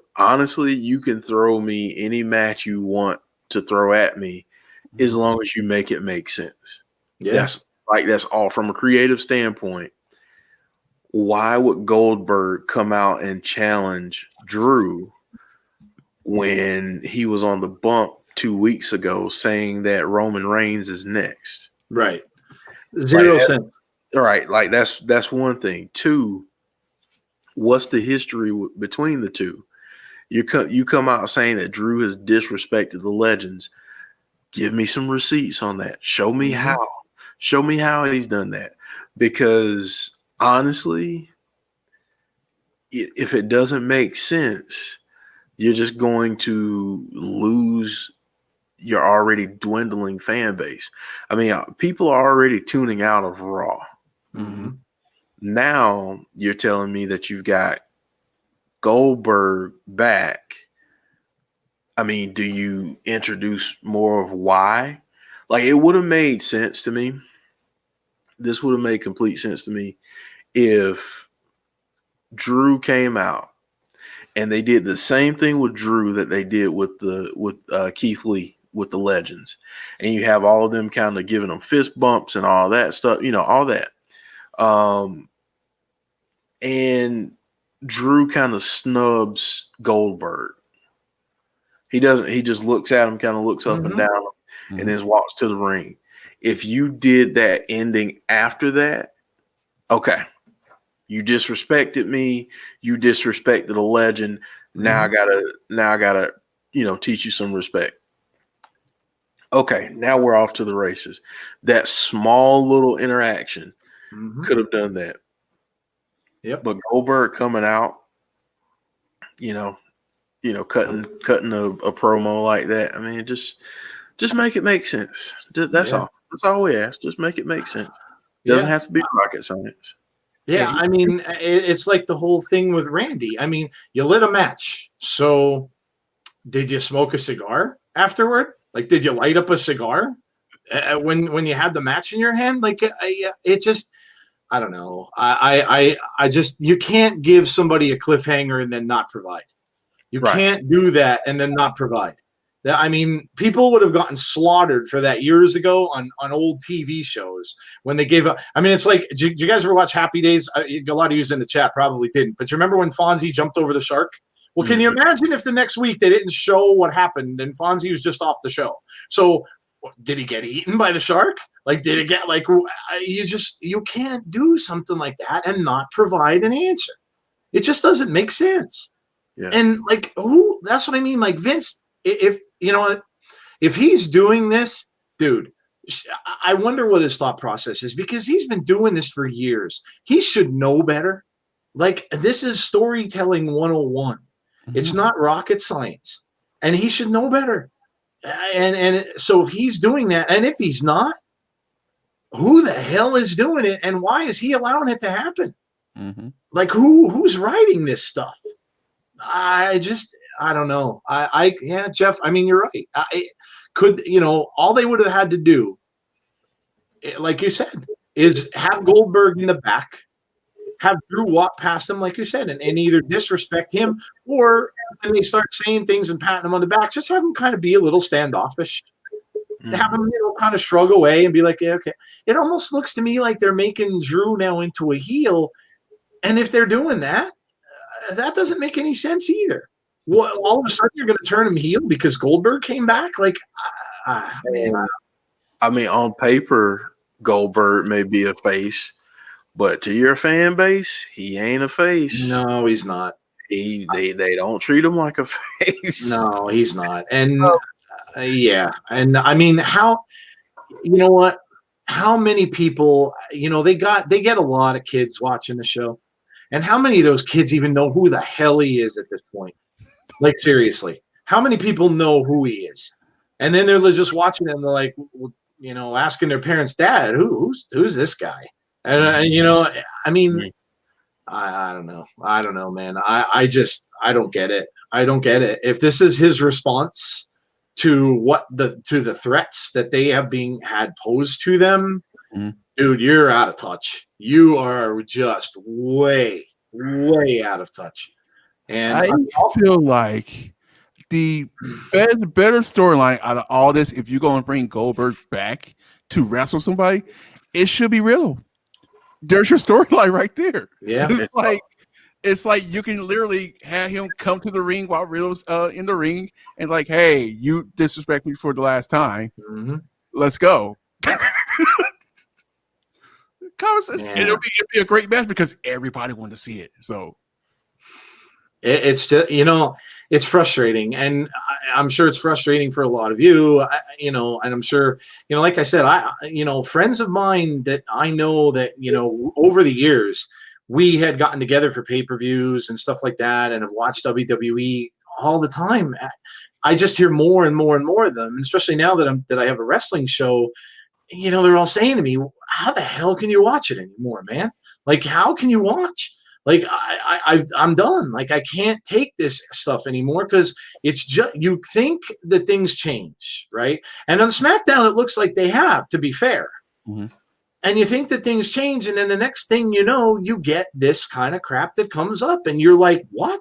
me any match you want to throw at me as long as you make it make sense. Yeah. That's all from a creative standpoint. why would Goldberg come out and challenge Drew when he was on the bump 2 weeks ago saying that Roman Reigns is next? Right. Zero sense. All right. Like that's one thing. Two, what's the history between the two? You come out saying that Drew has disrespected the legends. Give me some receipts on that. Show me how. Show me how he's done that. Because honestly, if it doesn't make sense, you're just going to lose your already dwindling fan base. I mean, people are already tuning out of Raw. Mm-hmm. Now you're telling me that you've got Goldberg back. I mean, do you introduce more of why? Like, it would have made sense to me. This would have made complete sense to me if Drew came out and they did the same thing with Drew that they did with Keith Lee with the Legends, and you have all of them kind of giving them fist bumps and all that stuff, all that. And Drew kind of snubs Goldberg. He doesn't. He just looks at him, kind of looks up and down, and then walks to the ring. If you did that ending after that, okay, you disrespected me. You disrespected a legend. Now I gotta, teach you some respect. Okay, now we're off to the races. That small little interaction could have done that. Yep. But Goldberg coming out, cutting a promo like that. I mean, just make it make sense. That's all. That's all we ask. Just make it make sense. Doesn't have to be rocket science. Yeah, I mean, it's like the whole thing with Randy. I mean, you lit a match. So did you smoke a cigar afterward? Like, did you light up a cigar when you had the match in your hand? Like, it just, I don't know. I just, you can't give somebody a cliffhanger and then not provide. You can't do that and then not provide. I mean, people would have gotten slaughtered for that years ago on old TV shows when they gave up. I mean, it's like, did you guys ever watch Happy Days? A lot of you in the chat probably didn't. But you remember when Fonzie jumped over the shark? Well, can you imagine if the next week they didn't show what happened and Fonzie was just off the show? So did he get eaten by the shark? Like, did it get like, you can't do something like that and not provide an answer. It just doesn't make sense. Yeah. And like, that's what I mean. Like Vince, if he's doing this, dude, I wonder what his thought process is, because he's been doing this for years. He should know better. Like, this is storytelling 101. It's not rocket science, and he should know better. And so if he's doing that, and if he's not, who the hell is doing it, and why is he allowing it to happen? Like, who's writing this stuff? I don't know. Yeah, Jeff, I mean, you're right. All they would have had to do, like you said, is have Goldberg in the back, have Drew walk past him, like you said, and either disrespect him, or when they start saying things and patting him on the back, just have him kind of be a little standoffish. Have him, kind of shrug away and be like, yeah, okay. It almost looks to me like they're making Drew now into a heel. And if they're doing that, that doesn't make any sense either. Well, all of a sudden you're going to turn him heel because Goldberg came back? Like, man. I mean, on paper, Goldberg may be a face, but to your fan base, he ain't a face. No, he's not. They don't treat him like a face. No, he's not. And yeah, and I mean, how many people, they get a lot of kids watching the show, and how many of those kids even know who the hell he is at this point? Like, seriously, how many people know who he is? And then they're just watching it and they're like, asking their parents, Dad, who's this guy? And I mean, I don't know. I don't know, man. I don't get it. I don't get it. If this is his response to the threats that they have had posed to them, dude, you're out of touch. You are just way, way out of touch. And I feel like the better storyline out of all this, if you're going to bring Goldberg back to wrestle somebody, it should be Riddle. there's your storyline right there. Yeah. It's like you can literally have him come to the ring while Riddle's in the ring and like, hey, you disrespect me for the last time. Mm-hmm. Let's go. It'll be a great match because everybody wanted to see it. So it's still, it's frustrating, and I'm sure it's frustrating for a lot of you, and I'm sure, like I said, friends of mine that I know that, over the years, we had gotten together for pay-per-views and stuff like that and have watched WWE all the time. I just hear more and more and more of them, and especially now that I have a wrestling show, they're all saying to me, how the hell can you watch it anymore, man? Like, how can you watch? Like, I'm done. Like, I can't take this stuff anymore because it's just, you think that things change, right? And on SmackDown, it looks like they have, to be fair. Mm-hmm. And you think that things change, and then the next thing you know, you get this kind of crap that comes up, and you're like, what?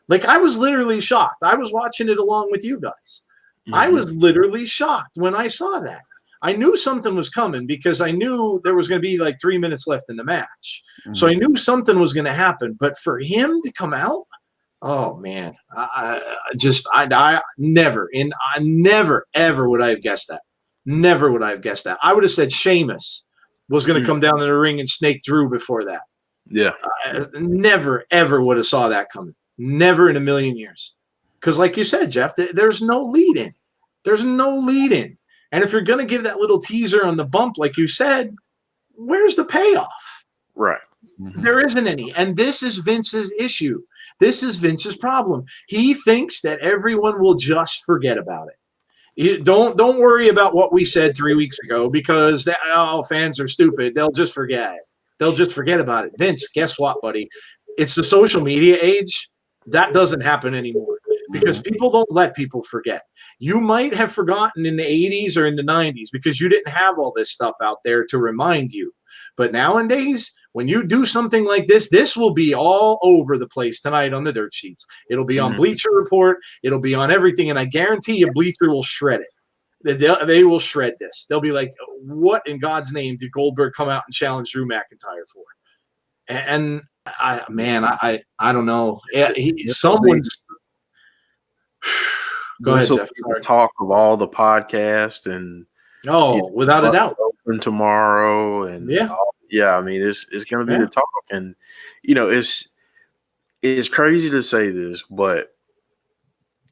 Like, I was literally shocked. I was watching it along with you guys. Mm-hmm. I was literally shocked when I saw that. I knew something was coming because I knew there was going to be like 3 minutes left in the match. Mm-hmm. So I knew something was going to happen. But for him to come out, oh, man, I never, ever would I have guessed that. Never would I have guessed that. I would have said Sheamus was going to come down in the ring and snake Drew before that. Yeah. Never, ever would have saw that coming. Never in a million years. Because like you said, Jeff, there's no lead in. There's no lead in. And if you're going to give that little teaser on the bump, like you said, where's the payoff? Right. Mm-hmm. There isn't any. And this is Vince's issue. This is Vince's problem. He thinks that everyone will just forget about it. Don't worry about what we said 3 weeks ago because fans are stupid. They'll just forget it. They'll just forget about it. Vince, guess what, buddy? It's the social media age. That doesn't happen anymore because people don't let people forget. You might have forgotten in the 80s or in the 90s because you didn't have all this stuff out there to remind you. But nowadays, when you do something like this, this will be all over the place tonight on the dirt sheets. It'll be on Bleacher Report. It'll be on everything. And I guarantee you Bleacher will shred it. They will shred this. They'll be like, what in God's name did Goldberg come out and challenge Drew McIntyre for? And I don't know. Someone's go ahead, Jeff. Talk of all the podcast and without a doubt, open tomorrow and I mean it's going to be the talk, and it's crazy to say this, but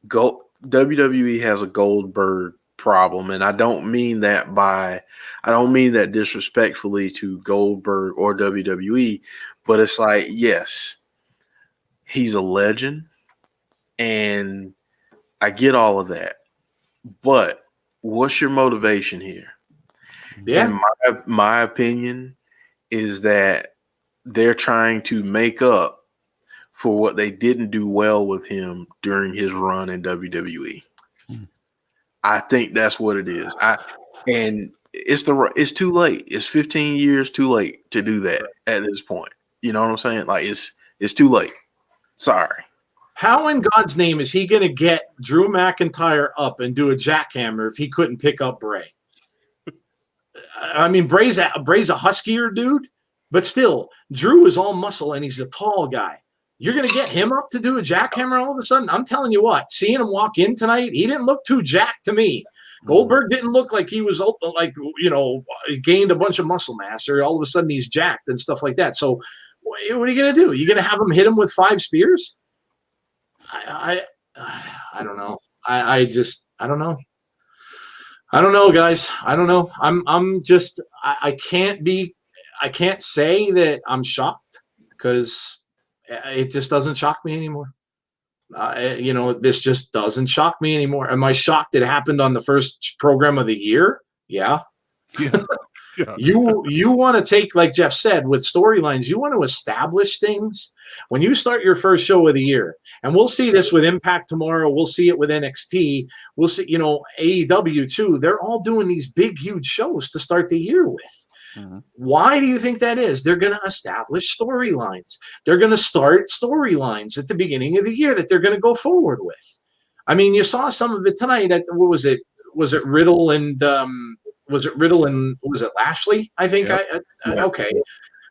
WWE has a Goldberg problem, and I don't mean that disrespectfully to Goldberg or WWE, but it's like, yes, he's a legend, and I get all of that, but what's your motivation here? Yeah, and my opinion is that they're trying to make up for what they didn't do well with him during his run in WWE. I think that's what it is. And it's too late. It's 15 years too late to do that at this point. You know what I'm saying? Like it's too late. Sorry. How in God's name is he going to get Drew McIntyre up and do a jackhammer if he couldn't pick up Bray? I mean, Bray's a huskier dude, but still, Drew is all muscle and he's a tall guy. You're going to get him up to do a jackhammer all of a sudden? I'm telling you what, seeing him walk in tonight, he didn't look too jacked to me. Goldberg didn't look like he was gained a bunch of muscle mass or all of a sudden he's jacked and stuff like that. So what are you going to do? You're going to have him hit him with 5 spears? I don't know. I don't know. I don't know, guys. I don't know. I can't say that I'm shocked because it just doesn't shock me anymore. This just doesn't shock me anymore. Am I shocked it happened on the first program of the year? Yeah. Yeah. You want to take, like Jeff said, with storylines, you want to establish things. When you start your first show of the year, and we'll see this with Impact tomorrow, we'll see it with NXT, we'll see, AEW too. They're all doing these big, huge shows to start the year with. Mm-hmm. Why do you think that is? They're going to establish storylines. They're going to start storylines at the beginning of the year that they're going to go forward with. I mean, you saw some of it tonight at, what was it? Was it Riddle and was it Lashley? I think. Yep. Okay.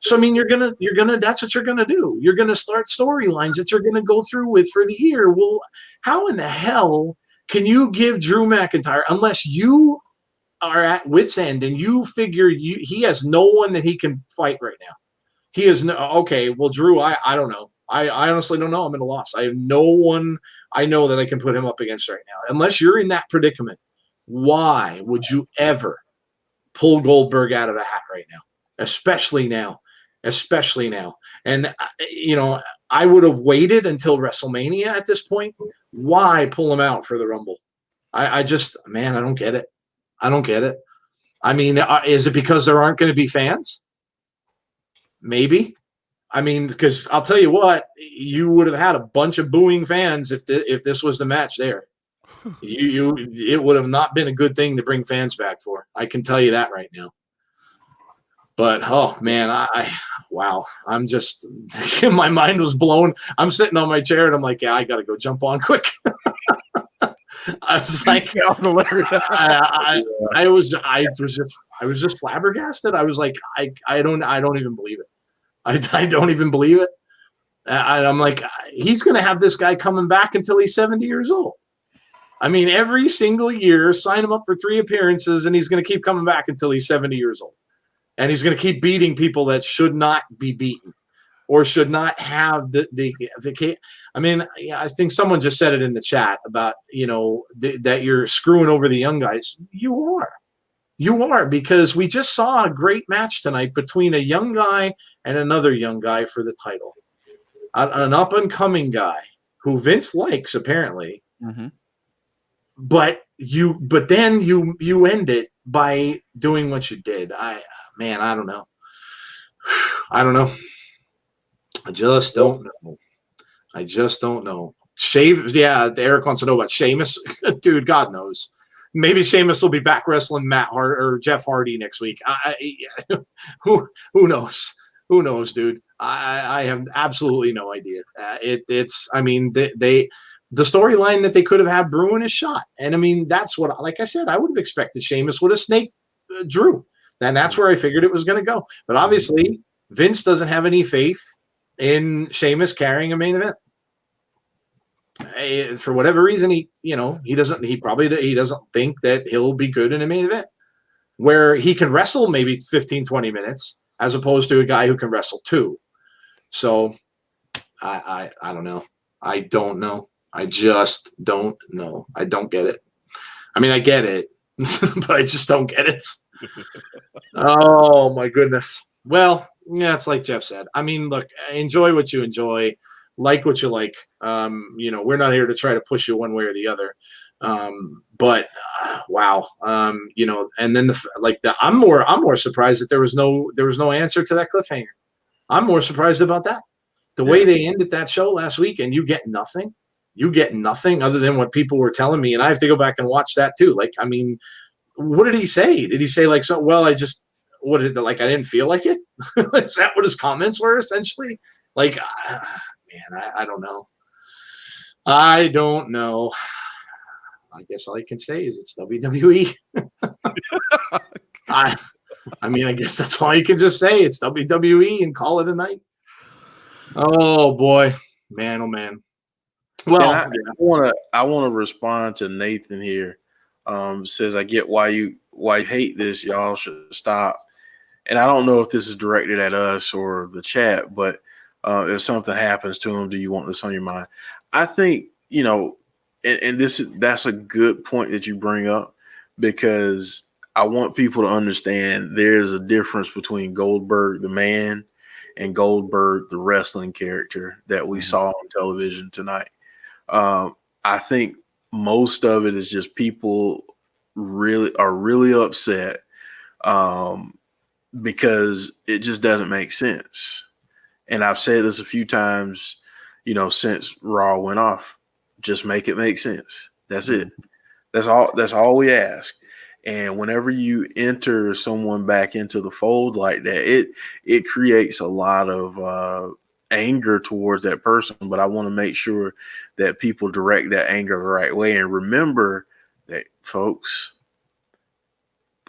So I mean, that's what you're gonna do. You're gonna start storylines that you're gonna go through with for the year. Well, how in the hell can you give Drew McIntyre, unless you are at wit's end and you figure he has no one that he can fight right now? He is no, okay. Well, Drew, I don't know. I honestly don't know. I'm at a loss. I have no one I know that I can put him up against right now. Unless you're in that predicament, why would you ever pull Goldberg out of the hat right now? Especially now. And, I would have waited until WrestleMania at this point. Why pull him out for the Rumble? I don't get it. I don't get it. I mean, is it because there aren't going to be fans? Maybe. I mean, because I'll tell you what, you would have had a bunch of booing fans if this was the match there. It would have not been a good thing to bring fans back for. I can tell you that right now. But oh man, wow, I'm just my mind was blown. I'm sitting on my chair and I'm like, yeah, I gotta go jump on quick. I was like, I was just flabbergasted. I was like, I don't even believe it. I don't even believe it. I'm like, he's going to have this guy coming back until he's 70 years old. I mean, every single year, sign him up for 3 appearances, and he's going to keep coming back until he's 70 years old. And he's going to keep beating people that should not be beaten or should not have the I mean, I think someone just said it in the chat about, that you're screwing over the young guys. You are, because we just saw a great match tonight between a young guy and another young guy for the title. An up-and-coming guy who Vince likes, apparently. Mm-hmm. But then you end it by doing what you did. I don't know. I don't know. I just don't know. Eric wants to know about Sheamus. Dude, God knows. Maybe Sheamus will be back wrestling Matt Hart or Jeff Hardy next week. Who knows? Who knows, dude? I have absolutely no idea. The storyline that they could have had brewing is shot. And I mean, that's what, like I said, I would have expected Sheamus would have snaked Drew. And that's where I figured it was going to go. But obviously, Vince doesn't have any faith in Sheamus carrying a main event. For whatever reason, he doesn't think that he'll be good in a main event where he can wrestle maybe 15, 20 minutes as opposed to a guy who can wrestle 2. So I don't know. I don't know. I just don't know. I don't get it. I mean, I get it, but I just don't get it. Oh my goodness. Well, yeah, it's like Jeff said. I mean, look, enjoy what you enjoy, like what you like. We're not here to try to push you one way or the other. But wow. And then I'm more surprised that there was no answer to that cliffhanger. I'm more surprised about that. The way they ended that show last week, and you get nothing. You get nothing other than what people were telling me, and I have to go back and watch that too. Like, I mean, what did he say? Did he say like, so? Well, I didn't feel like it. Is that what his comments were essentially? Like, man, I don't know. I don't know. I guess all I can say is it's WWE. I mean, I guess that's all you can just say. It's WWE and call it a night. Oh boy, man, oh man. Well, I want to respond to Nathan here. Says, I get why you hate this. Y'all should stop. And I don't know if this is directed at us or the chat, but if something happens to him, do you want this on your mind? I think, and that's a good point that you bring up, because I want people to understand there's a difference between Goldberg the man and Goldberg the wrestling character that we saw on television tonight. I think most of it is just people are really upset because it just doesn't make sense. And I've said this a few times, since Raw went off. Just make it make sense. That's it. That's all we ask. And whenever you enter someone back into the fold like that, it creates a lot of anger towards that person. But I want to make sure that people direct that anger the right way. And remember that, folks,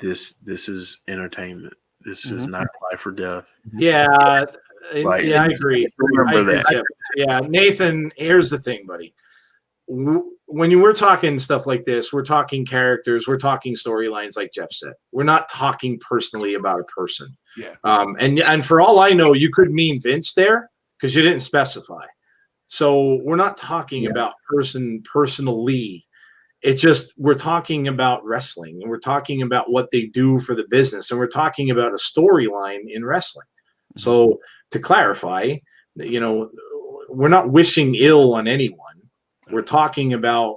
this is entertainment. This is not life or death. Yeah, Like, yeah, I agree. remember that. Jeff. Yeah, Nathan. Here's the thing, buddy. When we're talking stuff like this, we're talking characters, we're talking storylines, like Jeff said. We're not talking personally about a person. Yeah. And for all I know, you could mean Vince there because you didn't specify. So we're not talking about personally. It just, we're talking about wrestling, and we're talking about what they do for the business, and we're talking about a storyline in wrestling. So to clarify, we're not wishing ill on anyone. We're talking about,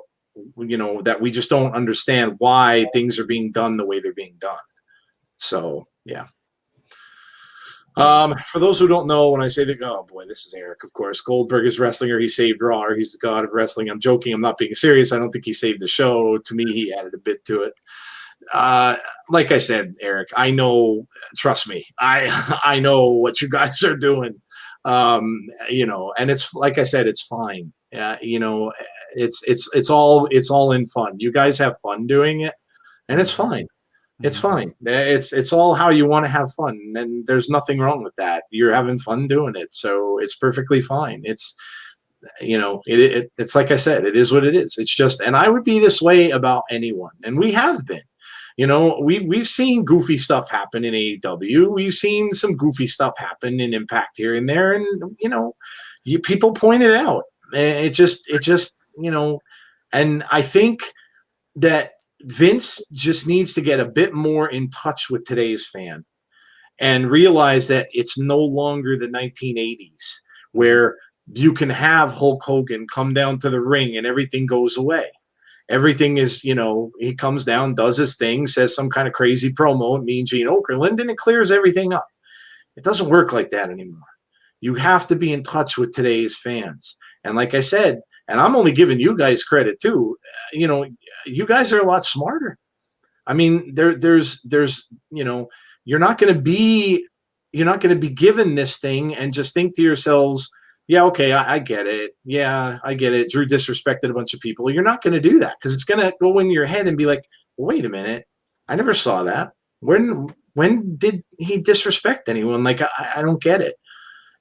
that we just don't understand why things are being done the way they're being done. So, yeah. For those who don't know, when I say that, oh boy, this is Eric, of course. Goldberg is wrestling, or he saved Raw, or he's the god of wrestling. I'm joking. I'm not being serious. I don't think he saved the show. To me, he added a bit to it. Like I said, Eric, I know, trust me, I know what you guys are doing. And it's, like I said, it's fine. It's all in fun. You guys have fun doing it, and it's fine. It's fine. It's all how you want to have fun, and there's nothing wrong with that. You're having fun doing it, so it's perfectly fine. It's it's like I said, it is what it is. It's just, and I would be this way about anyone, and we have been. We've seen goofy stuff happen in AEW. We've seen some goofy stuff happen in Impact here and there, and people point it out. It just and I think that Vince just needs to get a bit more in touch with today's fan and realize that it's no longer the 1980s where you can have Hulk Hogan come down to the ring and everything goes away. Everything is, he comes down, does his thing, says some kind of crazy promo, Mean Gene Okerlund, and it clears everything up. It doesn't work like that anymore. You have to be in touch with today's fans. And like I said, and I'm only giving you guys credit too, you guys are a lot smarter. I mean, there's you're not going to be given this thing and just think to yourselves, yeah, okay, I get it. Yeah, I get it. Drew disrespected a bunch of people. You're not going to do that because it's going to go in your head and be like, wait a minute, I never saw that. When did he disrespect anyone? Like, I don't get it.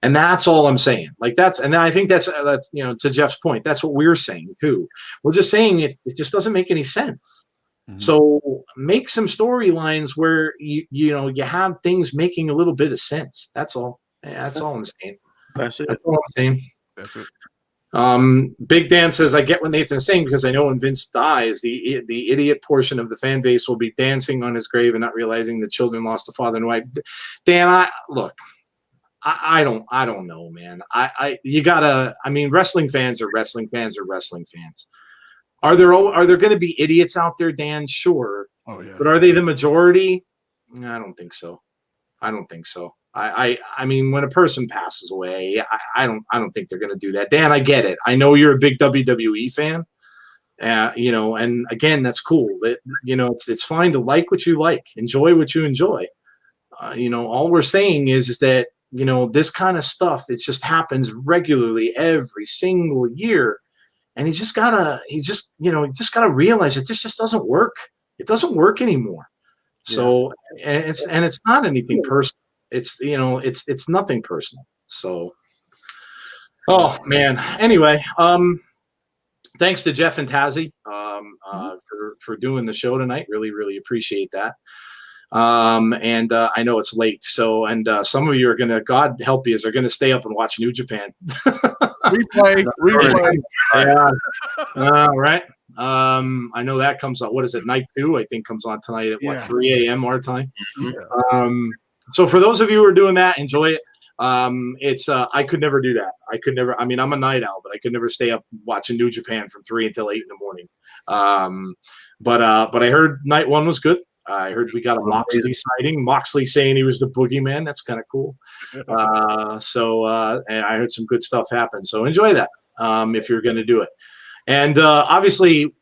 And that's all I'm saying. And I think that's to Jeff's point, that's what we're saying too. We're just saying it just doesn't make any sense. Mm-hmm. So make some storylines where you have things making a little bit of sense. That's all. That's all I'm saying. That's it. That's all I'm saying. That's it. Big Dan says, I get what Nathan's saying because I know when Vince dies, the idiot portion of the fan base will be dancing on his grave and not realizing the children lost a father and wife. Dan, I don't know, man. Wrestling fans are wrestling fans are wrestling fans. Are there going to be idiots out there, Dan? Sure. Oh yeah. But are they the majority? I don't think so. I mean, when a person passes away, I don't think they're going to do that. Dan, I get it. I know you're a big WWE fan. And again, that's cool. It's fine to like what you like, enjoy what you enjoy. All we're saying is that this kind of stuff, it just happens regularly every single year, and you just gotta realize that this just doesn't work. It doesn't work anymore. So, and it's not anything personal. It's nothing personal. So, oh man. Anyway, thanks to Jeff and Tazzy for doing the show tonight. Really, really appreciate that. And I know it's late, so some of you are gonna, God help you, are gonna stay up and watch New Japan. Replay. Yeah. Right. I know that comes on. What is it? Night 2, I think, comes on tonight at 3 a.m. our time. Mm-hmm. So for those of you who are doing that, enjoy it. It's I could never do that. I could never. I mean, I'm a night owl, but I could never stay up watching New Japan from 3 until 8 in the morning. But I heard night 1 was good. I heard we got a Moxley sighting. Moxley saying he was the boogeyman. That's kind of cool. And I heard some good stuff happen. So enjoy that if you're going to do it. And obviously,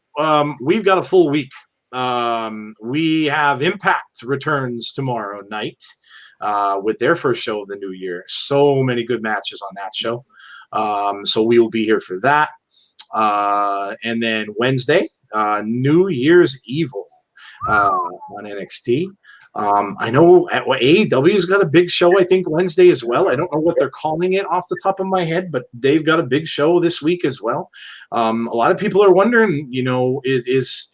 we've got a full week. We have Impact returns tomorrow night with their first show of the new year. So many good matches on that show. So we will be here for that. And then Wednesday, New Year's Evil on NXT. I know AEW's got a big show, I think, Wednesday as well. I don't know what they're calling it off the top of my head, but they've got a big show this week as well. A lot of people are wondering, is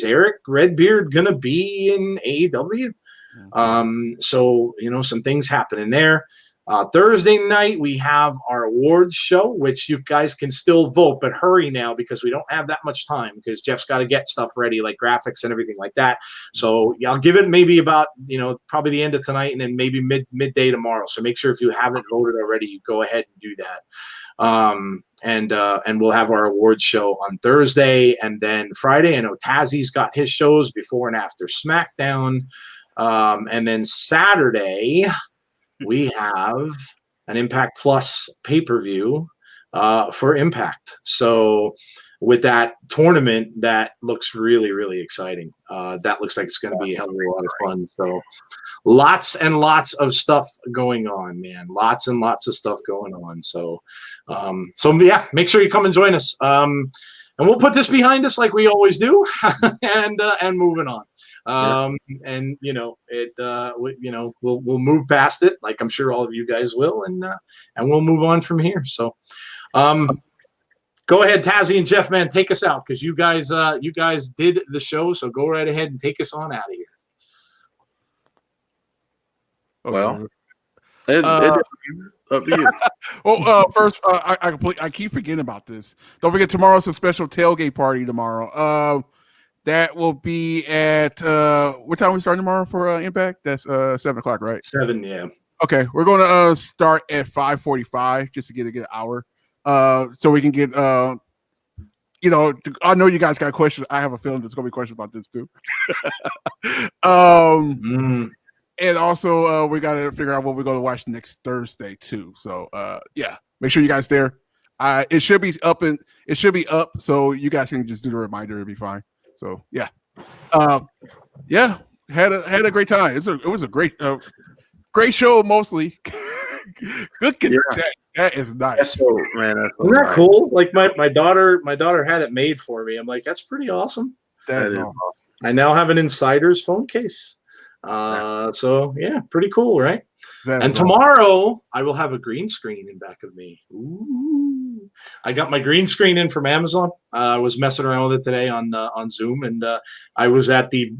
Eric Redbeard going to be in AEW? So, some things happening there. Thursday night, we have our awards show, which you guys can still vote, but hurry now because we don't have that much time because Jeff's got to get stuff ready, like graphics and everything like that. So I'll give it maybe about, probably the end of tonight and then maybe midday tomorrow. So make sure if you haven't voted already, you go ahead and do that. And we'll have our awards show on Thursday and then Friday. I know Tazzy's got his shows before and after SmackDown. And then Saturday, we have an Impact Plus pay-per-view for Impact. So with that tournament, that looks really, really exciting. That looks like it's going to be a hell of a lot of fun. So lots and lots of stuff going on, man. Lots and lots of stuff going on. So yeah, make sure you come and join us. And we'll put this behind us like we always do and moving on. And we'll move past it, like I'm sure all of you guys will, and we'll move on from here. So, go ahead, Tazzy and Jeff, man, take us out because you guys did the show, so go right ahead and take us on out of here. Well, up to you. Well, first, I keep forgetting about this. Don't forget tomorrow's a special tailgate party tomorrow. That will be at what time we start tomorrow for Impact? That's 7:00, right? 7, yeah. Okay, we're going to start at 5:45 just to get an hour, so we can get. I know you guys got questions. I have a feeling there's going to be questions about this too. And also we got to figure out what we're going to watch next Thursday too. So yeah, make sure you guys there. It should be up so you guys can just do the reminder. It'll be fine. So yeah, yeah, had a great time. It was a great show mostly. Good, yeah. That is nice. That's so, man, isn't that cool? Like my daughter had it made for me. I'm like, that's pretty awesome. That is awesome. I now have an Insider's phone case. So yeah, pretty cool, right? And tomorrow I will have a green screen in back of me. Ooh. I got my green screen in from Amazon. I was messing around with it today on Zoom, and I was at the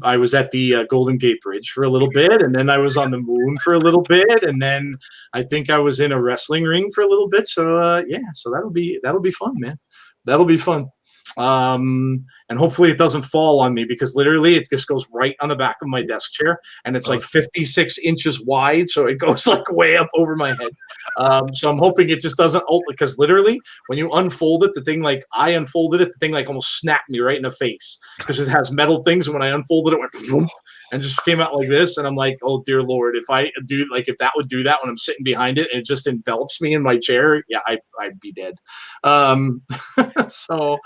Golden Gate Bridge for a little bit, and then I was on the moon for a little bit, and then I think I was in a wrestling ring for a little bit. So yeah, so that'll be fun, man. That'll be fun. And hopefully it doesn't fall on me because literally it just goes right on the back of my desk chair and it's like 56 inches wide. So it goes like way up over my head. So I'm hoping it just doesn't because literally when you unfold it, I unfolded it, the thing like almost snapped me right in the face because it has metal things. And when I unfolded it, went boom, and just came out like this. And I'm like, oh dear Lord, if that would do that when I'm sitting behind it and it just envelops me in my chair, yeah, I'd be dead. So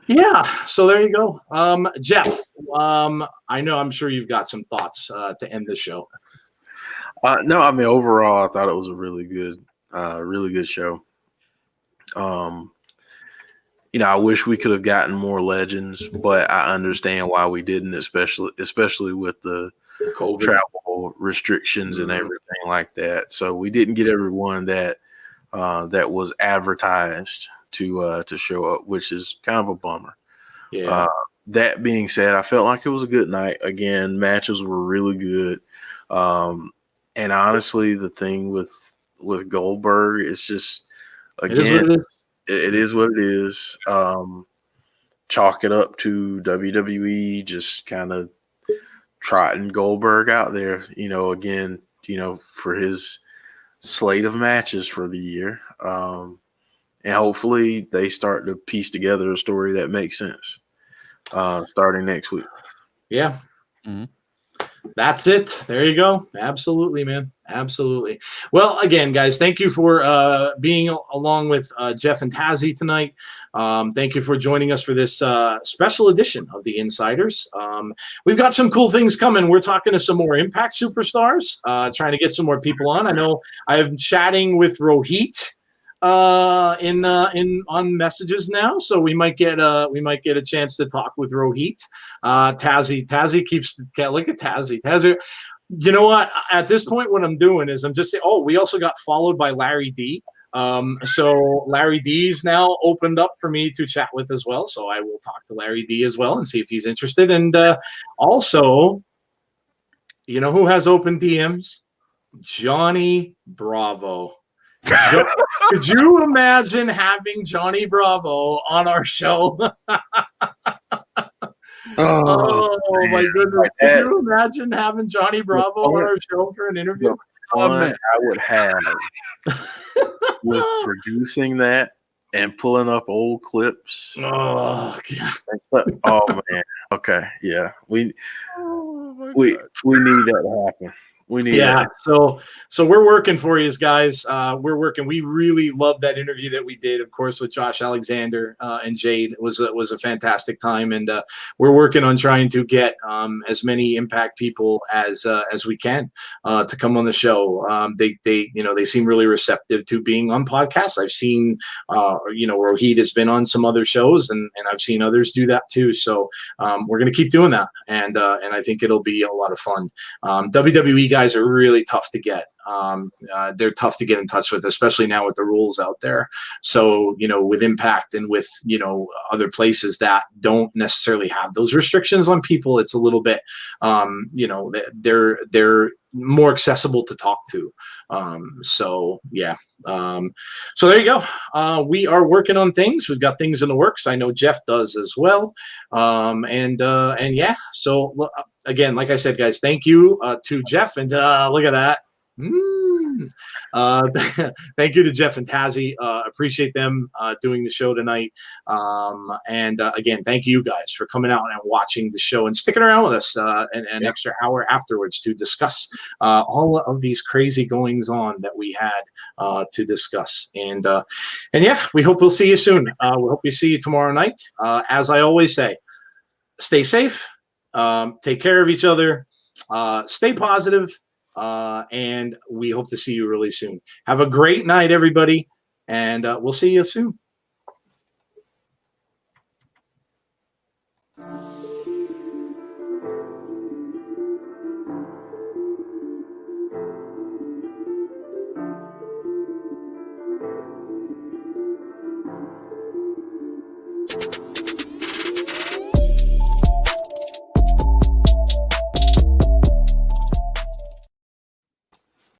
yeah, so there you go. Jeff, I'm sure you've got some thoughts to end the show. No, I mean, overall, I thought it was a really good show. I wish we could have gotten more legends, but I understand why we didn't, especially with the COVID travel restrictions and everything like that. So we didn't get everyone that was advertised to show up, which is kind of a bummer. Yeah. That being said, I felt like it was a good night. Again, matches were really good. And honestly, the thing with Goldberg is just, again, it is what it is. Chalk it up to WWE just kind of trotting Goldberg out there, again, for his slate of matches for the year. And hopefully they start to piece together a story that makes sense starting next week. Yeah. Mm-hmm. That's it. There you go. Absolutely, man. Absolutely. Well, again, guys, thank you for being along with Jeff and Tazzy tonight. Thank you for joining us for this special edition of the Insiders. We've got some cool things coming. We're talking to some more Impact superstars, trying to get some more people on. I know I'm chatting with Rohit in on messages now, so we might get a chance to talk with Rohit. Tazzy keeps look at Tazzy. You know what? At this point, what I'm doing is I'm just saying. Oh, we also got followed by Larry D. So Larry D's now opened up for me to chat with as well. So I will talk to Larry D as well and see if he's interested. And also, you know who has open DMs? Johnny Bravo. Could you imagine having Johnny Bravo on our show? Oh my goodness. Can you imagine having Johnny Bravo on our show for an interview? Fun I would have with producing that and pulling up old clips. Oh, God. Oh man. Okay. Yeah. We need that to happen. We need that. So we're working for you guys. We're working. We really love that interview that we did, of course, with Josh Alexander and Jade. It was a fantastic time, and we're working on trying to get as many Impact people as we can to come on the show. They seem really receptive to being on podcasts. I've seen Rohit has been on some other shows, and I've seen others do that too. So we're gonna keep doing that, and I think it'll be a lot of fun. WWE guys are really tough to get. They're tough to get in touch with, especially now with the rules out there. So, with Impact and with, other places that don't necessarily have those restrictions on people, it's a little bit, they're more accessible to talk to. So there you go. We are working on things. We've got things in the works. I know Jeff does as well. So again, like I said, guys, thank you to Jeff, and look at that. Thank you to Jeff and Tazzy. Appreciate them doing the show tonight. Again, thank you guys for coming out and watching the show and sticking around with us an extra hour afterwards to discuss all of these crazy goings on that we had to discuss. And we hope we'll see you soon. We hope we see you tomorrow night. As I always say, stay safe, take care of each other, stay positive. And we hope to see you really soon. Have a great night, everybody, and we'll see you soon.